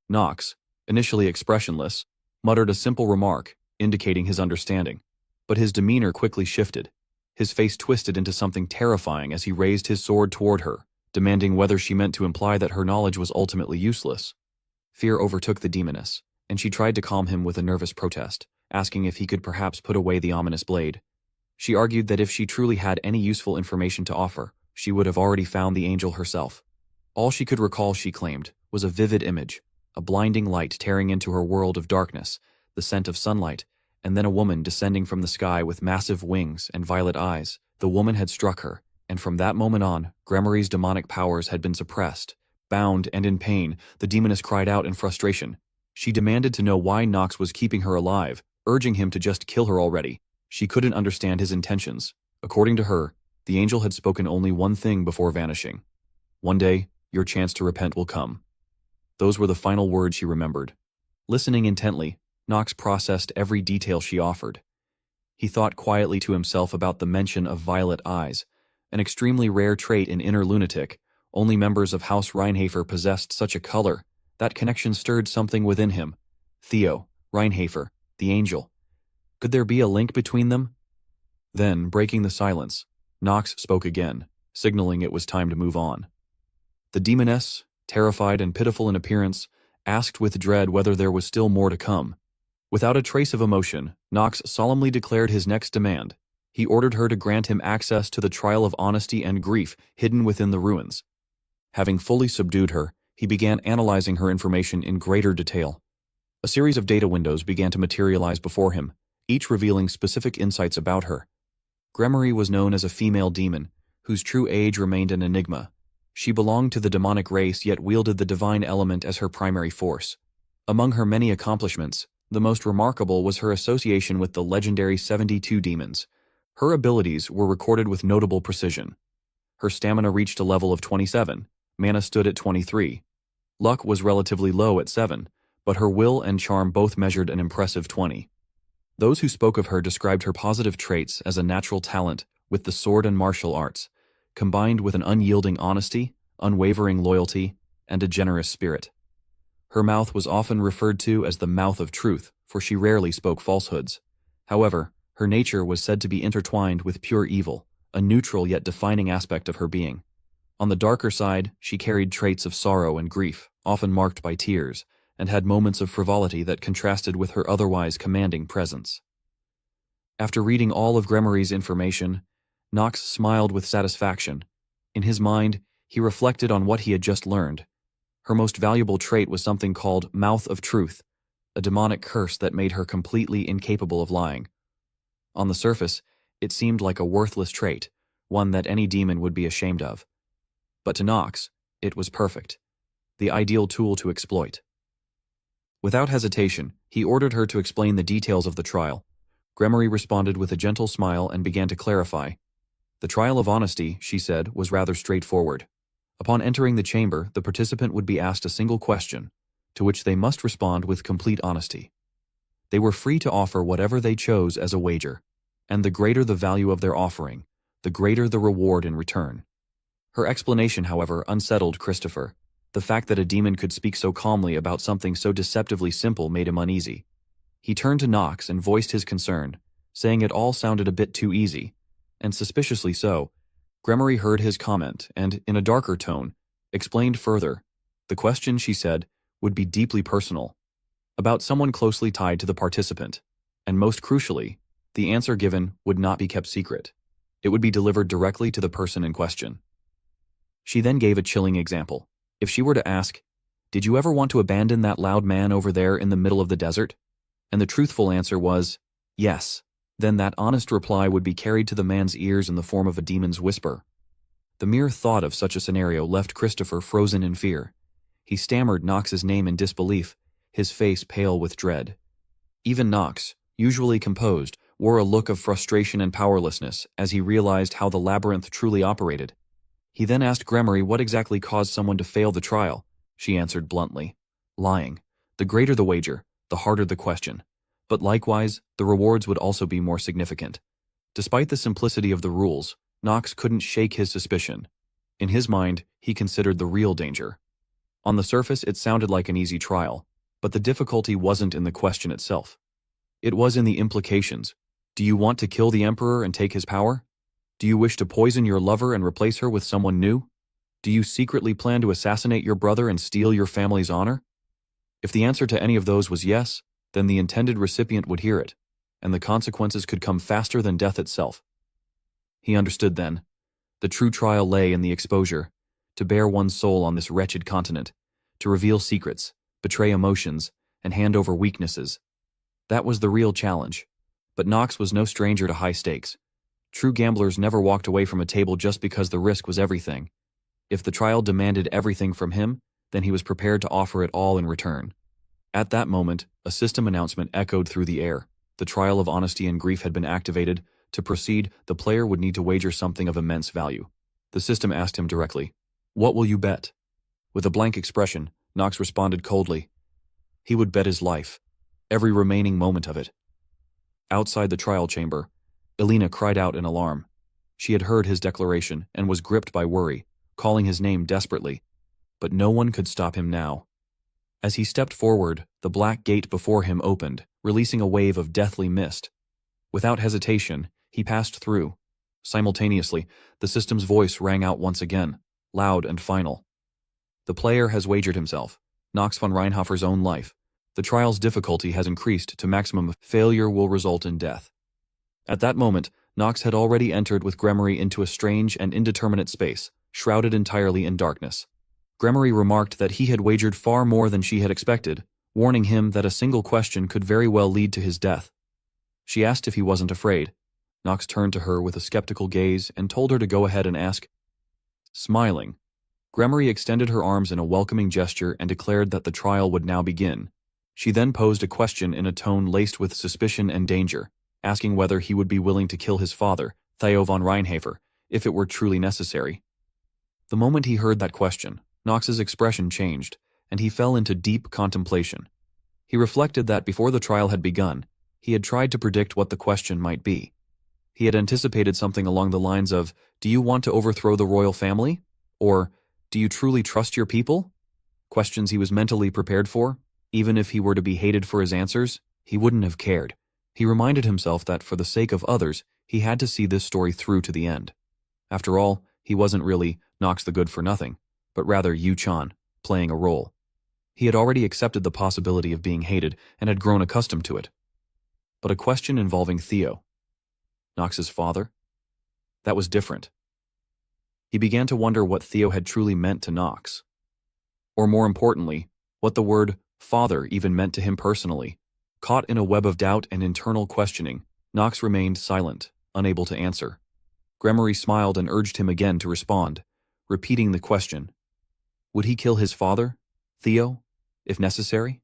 Knox, initially expressionless, muttered a simple remark, indicating his understanding, but his demeanor quickly shifted. His face twisted into something terrifying as he raised his sword toward her, demanding whether she meant to imply that her knowledge was ultimately useless. Fear overtook the demoness, and she tried to calm him with a nervous protest, asking if he could perhaps put away the ominous blade. She argued that if she truly had any useful information to offer, she would have already found the angel herself. All she could recall, she claimed, was a vivid image, a blinding light tearing into her world of darkness, the scent of sunlight, and then a woman descending from the sky with massive wings and violet eyes. The woman had struck her, and from that moment on, Gremory's demonic powers had been suppressed. Bound and in pain, the demoness cried out in frustration. She demanded to know why Knox was keeping her alive, urging him to just kill her already. She couldn't understand his intentions. According to her, the angel had spoken only one thing before vanishing. One day, your chance to repent will come. Those were the final words she remembered. Listening intently, Knox processed every detail she offered. He thought quietly to himself about the mention of violet eyes, an extremely rare trait in Inner Lunatic. Only members of House Reinhafer possessed such a color. That connection stirred something within him. Theo, Reinhafer, the angel. Could there be a link between them? Then, breaking the silence, Knox spoke again, signaling it was time to move on. The demoness, terrified and pitiful in appearance, asked with dread whether there was still more to come. Without a trace of emotion, Knox solemnly declared his next demand. He ordered her to grant him access to the trial of honesty and grief hidden within the ruins. Having fully subdued her, he began analyzing her information in greater detail. A series of data windows began to materialize before him, each revealing specific insights about her. Gremory was known as a female demon, whose true age remained an enigma. She belonged to the demonic race yet wielded the divine element as her primary force. Among her many accomplishments, the most remarkable was her association with the legendary 72 demons. Her abilities were recorded with notable precision. Her stamina reached a level of 27, mana stood at 23. Luck was relatively low at 7, but her will and charm both measured an impressive 20. Those who spoke of her described her positive traits as a natural talent with the sword and martial arts, combined with an unyielding honesty, unwavering loyalty, and a generous spirit. Her mouth was often referred to as the mouth of truth, for she rarely spoke falsehoods. However, her nature was said to be intertwined with pure evil, a neutral yet defining aspect of her being. On the darker side, she carried traits of sorrow and grief, often marked by tears, and had moments of frivolity that contrasted with her otherwise commanding presence. After reading all of Gremory's information, Knox smiled with satisfaction. In his mind, he reflected on what he had just learned. Her most valuable trait was something called Mouth of Truth, a demonic curse that made her completely incapable of lying. On the surface, it seemed like a worthless trait, one that any demon would be ashamed of. But to Knox, it was perfect, the ideal tool to exploit. Without hesitation, he ordered her to explain the details of the trial. Gremory responded with a gentle smile and began to clarify. The trial of honesty, she said, was rather straightforward. Upon entering the chamber, the participant would be asked a single question, to which they must respond with complete honesty. They were free to offer whatever they chose as a wager, and the greater the value of their offering, the greater the reward in return. Her explanation, however, unsettled Christopher. The fact that a demon could speak so calmly about something so deceptively simple made him uneasy. He turned to Knox and voiced his concern, saying it all sounded a bit too easy, and suspiciously so. Gremory heard his comment and, in a darker tone, explained further. The question, she said, would be deeply personal, about someone closely tied to the participant, and most crucially, the answer given would not be kept secret. It would be delivered directly to the person in question. She then gave a chilling example. If she were to ask, "Did you ever want to abandon that loud man over there in the middle of the desert?" and the truthful answer was, "Yes," then that honest reply would be carried to the man's ears in the form of a demon's whisper. The mere thought of such a scenario left Christopher frozen in fear. He stammered Knox's name in disbelief, his face pale with dread. Even Knox, usually composed, wore a look of frustration and powerlessness as he realized how the labyrinth truly operated. He then asked Gremory what exactly caused someone to fail the trial. She answered bluntly, "Lying. The greater the wager, the harder the question. But likewise, the rewards would also be more significant." Despite the simplicity of the rules, Knox couldn't shake his suspicion. In his mind, he considered the real danger. On the surface, it sounded like an easy trial, but the difficulty wasn't in the question itself. It was in the implications. Do you want to kill the Emperor and take his power? Do you wish to poison your lover and replace her with someone new? Do you secretly plan to assassinate your brother and steal your family's honor? If the answer to any of those was yes, then the intended recipient would hear it, and the consequences could come faster than death itself. He understood then. The true trial lay in the exposure, to bare one's soul on this wretched continent, to reveal secrets, betray emotions, and hand over weaknesses. That was the real challenge. But Knox was no stranger to high stakes. True gamblers never walked away from a table just because the risk was everything. If the trial demanded everything from him, then he was prepared to offer it all in return. At that moment, a system announcement echoed through the air. The trial of honesty and grief had been activated. To proceed, the player would need to wager something of immense value. The system asked him directly, "What will you bet?" With a blank expression, Knox responded coldly. He would bet his life, every remaining moment of it. Outside the trial chamber, Elena cried out in alarm. She had heard his declaration and was gripped by worry, calling his name desperately. But no one could stop him now. As he stepped forward, the black gate before him opened, releasing a wave of deathly mist. Without hesitation, he passed through. Simultaneously, the system's voice rang out once again, loud and final. The player has wagered himself, Knox von Reinhofer's own life. The trial's difficulty has increased to maximum. Failure will result in death. At that moment, Knox had already entered with Gremory into a strange and indeterminate space, shrouded entirely in darkness. Gremory remarked that he had wagered far more than she had expected, warning him that a single question could very well lead to his death. She asked if he wasn't afraid. Knox turned to her with a skeptical gaze and told her to go ahead and ask. Smiling, Gremory extended her arms in a welcoming gesture and declared that the trial would now begin. She then posed a question in a tone laced with suspicion and danger, asking whether he would be willing to kill his father, Theo von Reinhofer, if it were truly necessary. The moment he heard that question, Knox's expression changed, and he fell into deep contemplation. He reflected that before the trial had begun, he had tried to predict what the question might be. He had anticipated something along the lines of, "Do you want to overthrow the royal family?" Or, "Do you truly trust your people?" Questions he was mentally prepared for. Even if he were to be hated for his answers, he wouldn't have cared. He reminded himself that for the sake of others, he had to see this story through to the end. After all, he wasn't really Nox the Good-for-Nothing, but rather Yu-chan, playing a role. He had already accepted the possibility of being hated and had grown accustomed to it. But a question involving Theo, Nox's father? That was different. He began to wonder what Theo had truly meant to Nox. Or more importantly, what the word father even meant to him personally. Caught in a web of doubt and internal questioning, Nox remained silent, unable to answer. Gremory smiled and urged him again to respond, repeating the question. Would he kill his father, Theo, if necessary?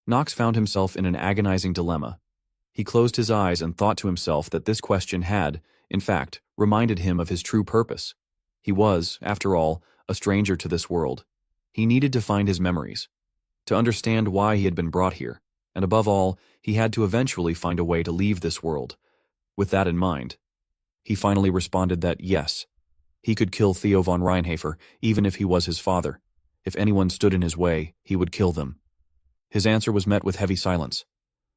Nox found himself in an agonizing dilemma. He closed his eyes and thought to himself that this question had, in fact, reminded him of his true purpose. He was, after all, a stranger to this world. He needed to find his memories, to understand why he had been brought here, and above all, he had to eventually find a way to leave this world. With that in mind, he finally responded that yes, he could kill Theo von Reinhafer even if he was his father. If anyone stood in his way, he would kill them. His answer was met with heavy silence.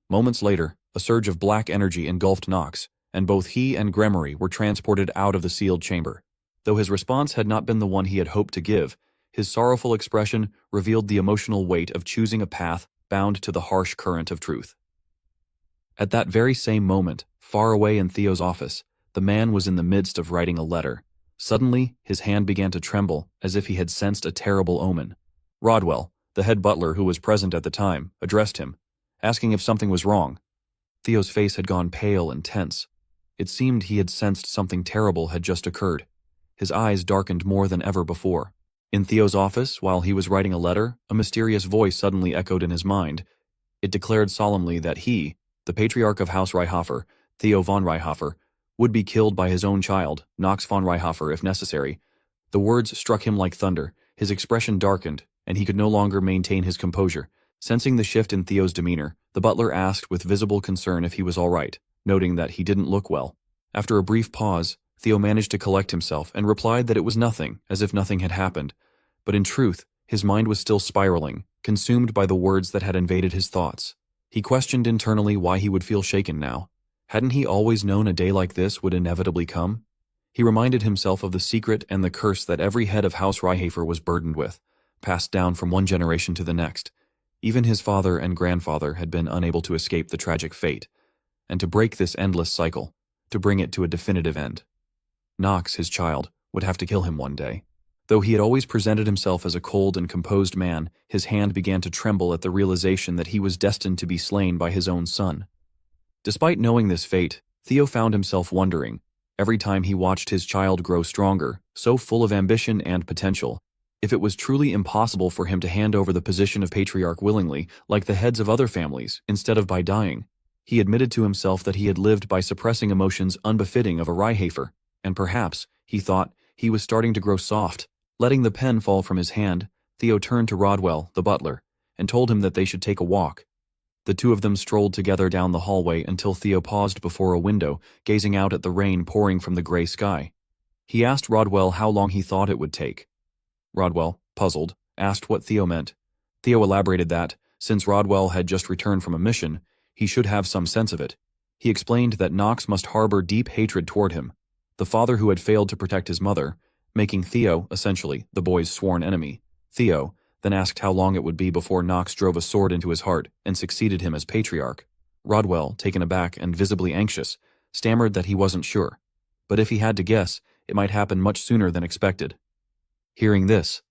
Moments later, a surge of black energy engulfed Nox, and both he and Gremory were transported out of the sealed chamber. Though his response had not been the one he had hoped to give, his sorrowful expression revealed the emotional weight of choosing a path bound to the harsh current of truth. At that very same moment, far away in Theo's office, the man was in the midst of writing a letter. Suddenly, his hand began to tremble, as if he had sensed a terrible omen. Rodwell, the head butler who was present at the time, addressed him, asking if something was wrong. Theo's face had gone pale and tense. It seemed he had sensed something terrible had just occurred. His eyes darkened more than ever before. In Theo's office, while he was writing a letter, a mysterious voice suddenly echoed in his mind. It declared solemnly that he, the patriarch of House Reinhafer, Theo von Reinhafer, would be killed by his own child, Nox von Reinhafer, if necessary. The words struck him like thunder, his expression darkened, and he could no longer maintain his composure. Sensing the shift in Theo's demeanor, the butler asked with visible concern if he was all right, noting that he didn't look well. After a brief pause, Theo managed to collect himself and replied that it was nothing, as if nothing had happened. But in truth, his mind was still spiraling, consumed by the words that had invaded his thoughts. He questioned internally why he would feel shaken now. Hadn't he always known a day like this would inevitably come? He reminded himself of the secret and the curse that every head of House Reinhafer was burdened with, passed down from one generation to the next. Even his father and grandfather had been unable to escape the tragic fate. And to break this endless cycle, to bring it to a definitive end, Nox, his child, would have to kill him one day. Though he had always presented himself as a cold and composed man, his hand began to tremble at the realization that he was destined to be slain by his own son. Despite knowing this fate, Theo found himself wondering, every time he watched his child grow stronger, so full of ambition and potential, if it was truly impossible for him to hand over the position of patriarch willingly, like the heads of other families, instead of by dying. He admitted to himself that he had lived by suppressing emotions unbefitting of a Reinhafer, and perhaps, he thought, he was starting to grow soft. Letting the pen fall from his hand, Theo turned to Rodwell, the butler, and told him that they should take a walk. The two of them strolled together down the hallway until Theo paused before a window, gazing out at the rain pouring from the gray sky. He asked Rodwell how long he thought it would take. Rodwell, puzzled, asked what Theo meant. Theo elaborated that, since Rodwell had just returned from a mission, he should have some sense of it. He explained that Nox must harbor deep hatred toward him, the father who had failed to protect his mother, making Theo, essentially, the boy's sworn enemy. Theo then asked how long it would be before Nox drove a sword into his heart and succeeded him as patriarch. Rodwell, taken aback and visibly anxious, stammered that he wasn't sure, but if he had to guess, it might happen much sooner than expected. Hearing this,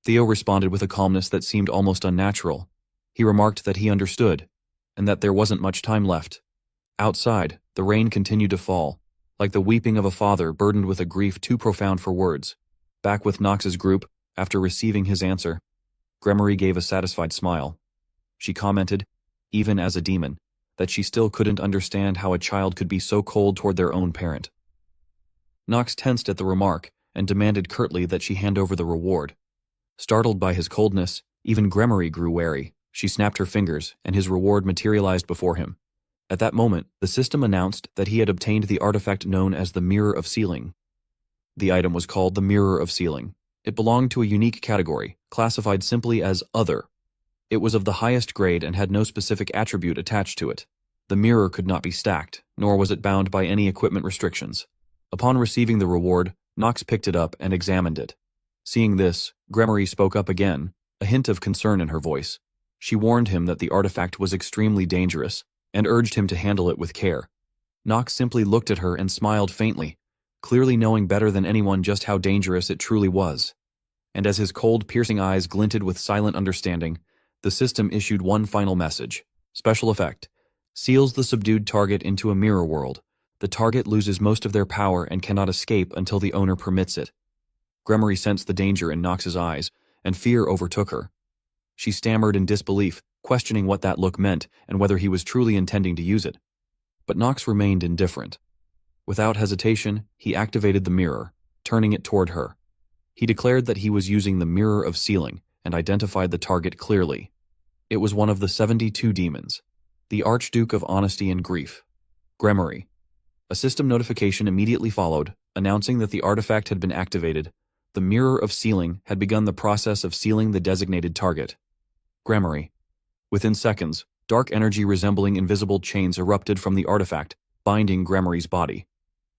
Theo responded with a calmness that seemed almost unnatural. He remarked that he understood, and that there wasn't much time left. Outside, the rain continued to fall, like the weeping of a father burdened with a grief too profound for words. Back with Nox's group, after receiving his answer, Gremory gave a satisfied smile. She commented, even as a demon, that she still couldn't understand how a child could be so cold toward their own parent. Nox tensed at the remark and demanded curtly that she hand over the reward. Startled by his coldness, even Gremory grew wary. She snapped her fingers, and his reward materialized before him. At that moment, the system announced that he had obtained the artifact known as the Mirror of Sealing. The item was called the Mirror of Sealing. It belonged to a unique category, classified simply as Other. It was of the highest grade and had no specific attribute attached to it. The mirror could not be stacked, nor was it bound by any equipment restrictions. Upon receiving the reward, Nox picked it up and examined it. Seeing this, Gremory spoke up again, a hint of concern in her voice. She warned him that the artifact was extremely dangerous, and urged him to handle it with care. Nox simply looked at her and smiled faintly, clearly knowing better than anyone just how dangerous it truly was. And as his cold, piercing eyes glinted with silent understanding, the system issued one final message. Special effect. Seals the subdued target into a mirror world. The target loses most of their power and cannot escape until the owner permits it. Gremory sensed the danger in Nox's eyes, and fear overtook her. She stammered in disbelief, questioning what that look meant and whether he was truly intending to use it. But Nox remained indifferent. Without hesitation, he activated the mirror, turning it toward her. He declared that he was using the Mirror of Sealing and identified the target clearly. It was one of the 72 demons, the Archduke of Honesty and Grief, Gremory. A system notification immediately followed, announcing that the artifact had been activated. The Mirror of Sealing had begun the process of sealing the designated target, Gremory. Within seconds, dark energy resembling invisible chains erupted from the artifact, binding Gremory's body.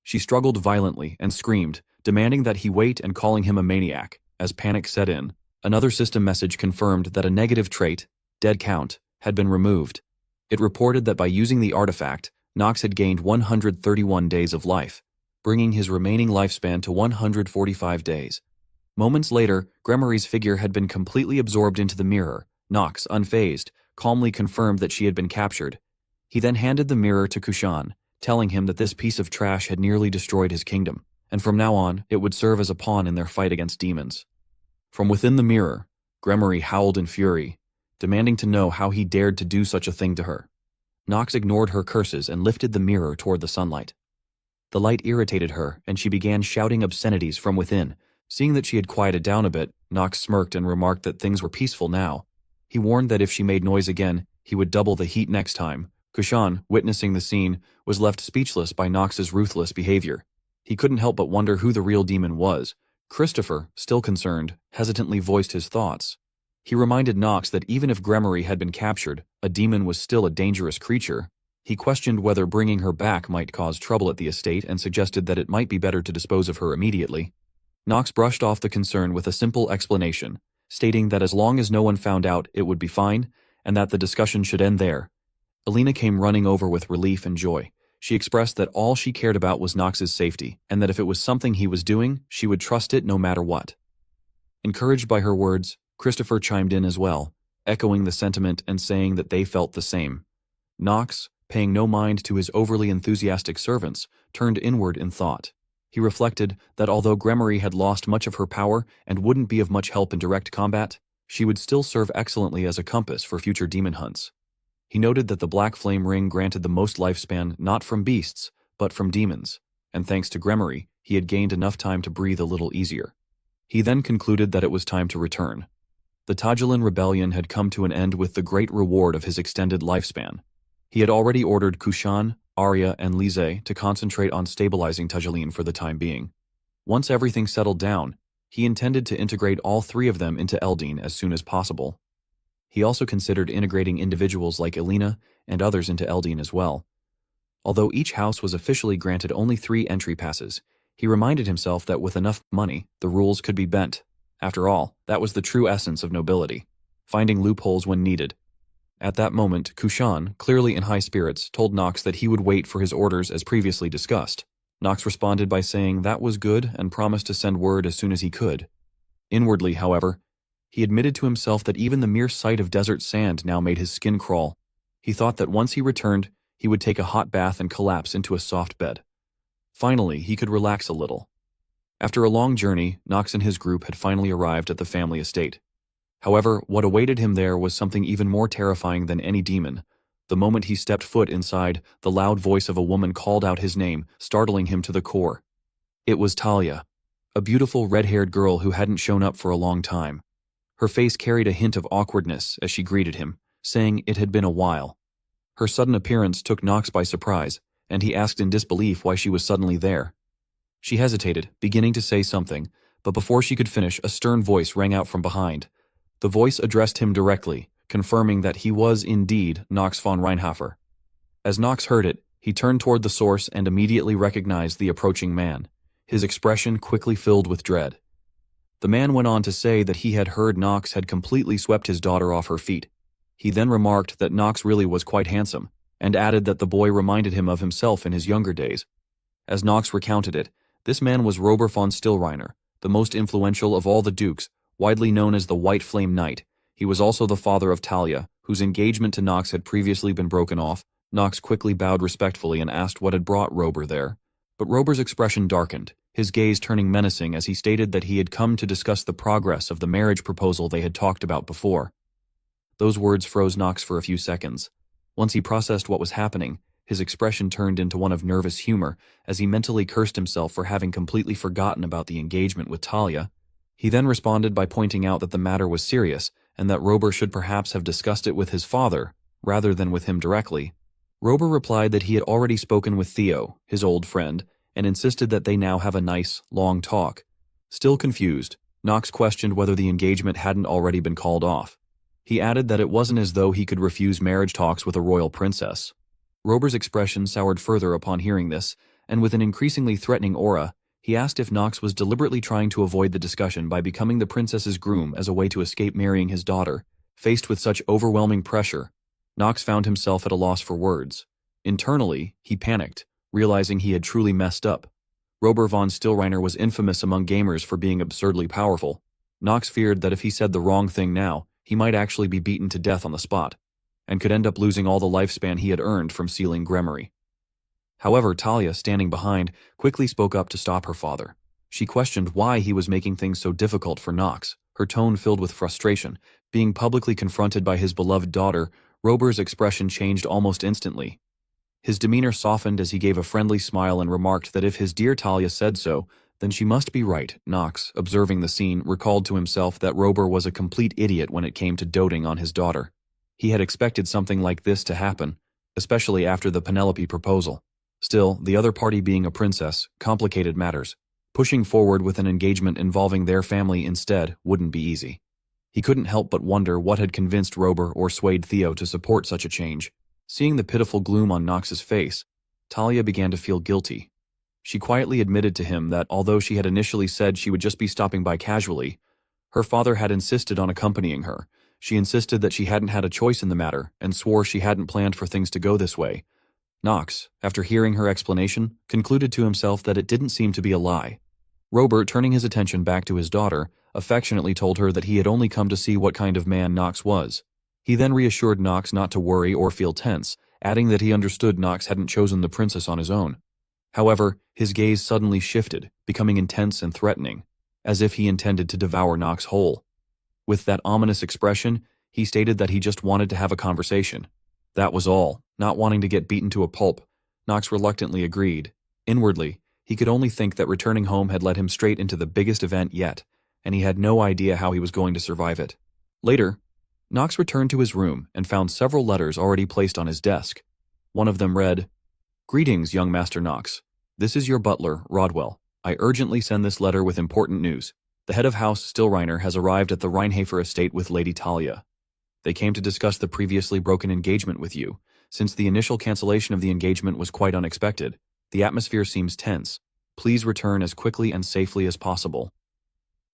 She struggled violently and screamed, demanding that he wait and calling him a maniac. As panic set in, another system message confirmed that a negative trait, dead count, had been removed. It reported that by using the artifact, Nox had gained 131 days of life, bringing his remaining lifespan to 145 days. Moments later, Gremory's figure had been completely absorbed into the mirror. Nox, unfazed, calmly confirmed that she had been captured. He then handed the mirror to Kushan, telling him that this piece of trash had nearly destroyed his kingdom, and from now on, it would serve as a pawn in their fight against demons. From within the mirror, Gremory howled in fury, demanding to know how he dared to do such a thing to her. Nox ignored her curses and lifted the mirror toward the sunlight. The light irritated her, and she began shouting obscenities from within. Seeing that she had quieted down a bit, Nox smirked and remarked that things were peaceful now. He warned that if she made noise again, he would double the heat next time. Kushan, witnessing the scene, was left speechless by Nox's ruthless behavior. He couldn't help but wonder who the real demon was. Christopher, still concerned, hesitantly voiced his thoughts. He reminded Nox that even if Gremory had been captured, a demon was still a dangerous creature. He questioned whether bringing her back might cause trouble at the estate and suggested that it might be better to dispose of her immediately. Nox brushed off the concern with a simple explanation, stating that as long as no one found out, it would be fine, and that the discussion should end there. Alina came running over with relief and joy. She expressed that all she cared about was Nox's safety, and that if it was something he was doing, she would trust it no matter what. Encouraged by her words, Christopher chimed in as well, echoing the sentiment and saying that they felt the same. Nox, paying no mind to his overly enthusiastic servants, turned inward in thought. He reflected that although Gremory had lost much of her power and wouldn't be of much help in direct combat, she would still serve excellently as a compass for future demon hunts. He noted that the Black Flame Ring granted the most lifespan not from beasts, but from demons, and thanks to Gremory, he had gained enough time to breathe a little easier. He then concluded that it was time to return. The Tajelin rebellion had come to an end with the great reward of his extended lifespan. He had already ordered Kushan, Arya, and Lise to concentrate on stabilizing Tajelin for the time being. Once everything settled down, he intended to integrate all three of them into Eldin as soon as possible. He also considered integrating individuals like Alina and others into Eldin as well. Although each house was officially granted only 3 entry passes, he reminded himself that with enough money, the rules could be bent. After all, that was the true essence of nobility, finding loopholes when needed. At that moment, Kushan, clearly in high spirits, told Nox that he would wait for his orders as previously discussed. Nox responded by saying that was good and promised to send word as soon as he could. Inwardly, however, he admitted to himself that even the mere sight of desert sand now made his skin crawl. He thought that once he returned, he would take a hot bath and collapse into a soft bed. Finally, he could relax a little. After a long journey, Nox and his group had finally arrived at the family estate. However, what awaited him there was something even more terrifying than any demon. The moment he stepped foot inside, the loud voice of a woman called out his name, startling him to the core. It was Talia, a beautiful red-haired girl who hadn't shown up for a long time. Her face carried a hint of awkwardness as she greeted him, saying it had been a while. Her sudden appearance took Knox by surprise, and he asked in disbelief why she was suddenly there. She hesitated, beginning to say something, but before she could finish, a stern voice rang out from behind. The voice addressed him directly, confirming that he was indeed Knox von Reinhofer. As Knox heard it, he turned toward the source and immediately recognized the approaching man. His expression quickly filled with dread. The man went on to say that he had heard Knox had completely swept his daughter off her feet. He then remarked that Knox really was quite handsome, and added that the boy reminded him of himself in his younger days. As Knox recounted it, this man was Robert von Stillreiner, the most influential of all the dukes, widely known as the White Flame Knight. He was also the father of Talia, whose engagement to Knox had previously been broken off. Knox quickly bowed respectfully and asked what had brought Robert there. But Robert's expression darkened, his gaze turning menacing as he stated that he had come to discuss the progress of the marriage proposal they had talked about before. Those words froze Knox for a few seconds. Once he processed what was happening, his expression turned into one of nervous humor as he mentally cursed himself for having completely forgotten about the engagement with Talia. He then responded by pointing out that the matter was serious and that Robert should perhaps have discussed it with his father, rather than with him directly. Robert replied that he had already spoken with Theo, his old friend, and insisted that they now have a nice, long talk. Still confused, Knox questioned whether the engagement hadn't already been called off. He added that it wasn't as though he could refuse marriage talks with a royal princess. Robert's expression soured further upon hearing this, and with an increasingly threatening aura, he asked if Knox was deliberately trying to avoid the discussion by becoming the princess's groom as a way to escape marrying his daughter. Faced with such overwhelming pressure, Knox found himself at a loss for words. Internally, he panicked, realizing he had truly messed up. Robert von Stillreiner was infamous among gamers for being absurdly powerful. Knox feared that if he said the wrong thing now, he might actually be beaten to death on the spot, and could end up losing all the lifespan he had earned from sealing Gremory. However, Talia, standing behind, quickly spoke up to stop her father. She questioned why he was making things so difficult for Knox, her tone filled with frustration. Being publicly confronted by his beloved daughter, Robert's expression changed almost instantly. His demeanor softened as he gave a friendly smile and remarked that if his dear Talia said so, then she must be right. Knox, observing the scene, recalled to himself that Robert was a complete idiot when it came to doting on his daughter. He had expected something like this to happen, especially after the Penelope proposal. Still, the other party being a princess complicated matters. Pushing forward with an engagement involving their family instead wouldn't be easy. He couldn't help but wonder what had convinced Robert or swayed Theo to support such a change. Seeing the pitiful gloom on Knox's face, Talia began to feel guilty. She quietly admitted to him that although she had initially said she would just be stopping by casually, her father had insisted on accompanying her. She insisted that she hadn't had a choice in the matter and swore she hadn't planned for things to go this way. Knox, after hearing her explanation, concluded to himself that it didn't seem to be a lie. Robert, turning his attention back to his daughter, affectionately told her that he had only come to see what kind of man Knox was. He then reassured Knox not to worry or feel tense, adding that he understood Knox hadn't chosen the princess on his own. However, his gaze suddenly shifted, becoming intense and threatening, as if he intended to devour Knox whole. With that ominous expression, he stated that he just wanted to have a conversation. That was all. Not wanting to get beaten to a pulp, Knox reluctantly agreed. Inwardly, he could only think that returning home had led him straight into the biggest event yet, and he had no idea how he was going to survive it. Later, Knox returned to his room and found several letters already placed on his desk. One of them read, "Greetings, young Master Knox. This is your butler, Rodwell. I urgently send this letter with important news. The head of House Stillreiner has arrived at the Reinhofer estate with Lady Talia. They came to discuss the previously broken engagement with you. Since the initial cancellation of the engagement was quite unexpected, the atmosphere seems tense. Please return as quickly and safely as possible."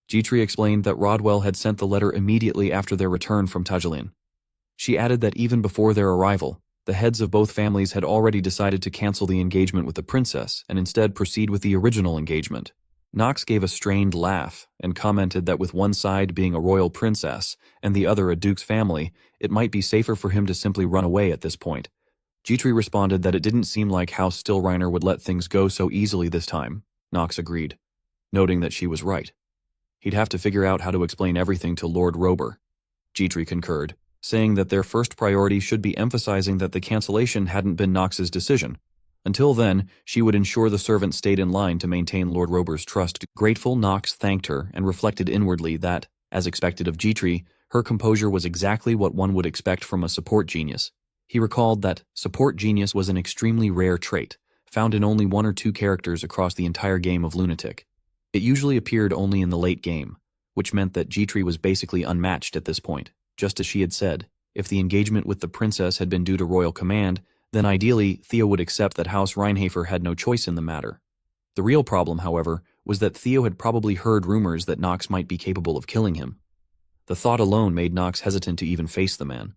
Gitri explained that Rodwell had sent the letter immediately after their return from Tajelin. She added that even before their arrival, the heads of both families had already decided to cancel the engagement with the princess and instead proceed with the original engagement. Knox gave a strained laugh and commented that with one side being a royal princess and the other a duke's family, it might be safer for him to simply run away at this point. Gitri responded that it didn't seem like House Stillreiner would let things go so easily this time. Knox agreed, noting that she was right. He'd have to figure out how to explain everything to Lord Robert. Gitri concurred, saying that their first priority should be emphasizing that the cancellation hadn't been Knox's decision. Until then, she would ensure the servant stayed in line to maintain Lord Robert's trust. Grateful, Knox thanked her and reflected inwardly that, as expected of Gitri, Her composure was exactly what one would expect from a support genius. He recalled that support genius was an extremely rare trait, found in only 1 or 2 characters across the entire game of Lunatic. It usually appeared only in the late game, which meant that G-Tree was basically unmatched at this point. Just as she had said, if the engagement with the princess had been due to royal command, then ideally Theo would accept that House Reinhafer had no choice in the matter. The real problem, however, was that Theo had probably heard rumors that Nox might be capable of killing him. The thought alone made Nox hesitant to even face the man.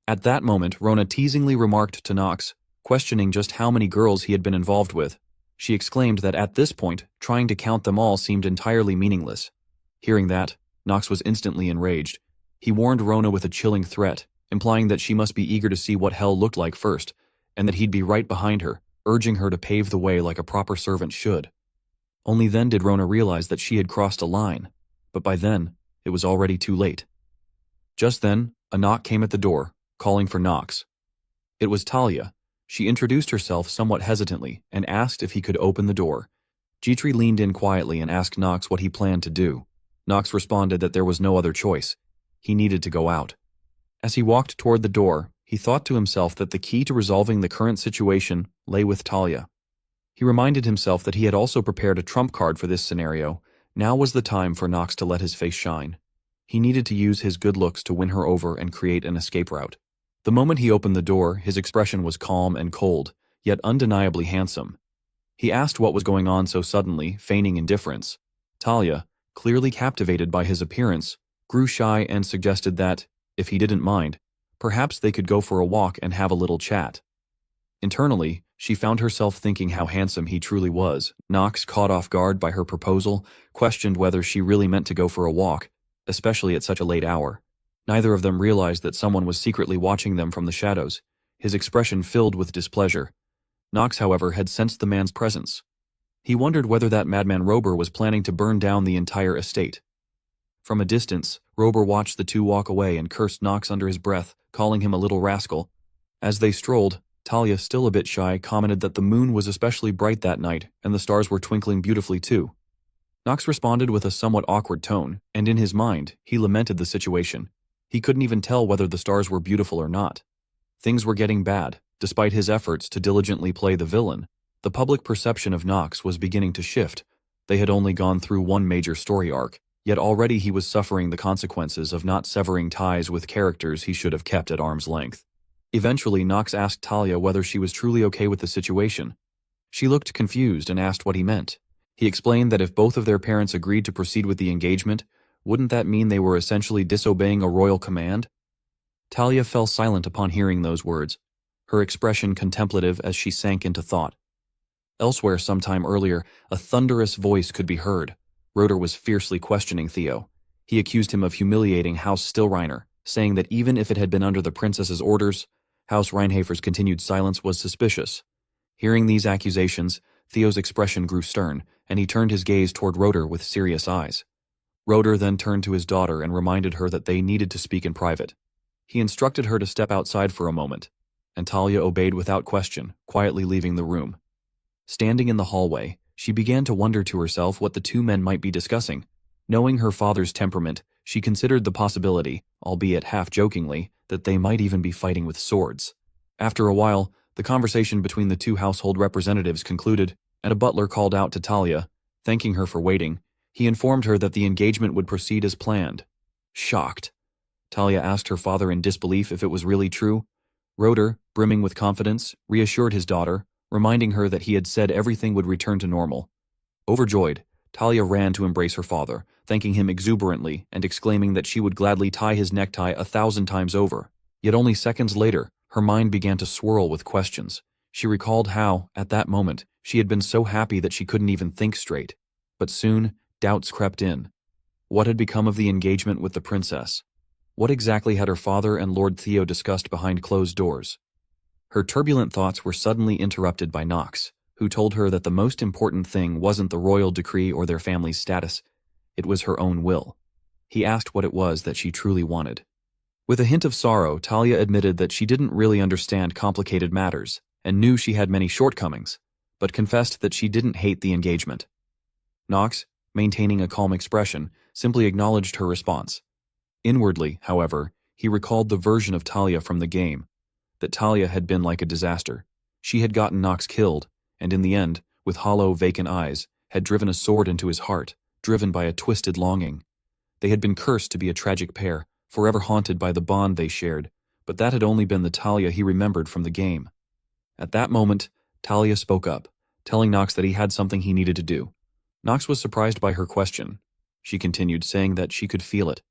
At that moment, Rona teasingly remarked to Nox, questioning just how many girls he had been involved with. She exclaimed that at this point, trying to count them all seemed entirely meaningless. Hearing that, Nox was instantly enraged. He warned Rona with a chilling threat, implying that she must be eager to see what hell looked like first, and that he'd be right behind her, urging her to pave the way like a proper servant should. Only then did Rona realize that she had crossed a line, but by then, it was already too late. Just then, a knock came at the door, calling for Nox. It was Talia. She introduced herself somewhat hesitantly and asked if he could open the door. G-Tree leaned in quietly and asked Nox what he planned to do. Nox responded that there was no other choice. He needed to go out. As he walked toward the door, he thought to himself that the key to resolving the current situation lay with Talia. He reminded himself that he had also prepared a trump card for this scenario. Now was the time for Nox to let his face shine. He needed to use his good looks to win her over and create an escape route. The moment he opened the door, his expression was calm and cold, yet undeniably handsome. He asked what was going on so suddenly, feigning indifference. Talia, clearly captivated by his appearance, grew shy and suggested that, if he didn't mind, perhaps they could go for a walk and have a little chat. Internally, she found herself thinking how handsome he truly was. Nox, caught off guard by her proposal, questioned whether she really meant to go for a walk, especially at such a late hour. Neither of them realized that someone was secretly watching them from the shadows, his expression filled with displeasure. Nox, however, had sensed the man's presence. He wondered whether that madman Rober was planning to burn down the entire estate. From a distance, Rober watched the two walk away and cursed Nox under his breath, calling him a little rascal. As they strolled, Talia, still a bit shy, commented that the moon was especially bright that night, and the stars were twinkling beautifully too. Nox responded with a somewhat awkward tone, and in his mind, he lamented the situation. He couldn't even tell whether the stars were beautiful or not. Things were getting bad. Despite his efforts to diligently play the villain, the public perception of Nox was beginning to shift. They had only gone through one major story arc, yet already he was suffering the consequences of not severing ties with characters he should have kept at arm's length. Eventually, Nox asked Talia whether she was truly okay with the situation. She looked confused and asked what he meant. He explained that if both of their parents agreed to proceed with the engagement, wouldn't that mean they were essentially disobeying a royal command? Talia fell silent upon hearing those words, her expression contemplative as she sank into thought. Elsewhere sometime earlier, a thunderous voice could be heard. Roder was fiercely questioning Theo. He accused him of humiliating House Stillreiner, saying that even if it had been under the princess's orders, House Reinhafer's continued silence was suspicious. Hearing these accusations, Theo's expression grew stern, and he turned his gaze toward Roder with serious eyes. Roder then turned to his daughter and reminded her that they needed to speak in private. He instructed her to step outside for a moment, and Talia obeyed without question, quietly leaving the room. Standing in the hallway, she began to wonder to herself what the two men might be discussing. Knowing her father's temperament, she considered the possibility, albeit half-jokingly, that they might even be fighting with swords. After a while, the conversation between the two household representatives concluded, and a butler called out to Talia, thanking her for waiting. He informed her that the engagement would proceed as planned. Shocked, Talia asked her father in disbelief if it was really true. Roder, brimming with confidence, reassured his daughter, reminding her that he had said everything would return to normal. Overjoyed, Talia ran to embrace her father, thanking him exuberantly and exclaiming that she would gladly tie his necktie 1,000 times over. Yet only seconds later, her mind began to swirl with questions. She recalled how, at that moment, she had been so happy that she couldn't even think straight. But soon, doubts crept in. What had become of the engagement with the princess? What exactly had her father and Lord Theo discussed behind closed doors? Her turbulent thoughts were suddenly interrupted by Nox, who told her that the most important thing wasn't the royal decree or their family's status. It was her own will. He asked what it was that she truly wanted. With a hint of sorrow, Talia admitted that she didn't really understand complicated matters and knew she had many shortcomings, but confessed that she didn't hate the engagement. Nox, maintaining a calm expression, simply acknowledged her response. Inwardly, however, he recalled the version of Talia from the game, that Talia had been like a disaster. She had gotten Nox killed, and in the end, with hollow, vacant eyes, had driven a sword into his heart, driven by a twisted longing. They had been cursed to be a tragic pair, forever haunted by the bond they shared, but that had only been the Talia he remembered from the game. At that moment, Talia spoke up, telling Nox that he had something he needed to do. Nox was surprised by her question. She continued, saying that she could feel it.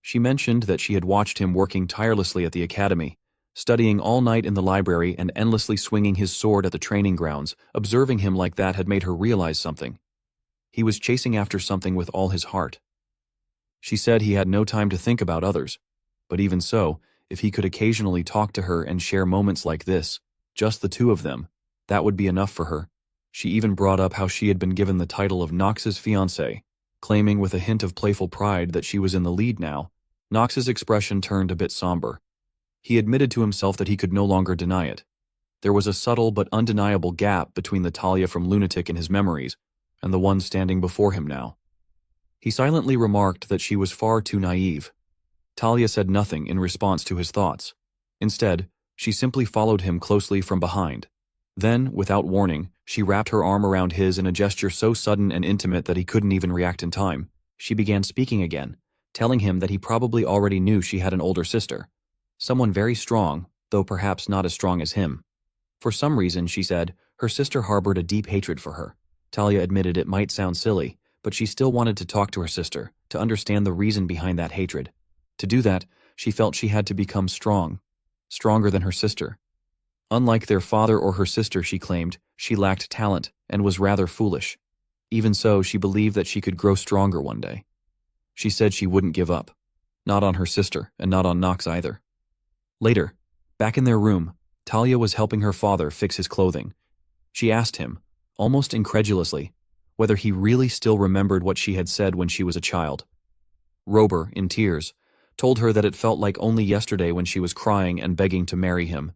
She mentioned that she had watched him working tirelessly at the academy, studying all night in the library and endlessly swinging his sword at the training grounds. Observing him like that had made her realize something. He was chasing after something with all his heart. She said he had no time to think about others, but even so, if he could occasionally talk to her and share moments like this, just the two of them, that would be enough for her. She even brought up how she had been given the title of Nox's fiancée, claiming with a hint of playful pride that she was in the lead now. Nox's expression turned a bit somber. He admitted to himself that he could no longer deny it. There was a subtle but undeniable gap between the Talia from Lunatic in his memories and the one standing before him now. He silently remarked that she was far too naive. Talia said nothing in response to his thoughts. Instead, she simply followed him closely from behind. Then, without warning, she wrapped her arm around his in a gesture so sudden and intimate that he couldn't even react in time. She began speaking again, telling him that he probably already knew she had an older sister. Someone very strong, though perhaps not as strong as him. For some reason, she said, her sister harbored a deep hatred for her. Talia admitted it might sound silly, but she still wanted to talk to her sister, to understand the reason behind that hatred. To do that, she felt she had to become strong, stronger than her sister. Unlike their father or her sister, she claimed, she lacked talent and was rather foolish. Even so, she believed that she could grow stronger one day. She said she wouldn't give up. Not on her sister, and not on Nox either. Later, back in their room, Talia was helping her father fix his clothing. She asked him, almost incredulously, whether he really still remembered what she had said when she was a child. Rober, in tears, told her that it felt like only yesterday when she was crying and begging to marry him.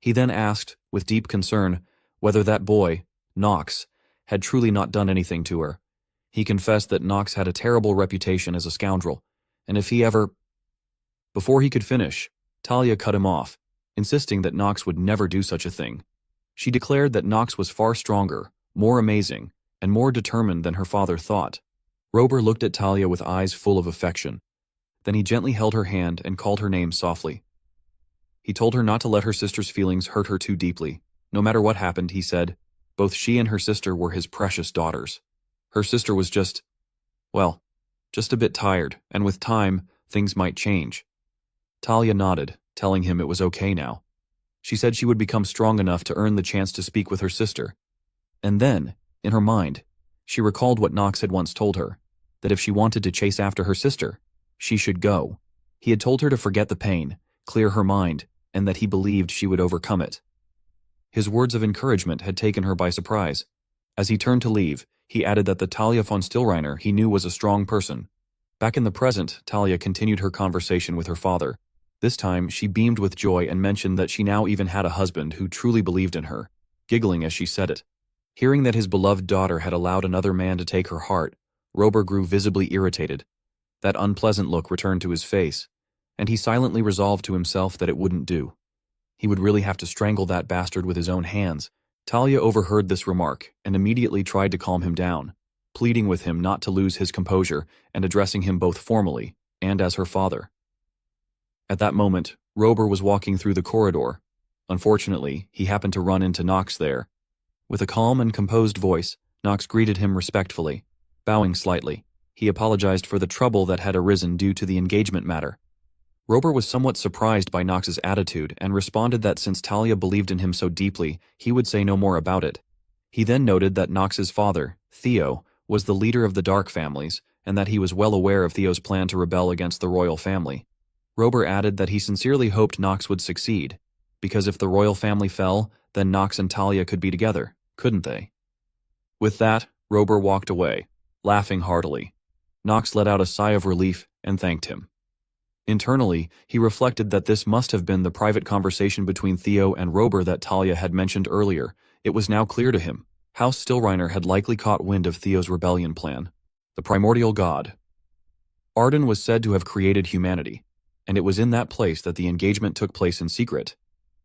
He then asked, with deep concern, whether that boy, Nox, had truly not done anything to her. He confessed that Nox had a terrible reputation as a scoundrel, and if he ever... Before he could finish, Talia cut him off, insisting that Nox would never do such a thing. She declared that Nox was far stronger, more amazing, and more determined than her father thought. Rober looked at Talia with eyes full of affection. Then he gently held her hand and called her name softly. He told her not to let her sister's feelings hurt her too deeply. No matter what happened, he said, both she and her sister were his precious daughters. Her sister was just a bit tired, and with time, things might change. Talia nodded, telling him it was okay now. She said she would become strong enough to earn the chance to speak with her sister. And then, in her mind, she recalled what Nox had once told her, that if she wanted to chase after her sister, she should go. He had told her to forget the pain, clear her mind, and that he believed she would overcome it. His words of encouragement had taken her by surprise. As he turned to leave, he added that the Talia von Stillreiner he knew was a strong person. Back in the present, Talia continued her conversation with her father. This time, she beamed with joy and mentioned that she now even had a husband who truly believed in her, giggling as she said it. Hearing that his beloved daughter had allowed another man to take her heart, Rober grew visibly irritated. That unpleasant look returned to his face, and he silently resolved to himself that it wouldn't do. He would really have to strangle that bastard with his own hands. Talia overheard this remark and immediately tried to calm him down, pleading with him not to lose his composure and addressing him both formally and as her father. At that moment, Rober was walking through the corridor. Unfortunately, he happened to run into Nox there. With a calm and composed voice, Nox greeted him respectfully. Bowing slightly, he apologized for the trouble that had arisen due to the engagement matter. Rober was somewhat surprised by Nox's attitude and responded that since Talia believed in him so deeply, he would say no more about it. He then noted that Nox's father, Theo, was the leader of the Dark families, and that he was well aware of Theo's plan to rebel against the royal family. Rober added that he sincerely hoped Nox would succeed, because if the royal family fell, then Nox and Talia could be together, couldn't they? With that, Rober walked away, laughing heartily. Nox let out a sigh of relief and thanked him. Internally, he reflected that this must have been the private conversation between Theo and Rober that Talia had mentioned earlier. It was now clear to him. House Stillreiner had likely caught wind of Theo's rebellion plan. The primordial god. Arden was said to have created humanity, and it was in that place that the engagement took place in secret.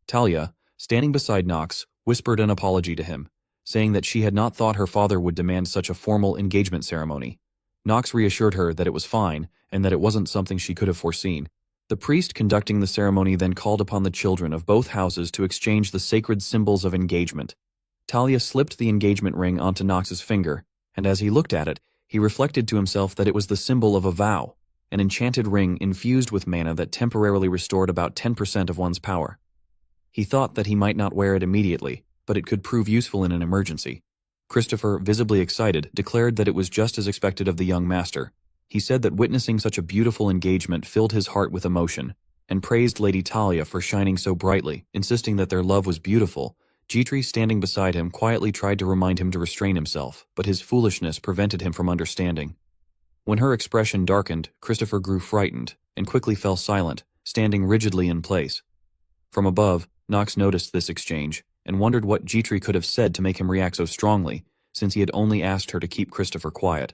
Talia, standing beside Nox, whispered an apology to him, saying that she had not thought her father would demand such a formal engagement ceremony. Nox reassured her that it was fine and that it wasn't something she could have foreseen. The priest conducting the ceremony then called upon the children of both houses to exchange the sacred symbols of engagement. Talia slipped the engagement ring onto Nox's finger, and as he looked at it, he reflected to himself that it was the symbol of a vow, an enchanted ring infused with mana that temporarily restored about 10% of one's power. He thought that he might not wear it immediately, but it could prove useful in an emergency. Christopher, visibly excited, declared that it was just as expected of the young master. He said that witnessing such a beautiful engagement filled his heart with emotion, and praised Lady Talia for shining so brightly, insisting that their love was beautiful. Jitri, standing beside him, quietly tried to remind him to restrain himself, but his foolishness prevented him from understanding. When her expression darkened, Christopher grew frightened, and quickly fell silent, standing rigidly in place. From above, Nox noticed this exchange, and wondered what Jitri could have said to make him react so strongly, since he had only asked her to keep Christopher quiet.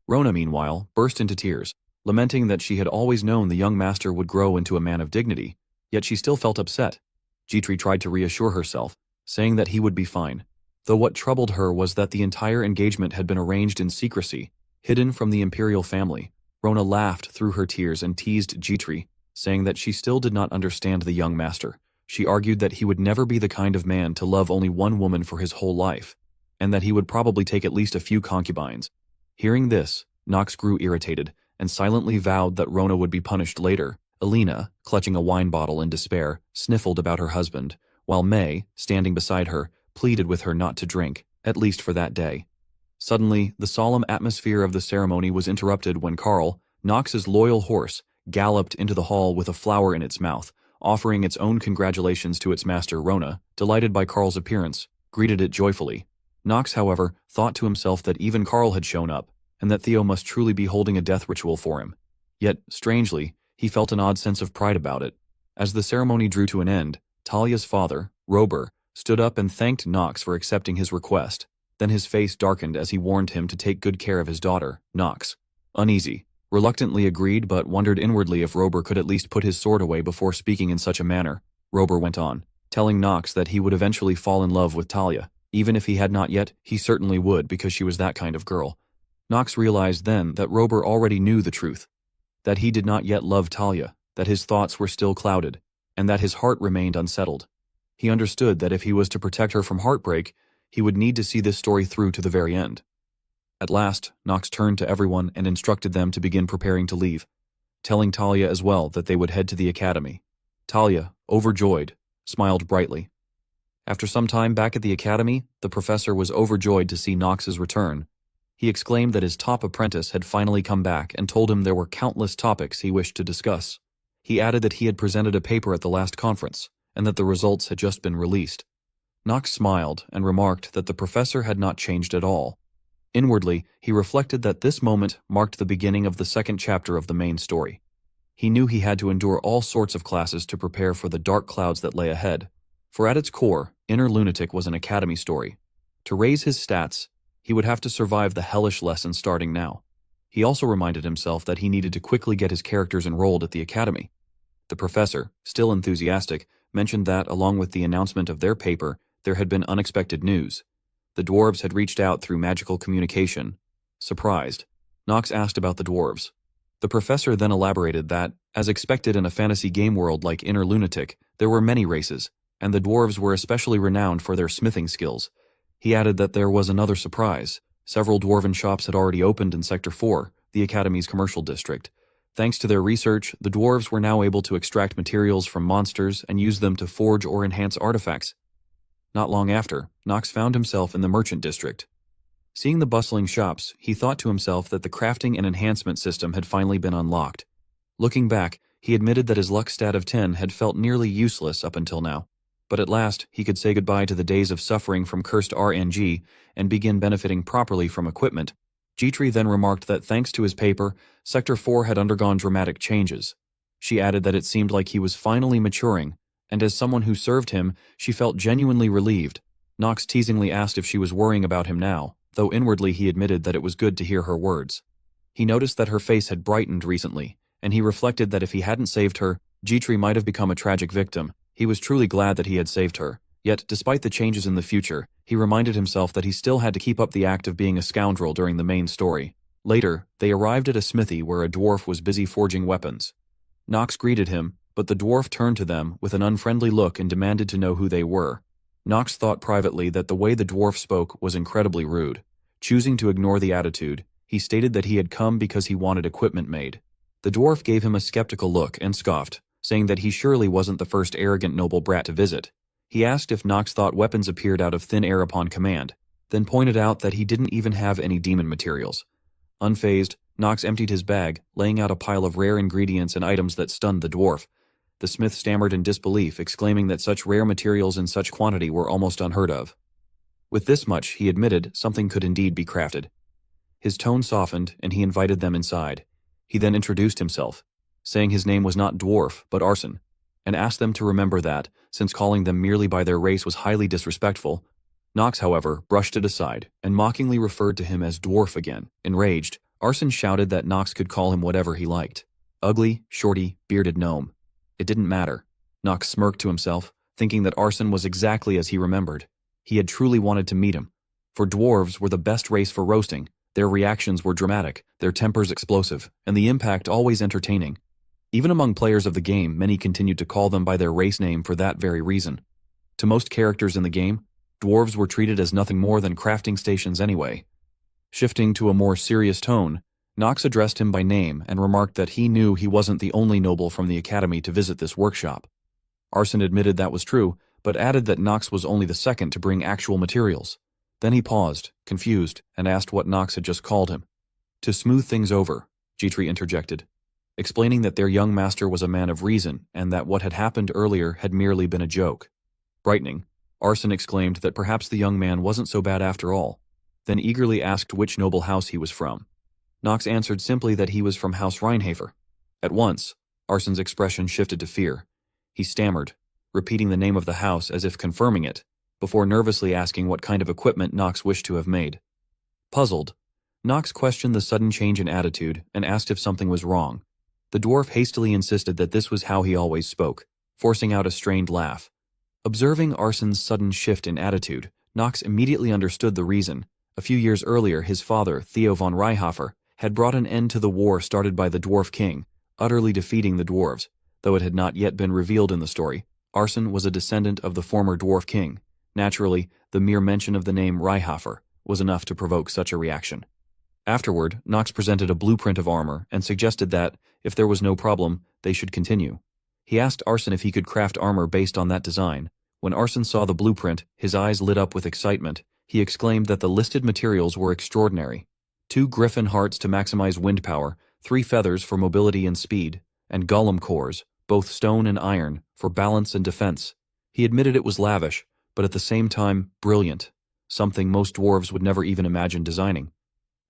Rona, meanwhile, burst into tears, lamenting that she had always known the young master would grow into a man of dignity, yet she still felt upset. Jitri tried to reassure herself, saying that he would be fine, though what troubled her was that the entire engagement had been arranged in secrecy, hidden from the imperial family. Rona laughed through her tears and teased Jitri, saying that she still did not understand the young master. She argued that he would never be the kind of man to love only one woman for his whole life, and that he would probably take at least a few concubines. Hearing this, Nox grew irritated, and silently vowed that Rona would be punished later. Alina, clutching a wine bottle in despair, sniffled about her husband, while May, standing beside her, pleaded with her not to drink, at least for that day. Suddenly, the solemn atmosphere of the ceremony was interrupted when Carl, Nox's loyal horse, galloped into the hall with a flower in its mouth, offering its own congratulations to its master. Rona, delighted by Carl's appearance, greeted it joyfully. Nox, however, thought to himself that even Carl had shown up, and that Theo must truly be holding a death ritual for him. Yet, strangely, he felt an odd sense of pride about it. As the ceremony drew to an end, Talia's father, Rober, stood up and thanked Nox for accepting his request. Then his face darkened as he warned him to take good care of his daughter, Nox. Uneasy, reluctantly agreed but wondered inwardly if Rober could at least put his sword away before speaking in such a manner. Rober went on, telling Nox that he would eventually fall in love with Talia. Even if he had not yet, he certainly would because she was that kind of girl. Nox realized then that Rober already knew the truth, that he did not yet love Talia, that his thoughts were still clouded, and that his heart remained unsettled. He understood that if he was to protect her from heartbreak, he would need to see this story through to the very end. At last, Nox turned to everyone and instructed them to begin preparing to leave, telling Talia as well that they would head to the academy. Talia, overjoyed, smiled brightly. After some time back at the academy, the professor was overjoyed to see Nox's return. He exclaimed that his top apprentice had finally come back and told him there were countless topics he wished to discuss. He added that he had presented a paper at the last conference, and that the results had just been released. Nox smiled and remarked that the professor had not changed at all. Inwardly, he reflected that this moment marked the beginning of the second chapter of the main story. He knew he had to endure all sorts of classes to prepare for the dark clouds that lay ahead. For at its core, Inner Lunatic was an academy story. To raise his stats, he would have to survive the hellish lesson starting now. He also reminded himself that he needed to quickly get his characters enrolled at the academy. The professor, still enthusiastic, mentioned that, along with the announcement of their paper, there had been unexpected news. The dwarves had reached out through magical communication. Surprised, Nox asked about the dwarves. The professor then elaborated that, as expected in a fantasy game world like Inner Lunatic, there were many races, and the dwarves were especially renowned for their smithing skills. He added that there was another surprise. Several dwarven shops had already opened in Sector 4, the Academy's commercial district. Thanks to their research, the dwarves were now able to extract materials from monsters and use them to forge or enhance artifacts. Not long after, Nox found himself in the merchant district. Seeing the bustling shops, he thought to himself that the crafting and enhancement system had finally been unlocked. Looking back, he admitted that his luck stat of 10 had felt nearly useless up until now. But at last, he could say goodbye to the days of suffering from cursed RNG and begin benefiting properly from equipment. Jitri then remarked that thanks to his paper, Sector 4 had undergone dramatic changes. She added that it seemed like he was finally maturing, and as someone who served him, she felt genuinely relieved. Nox teasingly asked if she was worrying about him now, though inwardly he admitted that it was good to hear her words. He noticed that her face had brightened recently, and he reflected that if he hadn't saved her, Jitri might have become a tragic victim. He was truly glad that he had saved her. Yet, despite the changes in the future, he reminded himself that he still had to keep up the act of being a scoundrel during the main story. Later, they arrived at a smithy where a dwarf was busy forging weapons. Nox greeted him, but the dwarf turned to them with an unfriendly look and demanded to know who they were. Nox thought privately that the way the dwarf spoke was incredibly rude. Choosing to ignore the attitude, he stated that he had come because he wanted equipment made. The dwarf gave him a skeptical look and scoffed, saying that he surely wasn't the first arrogant noble brat to visit. He asked if Nox thought weapons appeared out of thin air upon command, then pointed out that he didn't even have any demon materials. Unfazed, Nox emptied his bag, laying out a pile of rare ingredients and items that stunned the dwarf. The smith stammered in disbelief, exclaiming that such rare materials in such quantity were almost unheard of. With this much, he admitted, something could indeed be crafted. His tone softened, and he invited them inside. He then introduced himself, saying his name was not Dwarf, but Arson, and asked them to remember that, since calling them merely by their race was highly disrespectful. Nox, however, brushed it aside, and mockingly referred to him as Dwarf again. Enraged, Arson shouted that Nox could call him whatever he liked. Ugly, shorty, bearded gnome. It didn't matter. Nox smirked to himself, thinking that Arson was exactly as he remembered. He had truly wanted to meet him. For dwarves were the best race for roasting. Their reactions were dramatic, their tempers explosive, and the impact always entertaining. Even among players of the game, many continued to call them by their race name for that very reason. To most characters in the game, dwarves were treated as nothing more than crafting stations anyway. Shifting to a more serious tone, Nox addressed him by name and remarked that he knew he wasn't the only noble from the academy to visit this workshop. Arson admitted that was true, but added that Nox was only the second to bring actual materials. Then he paused, confused, and asked what Nox had just called him. To smooth things over, Jitri interjected, explaining that their young master was a man of reason and that what had happened earlier had merely been a joke. Brightening, Arson exclaimed that perhaps the young man wasn't so bad after all, then eagerly asked which noble house he was from. Nox answered simply that he was from House Reinhafer. At once, Arson's expression shifted to fear. He stammered, repeating the name of the house as if confirming it, before nervously asking what kind of equipment Nox wished to have made. Puzzled, Nox questioned the sudden change in attitude and asked if something was wrong. The dwarf hastily insisted that this was how he always spoke, forcing out a strained laugh. Observing Arson's sudden shift in attitude, Nox immediately understood the reason. A few years earlier, his father, Theo von Reinhafer, had brought an end to the war started by the Dwarf King, utterly defeating the dwarves. Though it had not yet been revealed in the story, Arson was a descendant of the former Dwarf King. Naturally, the mere mention of the name Reinhafer was enough to provoke such a reaction. Afterward, Nox presented a blueprint of armor and suggested that, if there was no problem, they should continue. He asked Arson if he could craft armor based on that design. When Arson saw the blueprint, his eyes lit up with excitement. He exclaimed that the listed materials were extraordinary. 2 griffin hearts to maximize wind power, 3 feathers for mobility and speed, and golem cores, both stone and iron, for balance and defense. He admitted it was lavish, but at the same time, brilliant, something most dwarves would never even imagine designing.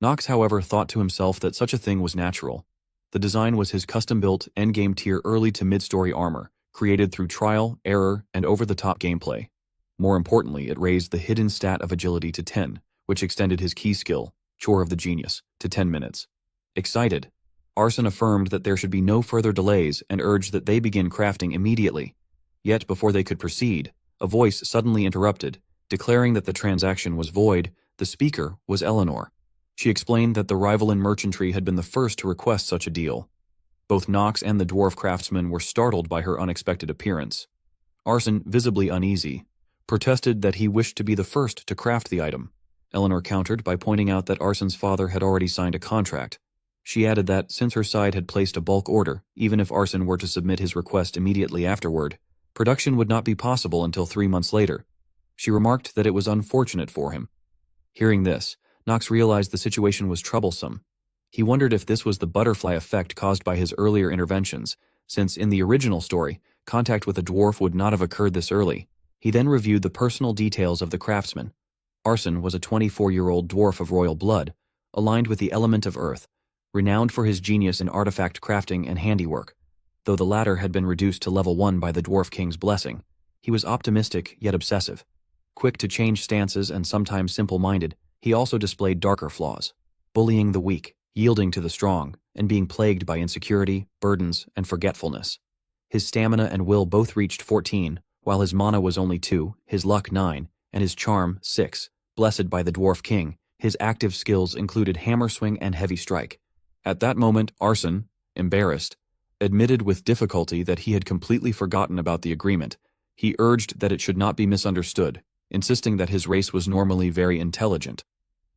Nox, however, thought to himself that such a thing was natural. The design was his custom-built, endgame tier early to mid-story armor, created through trial, error, and over-the-top gameplay. More importantly, it raised the hidden stat of agility to 10, which extended his key skill, Chore of the Genius, to 10 minutes. Excited, Arson affirmed that there should be no further delays and urged that they begin crafting immediately. Yet before they could proceed, a voice suddenly interrupted, declaring that the transaction was void. The speaker was Eleanor. She explained that the rival in merchantry had been the first to request such a deal. Both Nox and the dwarf craftsman were startled by her unexpected appearance. Arson, visibly uneasy, protested that he wished to be the first to craft the item. Eleanor countered by pointing out that Arson's father had already signed a contract. She added that, since her side had placed a bulk order, even if Arson were to submit his request immediately afterward, production would not be possible until 3 months later. She remarked that it was unfortunate for him. Hearing this, Nox realized the situation was troublesome. He wondered if this was the butterfly effect caused by his earlier interventions, since in the original story, contact with a dwarf would not have occurred this early. He then reviewed the personal details of the craftsman. Arson was a 24-year-old dwarf of royal blood, aligned with the element of earth, renowned for his genius in artifact crafting and handiwork. Though the latter had been reduced to level 1 by the Dwarf King's blessing, he was optimistic yet obsessive. Quick to change stances and sometimes simple-minded, he also displayed darker flaws. Bullying the weak, yielding to the strong, and being plagued by insecurity, burdens, and forgetfulness. His stamina and will both reached 14, while his mana was only 2, his luck 9, and his charm 6. Blessed by the Dwarf King, his active skills included hammer swing and heavy strike. At that moment, Arson, embarrassed, admitted with difficulty that he had completely forgotten about the agreement. He urged that it should not be misunderstood, insisting that his race was normally very intelligent.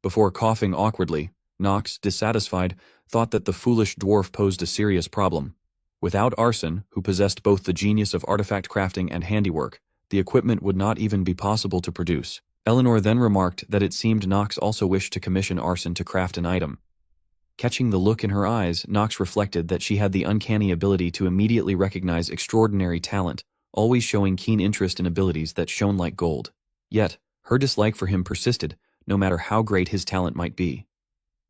Before coughing awkwardly, Nox, dissatisfied, thought that the foolish dwarf posed a serious problem. Without Arson, who possessed both the genius of artifact crafting and handiwork, the equipment would not even be possible to produce. Eleanor then remarked that it seemed Nox also wished to commission Arson to craft an item. Catching the look in her eyes, Nox reflected that she had the uncanny ability to immediately recognize extraordinary talent, always showing keen interest in abilities that shone like gold. Yet, her dislike for him persisted, no matter how great his talent might be.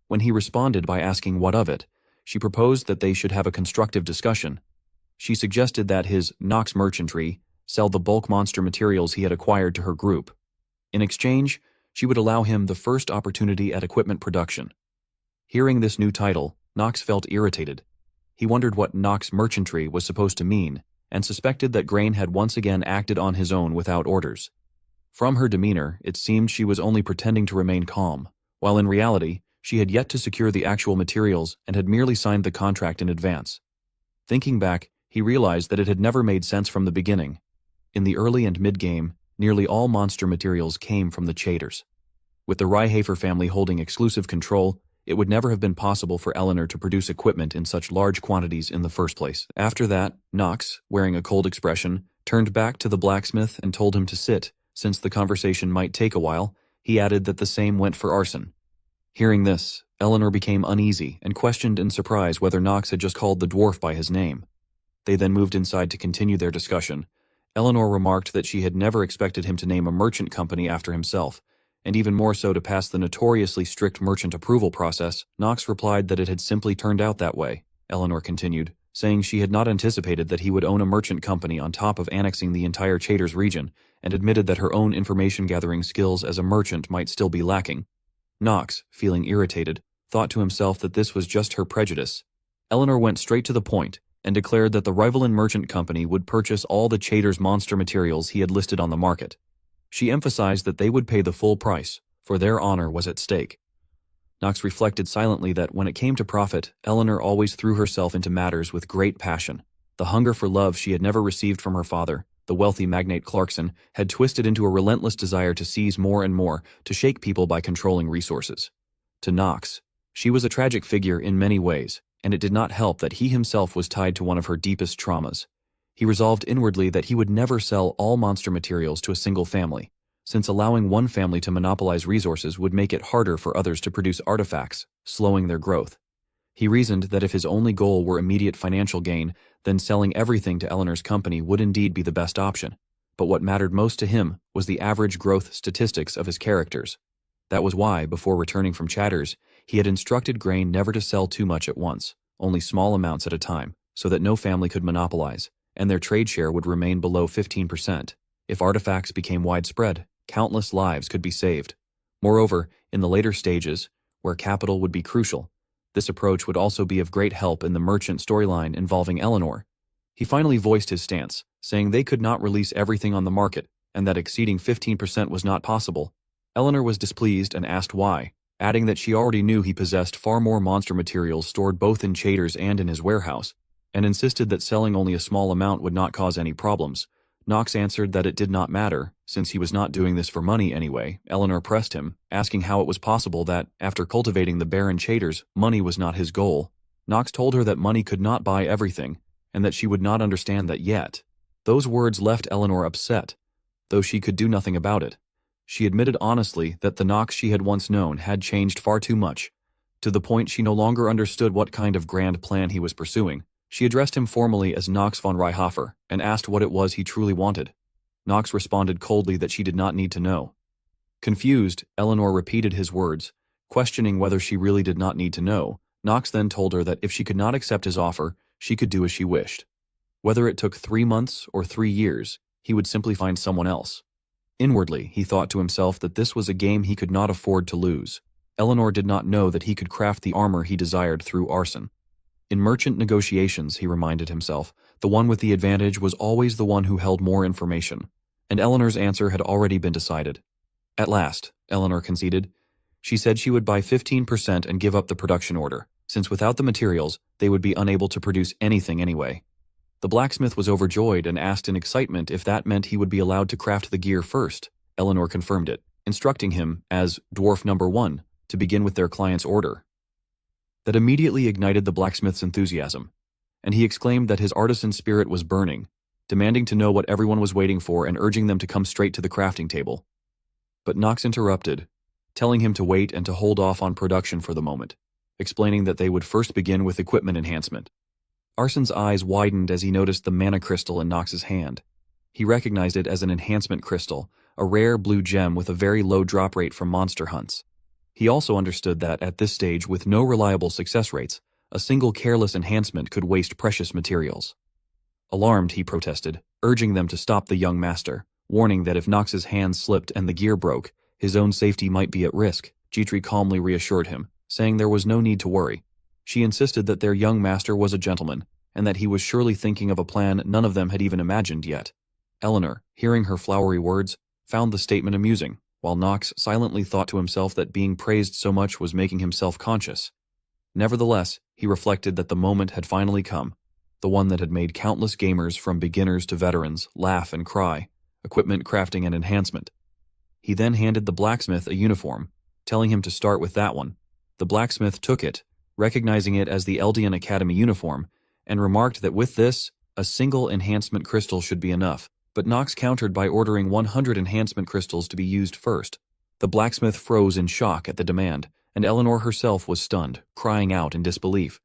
When he responded by asking what of it, she proposed that they should have a constructive discussion. She suggested that his Nox merchantry sell the bulk monster materials he had acquired to her group. In exchange, she would allow him the first opportunity at equipment production. Hearing this new title, Nox felt irritated. He wondered what Nox merchantry was supposed to mean, and suspected that Grain had once again acted on his own without orders. From her demeanor, it seemed she was only pretending to remain calm, while in reality, she had yet to secure the actual materials and had merely signed the contract in advance. Thinking back, he realized that it had never made sense from the beginning. In the early and mid-game, nearly all monster materials came from the Chaders. With the Riehafer family holding exclusive control, it would never have been possible for Eleanor to produce equipment in such large quantities in the first place. After that, Nox, wearing a cold expression, turned back to the blacksmith and told him to sit. Since the conversation might take a while, he added that the same went for Arson. Hearing this, Eleanor became uneasy and questioned in surprise whether Nox had just called the dwarf by his name. They then moved inside to continue their discussion. Eleanor remarked that she had never expected him to name a merchant company after himself, and even more so to pass the notoriously strict merchant approval process. Nox replied that it had simply turned out that way. Eleanor continued, saying she had not anticipated that he would own a merchant company on top of annexing the entire Chaders region, and admitted that her own information-gathering skills as a merchant might still be lacking. Nox, feeling irritated, thought to himself that this was just her prejudice. Eleanor went straight to the point and declared that the Rivalin Merchant Company would purchase all the Chaders monster materials he had listed on the market. She emphasized that they would pay the full price, for their honor was at stake. Nox reflected silently that when it came to profit, Eleanor always threw herself into matters with great passion. The hunger for love she had never received from her father, the wealthy magnate Clarkson, had twisted into a relentless desire to seize more and more, to shake people by controlling resources. To Nox, she was a tragic figure in many ways, and it did not help that he himself was tied to one of her deepest traumas. He resolved inwardly that he would never sell all monster materials to a single family, since allowing one family to monopolize resources would make it harder for others to produce artifacts, slowing their growth. He reasoned that if his only goal were immediate financial gain, then selling everything to Eleanor's company would indeed be the best option. But what mattered most to him was the average growth statistics of his characters. That was why, before returning from Chaders, he had instructed Grain never to sell too much at once, only small amounts at a time, so that no family could monopolize, and their trade share would remain below 15%. If artifacts became widespread, countless lives could be saved. Moreover, in the later stages, where capital would be crucial, this approach would also be of great help in the merchant storyline involving Eleanor. He finally voiced his stance, saying they could not release everything on the market, and that exceeding 15% was not possible. Eleanor was displeased and asked why, adding that she already knew he possessed far more monster materials stored both in Chaders and in his warehouse, and insisted that selling only a small amount would not cause any problems. Nox answered that it did not matter, since he was not doing this for money anyway. Eleanor pressed him, asking how it was possible that, after cultivating the barren Chaders, money was not his goal. Nox told her that money could not buy everything, and that she would not understand that yet. Those words left Eleanor upset, though she could do nothing about it. She admitted honestly that the Nox she had once known had changed far too much, to the point she no longer understood what kind of grand plan he was pursuing. She addressed him formally as Nox von Riehafer and asked what it was he truly wanted. Nox responded coldly that she did not need to know. Confused, Eleanor repeated his words, questioning whether she really did not need to know. Nox then told her that if she could not accept his offer, she could do as she wished. Whether it took 3 months or 3 years, he would simply find someone else. Inwardly, he thought to himself that this was a game he could not afford to lose. Eleanor did not know that he could craft the armor he desired through arson. In merchant negotiations, he reminded himself, the one with the advantage was always the one who held more information, and Eleanor's answer had already been decided. At last, Eleanor conceded. She said she would buy 15% and give up the production order, since without the materials, they would be unable to produce anything anyway. The blacksmith was overjoyed and asked in excitement if that meant he would be allowed to craft the gear first. Eleanor confirmed it, instructing him, as dwarf number 1, to begin with their client's order. That immediately ignited the blacksmith's enthusiasm, and he exclaimed that his artisan spirit was burning, demanding to know what everyone was waiting for and urging them to come straight to the crafting table. But Knox interrupted, telling him to wait and to hold off on production for the moment, explaining that they would first begin with equipment enhancement. Arson's eyes widened as he noticed the mana crystal in Knox's hand. He recognized it as an enhancement crystal, a rare blue gem with a very low drop rate from monster hunts. He also understood that, at this stage, with no reliable success rates, a single careless enhancement could waste precious materials. Alarmed, he protested, urging them to stop the young master, warning that if Knox's hands slipped and the gear broke, his own safety might be at risk. Jitri calmly reassured him, saying there was no need to worry. She insisted that their young master was a gentleman, and that he was surely thinking of a plan none of them had even imagined yet. Eleanor, hearing her flowery words, found the statement amusing, while Knox silently thought to himself that being praised so much was making him self-conscious. Nevertheless, he reflected that the moment had finally come, the one that had made countless gamers from beginners to veterans laugh and cry, equipment crafting and enhancement. He then handed the blacksmith a uniform, telling him to start with that one. The blacksmith took it, recognizing it as the Eldian Academy uniform, and remarked that with this, a single enhancement crystal should be enough, but Knox countered by ordering 100 enhancement crystals to be used first. The blacksmith froze in shock at the demand, and Eleanor herself was stunned, crying out in disbelief.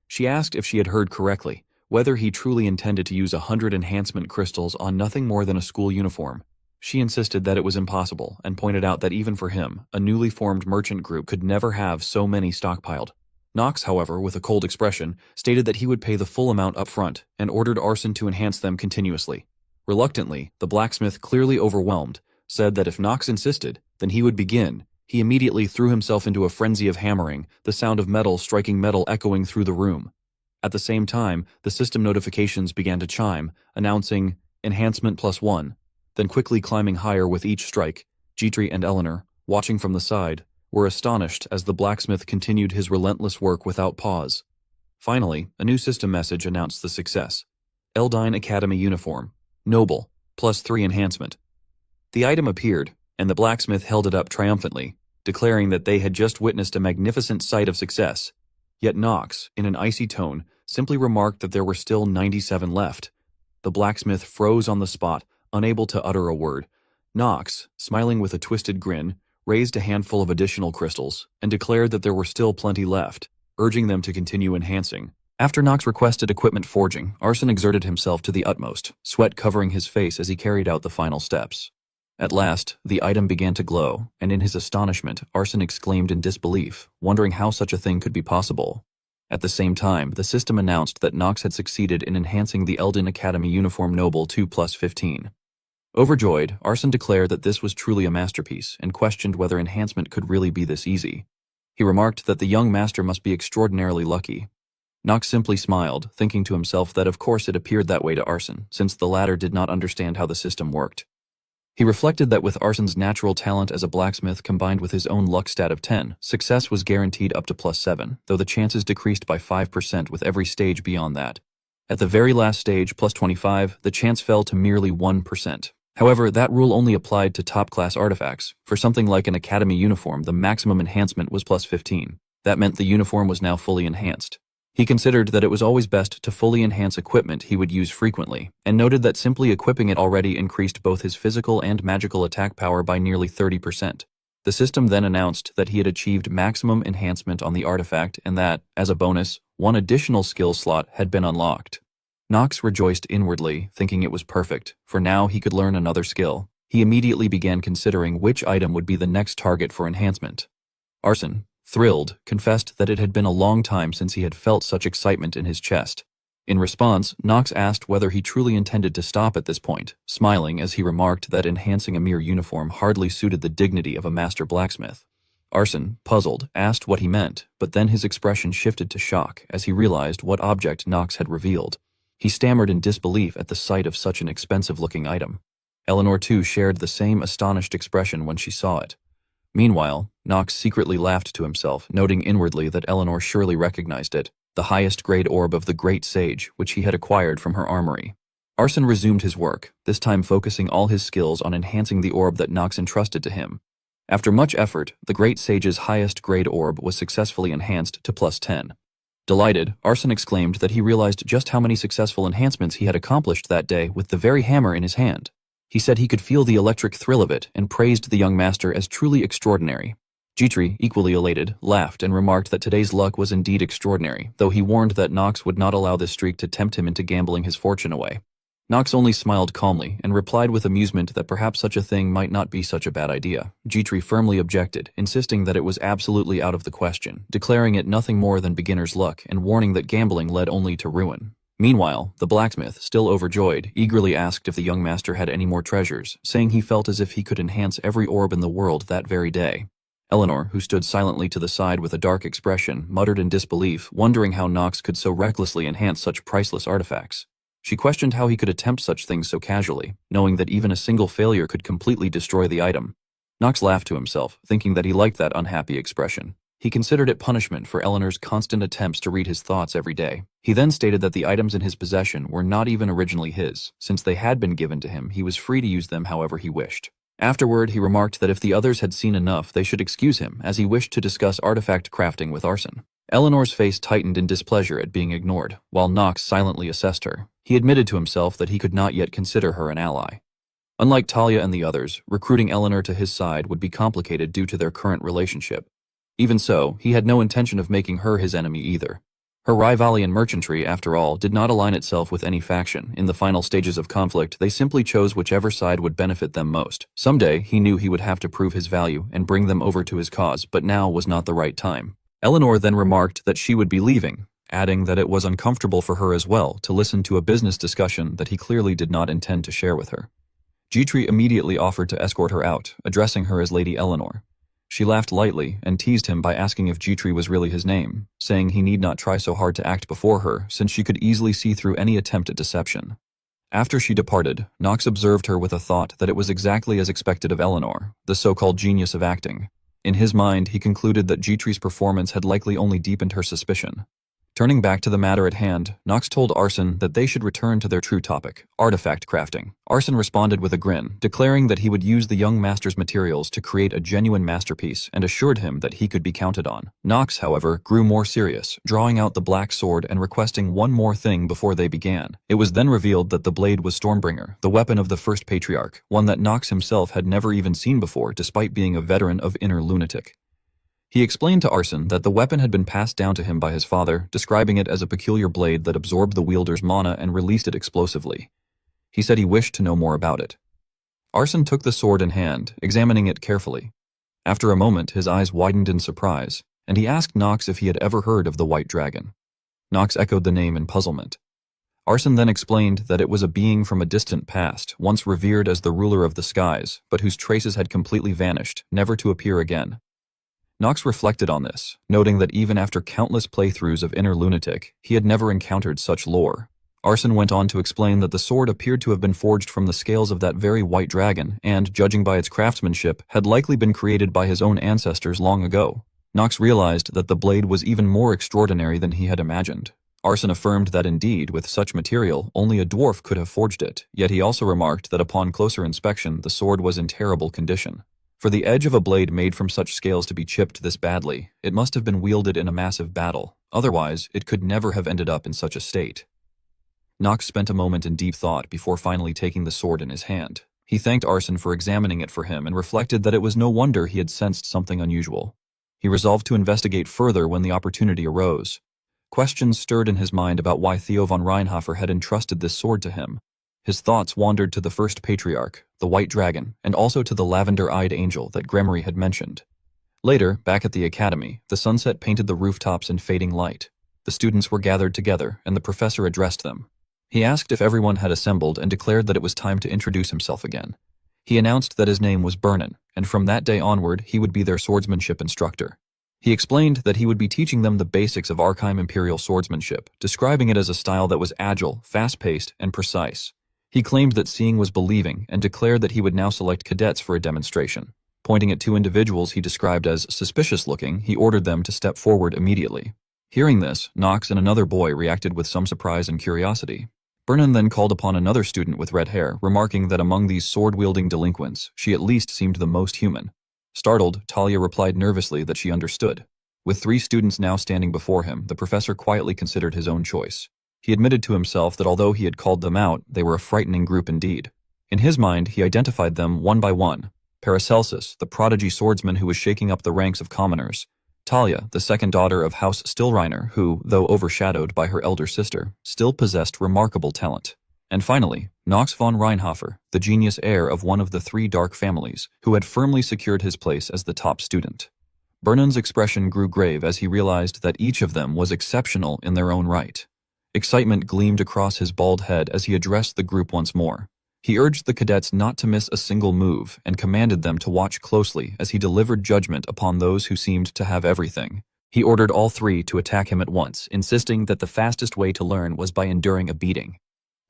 She asked if she had heard correctly, whether he truly intended to use 100 enhancement crystals on nothing more than a school uniform. She insisted that it was impossible, and pointed out that even for him, a newly formed merchant group could never have so many stockpiled. Knox, however, with a cold expression, stated that he would pay the full amount up front, and ordered Arson to enhance them continuously. Reluctantly, the blacksmith, clearly overwhelmed, said that if Knox insisted, then he would begin. He immediately threw himself into a frenzy of hammering, the sound of metal striking metal echoing through the room. At the same time, the system notifications began to chime, announcing enhancement +1, then quickly climbing higher with each strike. Jitri and Eleanor, watching from the side, were astonished as the blacksmith continued his relentless work without pause. Finally, a new system message announced the success. Eldine Academy uniform. Noble, +3 enhancement. The item appeared, and the blacksmith held it up triumphantly, declaring that they had just witnessed a magnificent sight of success. Yet Knox, in an icy tone, simply remarked that there were still 97 left. The blacksmith froze on the spot, unable to utter a word. Knox, smiling with a twisted grin, raised a handful of additional crystals, and declared that there were still plenty left, urging them to continue enhancing. After Knox requested equipment forging, Arson exerted himself to the utmost, sweat covering his face as he carried out the final steps. At last, the item began to glow, and in his astonishment, Arson exclaimed in disbelief, wondering how such a thing could be possible. At the same time, the system announced that Knox had succeeded in enhancing the Eldin Academy uniform Noble 2+15. Overjoyed, Arson declared that this was truly a masterpiece, and questioned whether enhancement could really be this easy. He remarked that the young master must be extraordinarily lucky. Knox simply smiled, thinking to himself that of course it appeared that way to Arson, since the latter did not understand how the system worked. He reflected that with Arson's natural talent as a blacksmith combined with his own luck stat of 10, success was guaranteed up to +7, though the chances decreased by 5% with every stage beyond that. At the very last stage, +25, the chance fell to merely 1%. However, that rule only applied to top-class artifacts. For something like an academy uniform, the maximum enhancement was +15. That meant the uniform was now fully enhanced. He considered that it was always best to fully enhance equipment he would use frequently, and noted that simply equipping it already increased both his physical and magical attack power by nearly 30%. The system then announced that he had achieved maximum enhancement on the artifact and that, as a bonus, one additional skill slot had been unlocked. Knox rejoiced inwardly, thinking it was perfect, for now he could learn another skill. He immediately began considering which item would be the next target for enhancement. Arson, thrilled, confessed that it had been a long time since he had felt such excitement in his chest. In response, Knox asked whether he truly intended to stop at this point, smiling as he remarked that enhancing a mere uniform hardly suited the dignity of a master blacksmith. Arson, puzzled, asked what he meant, but then his expression shifted to shock as he realized what object Knox had revealed. He stammered in disbelief at the sight of such an expensive-looking item. Eleanor too shared the same astonished expression when she saw it. Meanwhile, Knox secretly laughed to himself, noting inwardly that Eleanor surely recognized it, the highest-grade orb of the Great Sage, which he had acquired from her armory. Arson resumed his work, this time focusing all his skills on enhancing the orb that Knox entrusted to him. After much effort, the Great Sage's highest-grade orb was successfully enhanced to +10. Delighted, Arson exclaimed that he realized just how many successful enhancements he had accomplished that day with the very hammer in his hand. He said he could feel the electric thrill of it and praised the young master as truly extraordinary. Jitri, equally elated, laughed and remarked that today's luck was indeed extraordinary, though he warned that Knox would not allow this streak to tempt him into gambling his fortune away. Knox only smiled calmly and replied with amusement that perhaps such a thing might not be such a bad idea. Jitri firmly objected, insisting that it was absolutely out of the question, declaring it nothing more than beginner's luck and warning that gambling led only to ruin. Meanwhile, the blacksmith, still overjoyed, eagerly asked if the young master had any more treasures, saying he felt as if he could enhance every orb in the world that very day. Eleanor, who stood silently to the side with a dark expression, muttered in disbelief, wondering how Knox could so recklessly enhance such priceless artifacts. She questioned how he could attempt such things so casually, knowing that even a single failure could completely destroy the item. Knox laughed to himself, thinking that he liked that unhappy expression. He considered it punishment for Eleanor's constant attempts to read his thoughts every day. He then stated that the items in his possession were not even originally his. Since they had been given to him, he was free to use them however he wished. Afterward, he remarked that if the others had seen enough, they should excuse him, as he wished to discuss artifact crafting with Arson. Eleanor's face tightened in displeasure at being ignored, while Knox silently assessed her. He admitted to himself that he could not yet consider her an ally. Unlike Talia and the others, recruiting Eleanor to his side would be complicated due to their current relationship. Even so, he had no intention of making her his enemy either. Her rivalry in merchantry, after all, did not align itself with any faction. In the final stages of conflict, they simply chose whichever side would benefit them most. Someday, he knew he would have to prove his value and bring them over to his cause, but now was not the right time. Eleanor then remarked that she would be leaving, adding that it was uncomfortable for her as well to listen to a business discussion that he clearly did not intend to share with her. Jitri immediately offered to escort her out, addressing her as Lady Eleanor. She laughed lightly and teased him by asking if Jitri was really his name, saying he need not try so hard to act before her since she could easily see through any attempt at deception. After she departed, Knox observed her with a thought that it was exactly as expected of Eleanor, the so-called genius of acting. In his mind, he concluded that Jitri's performance had likely only deepened her suspicion. Turning back to the matter at hand, Knox told Arson that they should return to their true topic, artifact crafting. Arson responded with a grin, declaring that he would use the young master's materials to create a genuine masterpiece and assured him that he could be counted on. Knox, however, grew more serious, drawing out the black sword and requesting one more thing before they began. It was then revealed that the blade was Stormbringer, the weapon of the first patriarch, one that Knox himself had never even seen before despite being a veteran of inner lunatic. He explained to Arson that the weapon had been passed down to him by his father, describing it as a peculiar blade that absorbed the wielder's mana and released it explosively. He said he wished to know more about it. Arson took the sword in hand, examining it carefully. After a moment, his eyes widened in surprise, and he asked Knox if he had ever heard of the White Dragon. Knox echoed the name in puzzlement. Arson then explained that it was a being from a distant past, once revered as the ruler of the skies, but whose traces had completely vanished, never to appear again. Knox reflected on this, noting that even after countless playthroughs of Inner Lunatic, he had never encountered such lore. Arson went on to explain that the sword appeared to have been forged from the scales of that very white dragon and, judging by its craftsmanship, had likely been created by his own ancestors long ago. Knox realized that the blade was even more extraordinary than he had imagined. Arson affirmed that indeed, with such material, only a dwarf could have forged it, yet he also remarked that upon closer inspection, the sword was in terrible condition. For the edge of a blade made from such scales to be chipped this badly, it must have been wielded in a massive battle. Otherwise, it could never have ended up in such a state. Knox spent a moment in deep thought before finally taking the sword in his hand. He thanked Arson for examining it for him and reflected that it was no wonder he had sensed something unusual. He resolved to investigate further when the opportunity arose. Questions stirred in his mind about why Theo von Reinhofer had entrusted this sword to him. His thoughts wandered to the first patriarch, the White Dragon, and also to the lavender-eyed angel that Gremory had mentioned. Later, back at the academy, the sunset painted the rooftops in fading light. The students were gathered together, and the professor addressed them. He asked if everyone had assembled and declared that it was time to introduce himself again. He announced that his name was Burnin, and from that day onward he would be their swordsmanship instructor. He explained that he would be teaching them the basics of Archive Imperial swordsmanship, describing it as a style that was agile, fast-paced, and precise. He claimed that seeing was believing and declared that he would now select cadets for a demonstration. Pointing at two individuals he described as suspicious-looking, he ordered them to step forward immediately. Hearing this, Knox and another boy reacted with some surprise and curiosity. Burnin then called upon another student with red hair, remarking that among these sword-wielding delinquents, she at least seemed the most human. Startled, Talia replied nervously that she understood. With 3 students now standing before him, the professor quietly considered his own choice. He admitted to himself that although he had called them out, they were a frightening group indeed. In his mind, he identified them one by one. Paracelsus, the prodigy swordsman who was shaking up the ranks of commoners. Talia, the second daughter of House Stillreiner, who, though overshadowed by her elder sister, still possessed remarkable talent. And finally, Knox von Reinhofer, the genius heir of one of the 3 dark families, who had firmly secured his place as the top student. Burnin's expression grew grave as he realized that each of them was exceptional in their own right. Excitement gleamed across his bald head as he addressed the group once more. He urged the cadets not to miss a single move and commanded them to watch closely as he delivered judgment upon those who seemed to have everything. He ordered all 3 to attack him at once, insisting that the fastest way to learn was by enduring a beating.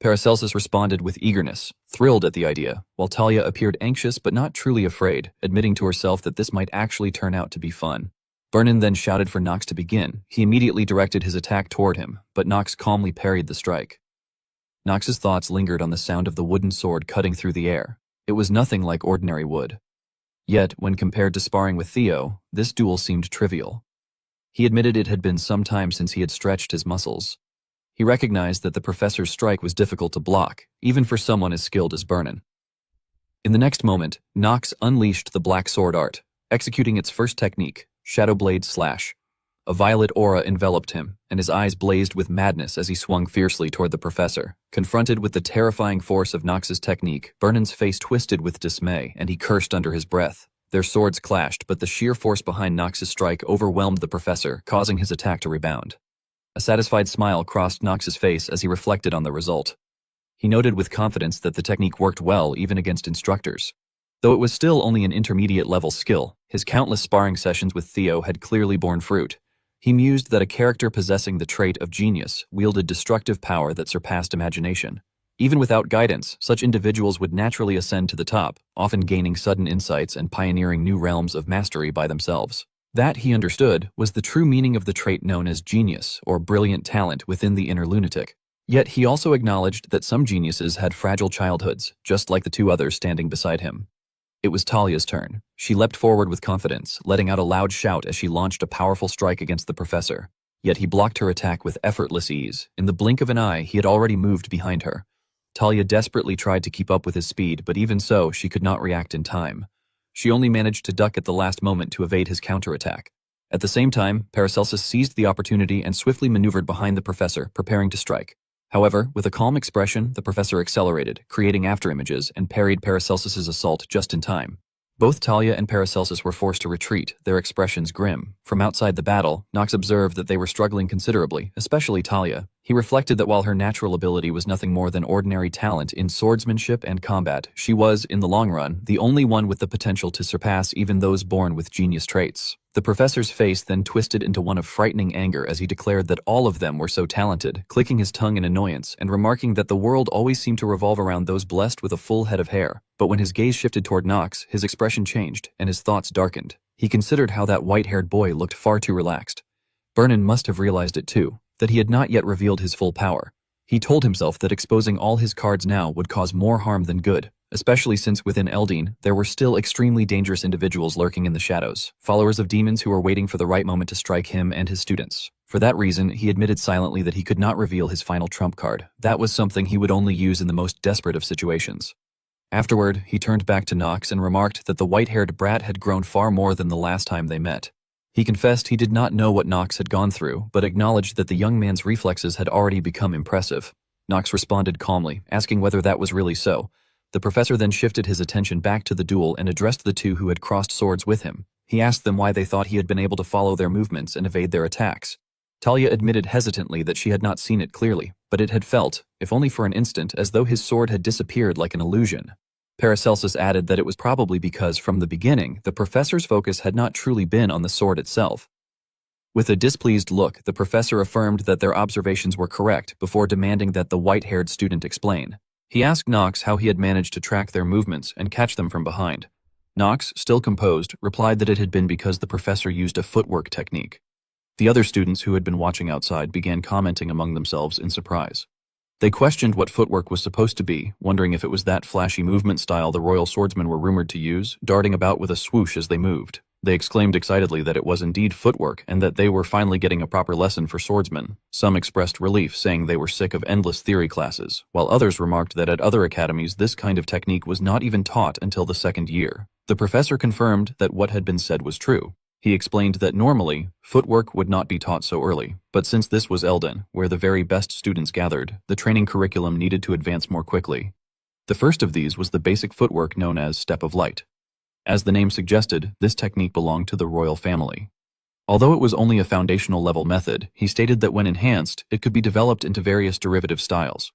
Paracelsus responded with eagerness, thrilled at the idea, while Talia appeared anxious but not truly afraid, admitting to herself that this might actually turn out to be fun. Burnin then shouted for Knox to begin. He immediately directed his attack toward him, but Knox calmly parried the strike. Knox's thoughts lingered on the sound of the wooden sword cutting through the air. It was nothing like ordinary wood. Yet, when compared to sparring with Theo, this duel seemed trivial. He admitted it had been some time since he had stretched his muscles. He recognized that the professor's strike was difficult to block, even for someone as skilled as Burnin. In the next moment, Knox unleashed the black sword art, executing its first technique, Shadow Blade Slash. A violet aura enveloped him, and his eyes blazed with madness as he swung fiercely toward the professor. Confronted with the terrifying force of Knox's technique, Burnin's face twisted with dismay, and he cursed under his breath. Their swords clashed, but the sheer force behind Knox's strike overwhelmed the professor, causing his attack to rebound. A satisfied smile crossed Knox's face as he reflected on the result. He noted with confidence that the technique worked well even against instructors. Though it was still only an intermediate-level skill, his countless sparring sessions with Theo had clearly borne fruit. He mused that a character possessing the trait of genius wielded destructive power that surpassed imagination. Even without guidance, such individuals would naturally ascend to the top, often gaining sudden insights and pioneering new realms of mastery by themselves. That, he understood, was the true meaning of the trait known as genius, or brilliant talent within the inner lunatic. Yet he also acknowledged that some geniuses had fragile childhoods, just like the 2 others standing beside him. It was Talia's turn. She leapt forward with confidence, letting out a loud shout as she launched a powerful strike against the professor. Yet he blocked her attack with effortless ease. In the blink of an eye, he had already moved behind her. Talia desperately tried to keep up with his speed, but even so, she could not react in time. She only managed to duck at the last moment to evade his counterattack. At the same time, Paracelsus seized the opportunity and swiftly maneuvered behind the professor, preparing to strike. However, with a calm expression, the professor accelerated, creating afterimages, and parried Paracelsus's assault just in time. Both Talia and Paracelsus were forced to retreat, their expressions grim. From outside the battle, Knox observed that they were struggling considerably, especially Talia. He reflected that while her natural ability was nothing more than ordinary talent in swordsmanship and combat, she was, in the long run, the only one with the potential to surpass even those born with genius traits. The professor's face then twisted into one of frightening anger as he declared that all of them were so talented, clicking his tongue in annoyance and remarking that the world always seemed to revolve around those blessed with a full head of hair. But when his gaze shifted toward Knox, his expression changed and his thoughts darkened. He considered how that white-haired boy looked far too relaxed. Burnin must have realized it too, that he had not yet revealed his full power. He told himself that exposing all his cards now would cause more harm than good, especially since within Eldine, there were still extremely dangerous individuals lurking in the shadows, followers of demons who were waiting for the right moment to strike him and his students. For that reason, he admitted silently that he could not reveal his final trump card. That was something he would only use in the most desperate of situations. Afterward, he turned back to Knox and remarked that the white-haired brat had grown far more than the last time they met. He confessed he did not know what Knox had gone through, but acknowledged that the young man's reflexes had already become impressive. Knox responded calmly, asking whether that was really so. The professor then shifted his attention back to the duel and addressed the 2 who had crossed swords with him. He asked them why they thought he had been able to follow their movements and evade their attacks. Talia admitted hesitantly that she had not seen it clearly, but it had felt, if only for an instant, as though his sword had disappeared like an illusion. Paracelsus added that it was probably because from the beginning, the professor's focus had not truly been on the sword itself. With a displeased look, the professor affirmed that their observations were correct before demanding that the white-haired student explain. He asked Knox how he had managed to track their movements and catch them from behind. Knox, still composed, replied that it had been because the professor used a footwork technique. The other students who had been watching outside began commenting among themselves in surprise. They questioned what footwork was supposed to be, wondering if it was that flashy movement style the royal swordsmen were rumored to use, darting about with a swoosh as they moved. They exclaimed excitedly that it was indeed footwork and that they were finally getting a proper lesson for swordsmen. Some expressed relief, saying they were sick of endless theory classes, while others remarked that at other academies this kind of technique was not even taught until the second year. The professor confirmed that what had been said was true. He explained that normally, footwork would not be taught so early, but since this was Elden, where the very best students gathered, the training curriculum needed to advance more quickly. The first of these was the basic footwork known as Step of Light. As the name suggested, this technique belonged to the royal family. Although it was only a foundational level method, he stated that when enhanced, it could be developed into various derivative styles.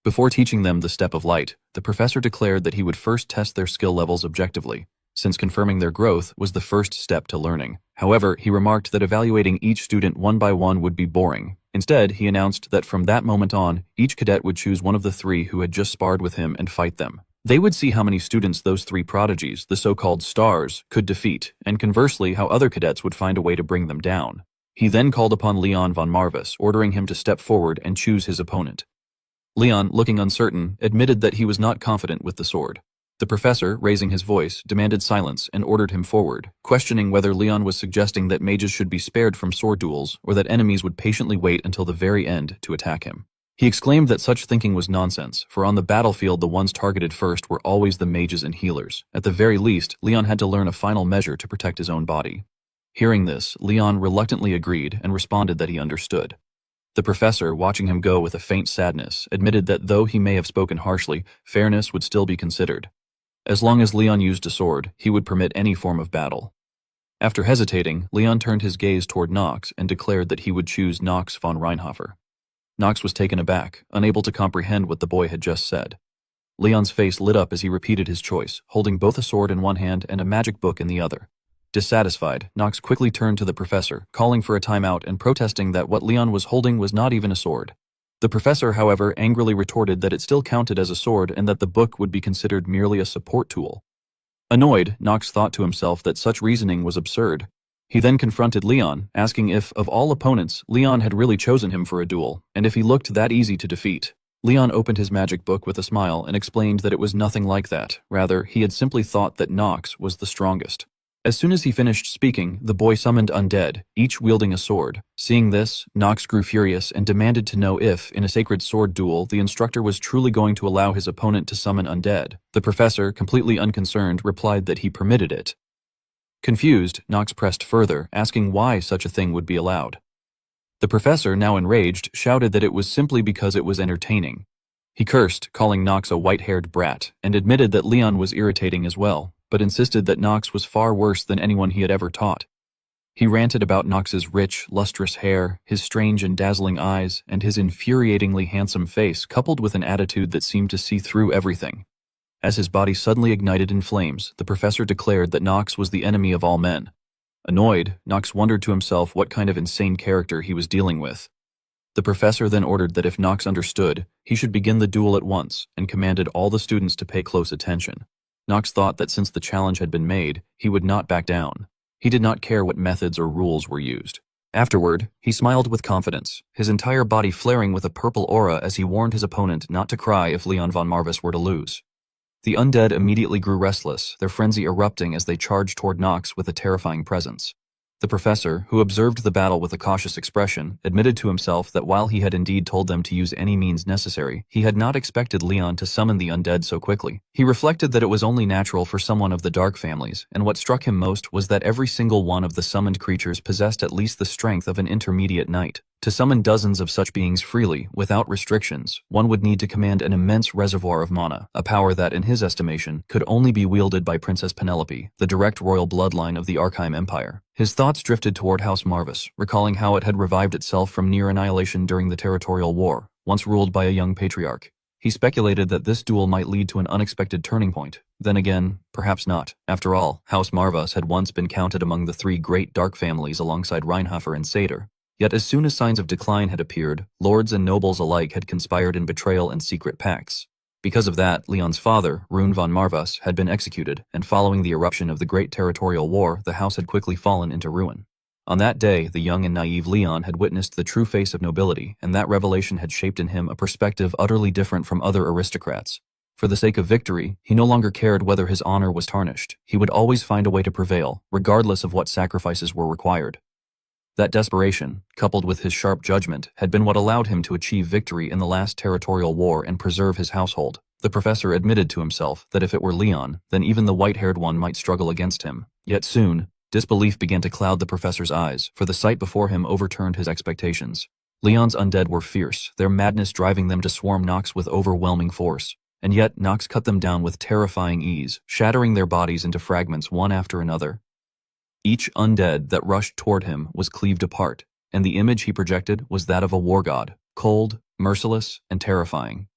Before teaching them the Step of Light, the professor declared that he would first test their skill levels objectively, since confirming their growth was the first step to learning. However, he remarked that evaluating each student one by one would be boring. Instead, he announced that from that moment on, each cadet would choose one of the three who had just sparred with him and fight them. They would see how many students those three prodigies, the so-called stars, could defeat, and conversely how other cadets would find a way to bring them down. He then called upon Leon von Marvis, ordering him to step forward and choose his opponent. Leon, looking uncertain, admitted that he was not confident with the sword. The professor, raising his voice, demanded silence and ordered him forward, questioning whether Leon was suggesting that mages should be spared from sword duels or that enemies would patiently wait until the very end to attack him. He exclaimed that such thinking was nonsense, for on the battlefield the ones targeted first were always the mages and healers. At the very least, Leon had to learn a final measure to protect his own body. Hearing this, Leon reluctantly agreed and responded that he understood. The professor, watching him go with a faint sadness, admitted that though he may have spoken harshly, fairness would still be considered. As long as Leon used a sword, he would permit any form of battle. After hesitating, Leon turned his gaze toward Knox and declared that he would choose Knox von Reinhofer. Knox was taken aback, unable to comprehend what the boy had just said. Leon's face lit up as he repeated his choice, holding both a sword in one hand and a magic book in the other. Dissatisfied, Knox quickly turned to the professor, calling for a timeout and protesting that what Leon was holding was not even a sword. The professor, however, angrily retorted that it still counted as a sword and that the book would be considered merely a support tool. Annoyed, Knox thought to himself that such reasoning was absurd. He then confronted Leon, asking if, of all opponents, Leon had really chosen him for a duel, and if he looked that easy to defeat. Leon opened his magic book with a smile and explained that it was nothing like that. Rather, he had simply thought that Knox was the strongest. As soon as he finished speaking, the boy summoned undead, each wielding a sword. Seeing this, Knox grew furious and demanded to know if, in a sacred sword duel, the instructor was truly going to allow his opponent to summon undead. The professor, completely unconcerned, replied that he permitted it. Confused, Knox pressed further, asking why such a thing would be allowed. The professor, now enraged, shouted that it was simply because it was entertaining. He cursed, calling Knox a white-haired brat, and admitted that Leon was irritating as well, but insisted that Knox was far worse than anyone he had ever taught. He ranted about Knox's rich, lustrous hair, his strange and dazzling eyes, and his infuriatingly handsome face, coupled with an attitude that seemed to see through everything. As his body suddenly ignited in flames, the professor declared that Knox was the enemy of all men. Annoyed, Knox wondered to himself what kind of insane character he was dealing with. The professor then ordered that if Knox understood, he should begin the duel at once, and commanded all the students to pay close attention. Knox thought that since the challenge had been made, he would not back down. He did not care what methods or rules were used. Afterward, he smiled with confidence, his entire body flaring with a purple aura as he warned his opponent not to cry if Leon von Marvis were to lose. The undead immediately grew restless, their frenzy erupting as they charged toward Knox with a terrifying presence. The professor, who observed the battle with a cautious expression, admitted to himself that while he had indeed told them to use any means necessary, he had not expected Leon to summon the undead so quickly. He reflected that it was only natural for someone of the dark families, and what struck him most was that every single one of the summoned creatures possessed at least the strength of an intermediate knight. To summon dozens of such beings freely, without restrictions, one would need to command an immense reservoir of mana, a power that, in his estimation, could only be wielded by Princess Penelope, the direct royal bloodline of the Archive Empire. His thoughts drifted toward House Marvis, recalling how it had revived itself from near annihilation during the Territorial War, once ruled by a young patriarch. He speculated that this duel might lead to an unexpected turning point. Then again, perhaps not. After all, House Marvas had once been counted among the three great dark families alongside Reinhofer and Seder. Yet as soon as signs of decline had appeared, lords and nobles alike had conspired in betrayal and secret pacts. Because of that, Leon's father, Rune von Marvas, had been executed, and following the eruption of the Great Territorial War, the house had quickly fallen into ruin. On that day, the young and naive Leon had witnessed the true face of nobility, and that revelation had shaped in him a perspective utterly different from other aristocrats. For the sake of victory, he no longer cared whether his honor was tarnished. He would always find a way to prevail, regardless of what sacrifices were required. That desperation, coupled with his sharp judgment, had been what allowed him to achieve victory in the last territorial war and preserve his household. The professor admitted to himself that if it were Leon, then even the white-haired one might struggle against him. Yet soon, disbelief began to cloud the professor's eyes, for the sight before him overturned his expectations. Leon's undead were fierce, their madness driving them to swarm Nox with overwhelming force. And yet, Nox cut them down with terrifying ease, shattering their bodies into fragments one after another. Each undead that rushed toward him was cleaved apart, and the image he projected was that of a war god, cold, merciless, and terrifying.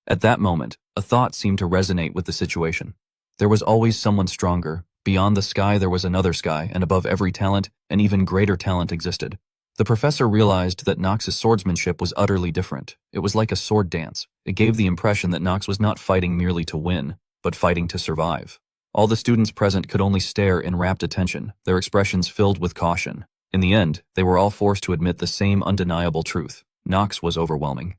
At that moment, a thought seemed to resonate with the situation. There was always someone stronger. Beyond the sky there was another sky, and above every talent, an even greater talent existed. The professor realized that Nox's swordsmanship was utterly different. It was like a sword dance. It gave the impression that Nox was not fighting merely to win, but fighting to survive. All the students present could only stare in rapt attention, their expressions filled with caution. In the end, they were all forced to admit the same undeniable truth. Nox was overwhelming.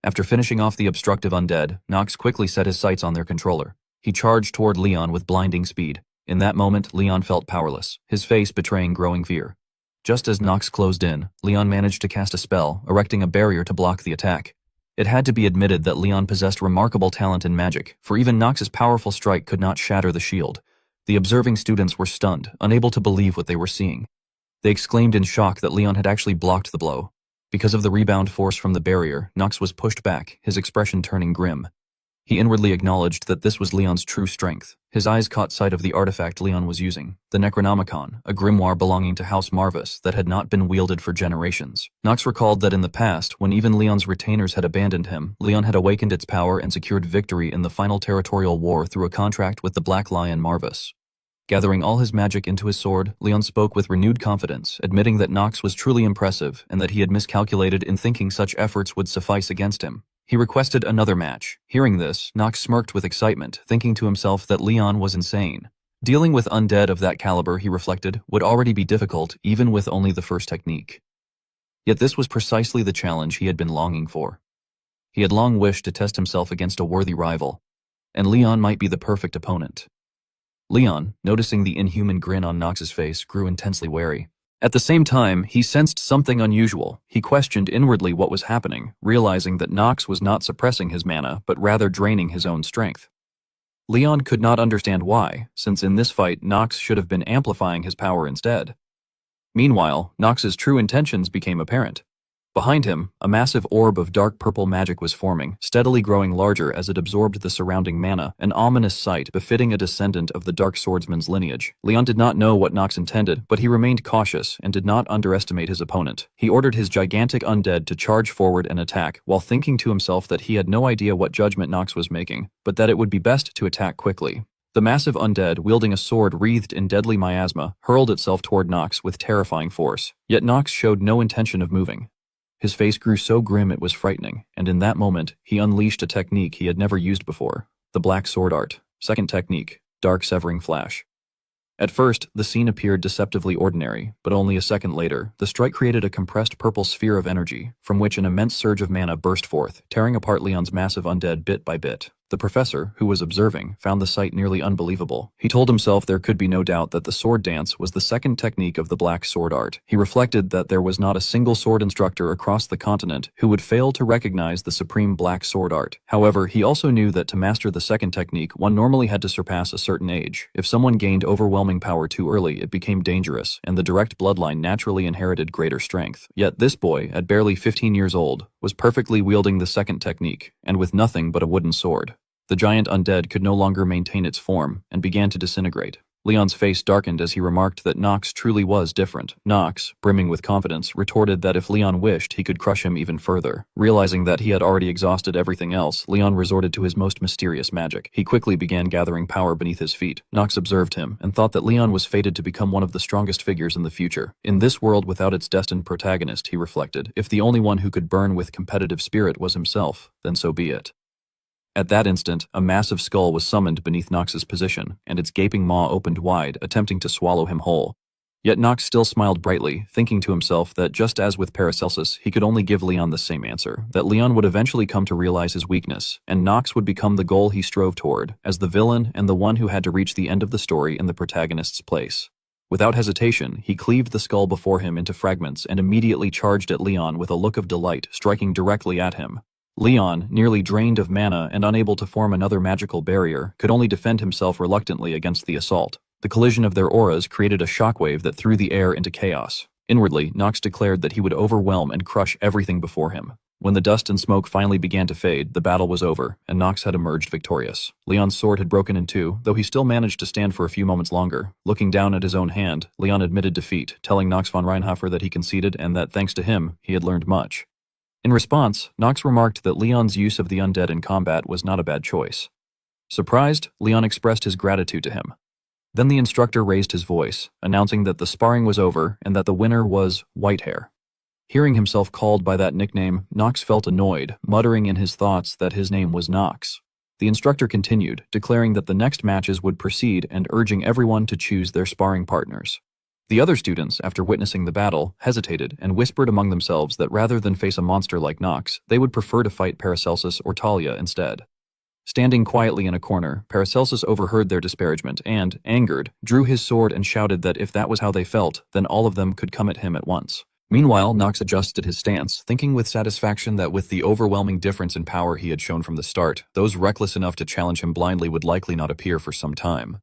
After finishing off the obstructive undead, Nox quickly set his sights on their controller. He charged toward Leon with blinding speed. In that moment, Leon felt powerless, his face betraying growing fear. Just as Nox closed in, Leon managed to cast a spell, erecting a barrier to block the attack. It had to be admitted that Leon possessed remarkable talent in magic, for even Nox's powerful strike could not shatter the shield. The observing students were stunned, unable to believe what they were seeing. They exclaimed in shock that Leon had actually blocked the blow. Because of the rebound force from the barrier, Nox was pushed back, his expression turning grim. He inwardly acknowledged that this was Leon's true strength. His eyes caught sight of the artifact Leon was using, the Necronomicon, a grimoire belonging to House Marvas that had not been wielded for generations. Nox recalled that in the past, when even Leon's retainers had abandoned him, Leon had awakened its power and secured victory in the final territorial war through a contract with the Black Lion Marvas. Gathering all his magic into his sword, Leon spoke with renewed confidence, admitting that Nox was truly impressive and that he had miscalculated in thinking such efforts would suffice against him. He requested another match. Hearing this, Nox smirked with excitement, thinking to himself that Leon was insane. Dealing with undead of that caliber, he reflected, would already be difficult even with only the first technique. Yet this was precisely the challenge he had been longing for. He had long wished to test himself against a worthy rival, and Leon might be the perfect opponent. Leon, noticing the inhuman grin on Nox's face, grew intensely wary. At the same time, he sensed something unusual. He questioned inwardly what was happening, realizing that Nox was not suppressing his mana, but rather draining his own strength. Leon could not understand why, since in this fight Nox should have been amplifying his power instead. Meanwhile, Nox's true intentions became apparent. Behind him, a massive orb of dark purple magic was forming, steadily growing larger as it absorbed the surrounding mana, an ominous sight befitting a descendant of the Dark Swordsman's lineage. Leon did not know what Nox intended, but he remained cautious and did not underestimate his opponent. He ordered his gigantic undead to charge forward and attack, while thinking to himself that he had no idea what judgment Nox was making, but that it would be best to attack quickly. The massive undead, wielding a sword wreathed in deadly miasma, hurled itself toward Nox with terrifying force. Yet Nox showed no intention of moving. His face grew so grim it was frightening, and in that moment, he unleashed a technique he had never used before, the Black Sword Art. Second technique, Dark Severing Flash. At first, the scene appeared deceptively ordinary, but only a second later, the strike created a compressed purple sphere of energy, from which an immense surge of mana burst forth, tearing apart Leon's massive undead bit by bit. The professor, who was observing, found the sight nearly unbelievable. He told himself there could be no doubt that the sword dance was the second technique of the Black Sword Art. He reflected that there was not a single sword instructor across the continent who would fail to recognize the supreme Black Sword Art. However, he also knew that to master the second technique, one normally had to surpass a certain age. If someone gained overwhelming power too early, it became dangerous, and the direct bloodline naturally inherited greater strength. Yet this boy, at barely 15 years old, was perfectly wielding the second technique, and with nothing but a wooden sword. The giant undead could no longer maintain its form and began to disintegrate. Leon's face darkened as he remarked that Nox truly was different. Nox, brimming with confidence, retorted that if Leon wished, he could crush him even further. Realizing that he had already exhausted everything else, Leon resorted to his most mysterious magic. He quickly began gathering power beneath his feet. Nox observed him and thought that Leon was fated to become one of the strongest figures in the future. In this world without its destined protagonist, he reflected, if the only one who could burn with competitive spirit was himself, then so be it. At that instant, a massive skull was summoned beneath Nox's position, and its gaping maw opened wide, attempting to swallow him whole. Yet Nox still smiled brightly, thinking to himself that just as with Paracelsus, he could only give Leon the same answer, that Leon would eventually come to realize his weakness, and Nox would become the goal he strove toward, as the villain and the one who had to reach the end of the story in the protagonist's place. Without hesitation, he cleaved the skull before him into fragments and immediately charged at Leon with a look of delight, striking directly at him. Leon, nearly drained of mana and unable to form another magical barrier, could only defend himself reluctantly against the assault. The collision of their auras created a shockwave that threw the air into chaos. Inwardly, Nox declared that he would overwhelm and crush everything before him. When the dust and smoke finally began to fade, the battle was over, and Nox had emerged victorious. Leon's sword had broken in two, though he still managed to stand for a few moments longer. Looking down at his own hand, Leon admitted defeat, telling Nox von Reinhofer that he conceded and that, thanks to him, he had learned much. In response, Nox remarked that Leon's use of the undead in combat was not a bad choice. Surprised, Leon expressed his gratitude to him. Then the instructor raised his voice, announcing that the sparring was over and that the winner was Whitehair. Hearing himself called by that nickname, Nox felt annoyed, muttering in his thoughts that his name was Nox. The instructor continued, declaring that the next matches would proceed and urging everyone to choose their sparring partners. The other students, after witnessing the battle, hesitated and whispered among themselves that rather than face a monster like Nox, they would prefer to fight Paracelsus or Talia instead. Standing quietly in a corner, Paracelsus overheard their disparagement and, angered, drew his sword and shouted that if that was how they felt, then all of them could come at him at once. Meanwhile, Nox adjusted his stance, thinking with satisfaction that with the overwhelming difference in power he had shown from the start, those reckless enough to challenge him blindly would likely not appear for some time.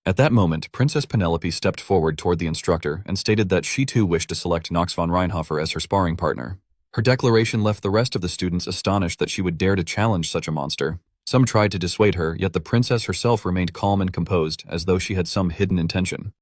At that moment, Princess Penelope stepped forward toward the instructor and stated that she too wished to select Nox von Reinhofer as her sparring partner. Her declaration left the rest of the students astonished that she would dare to challenge such a monster. Some tried to dissuade her, yet the princess herself remained calm and composed, as though she had some hidden intention.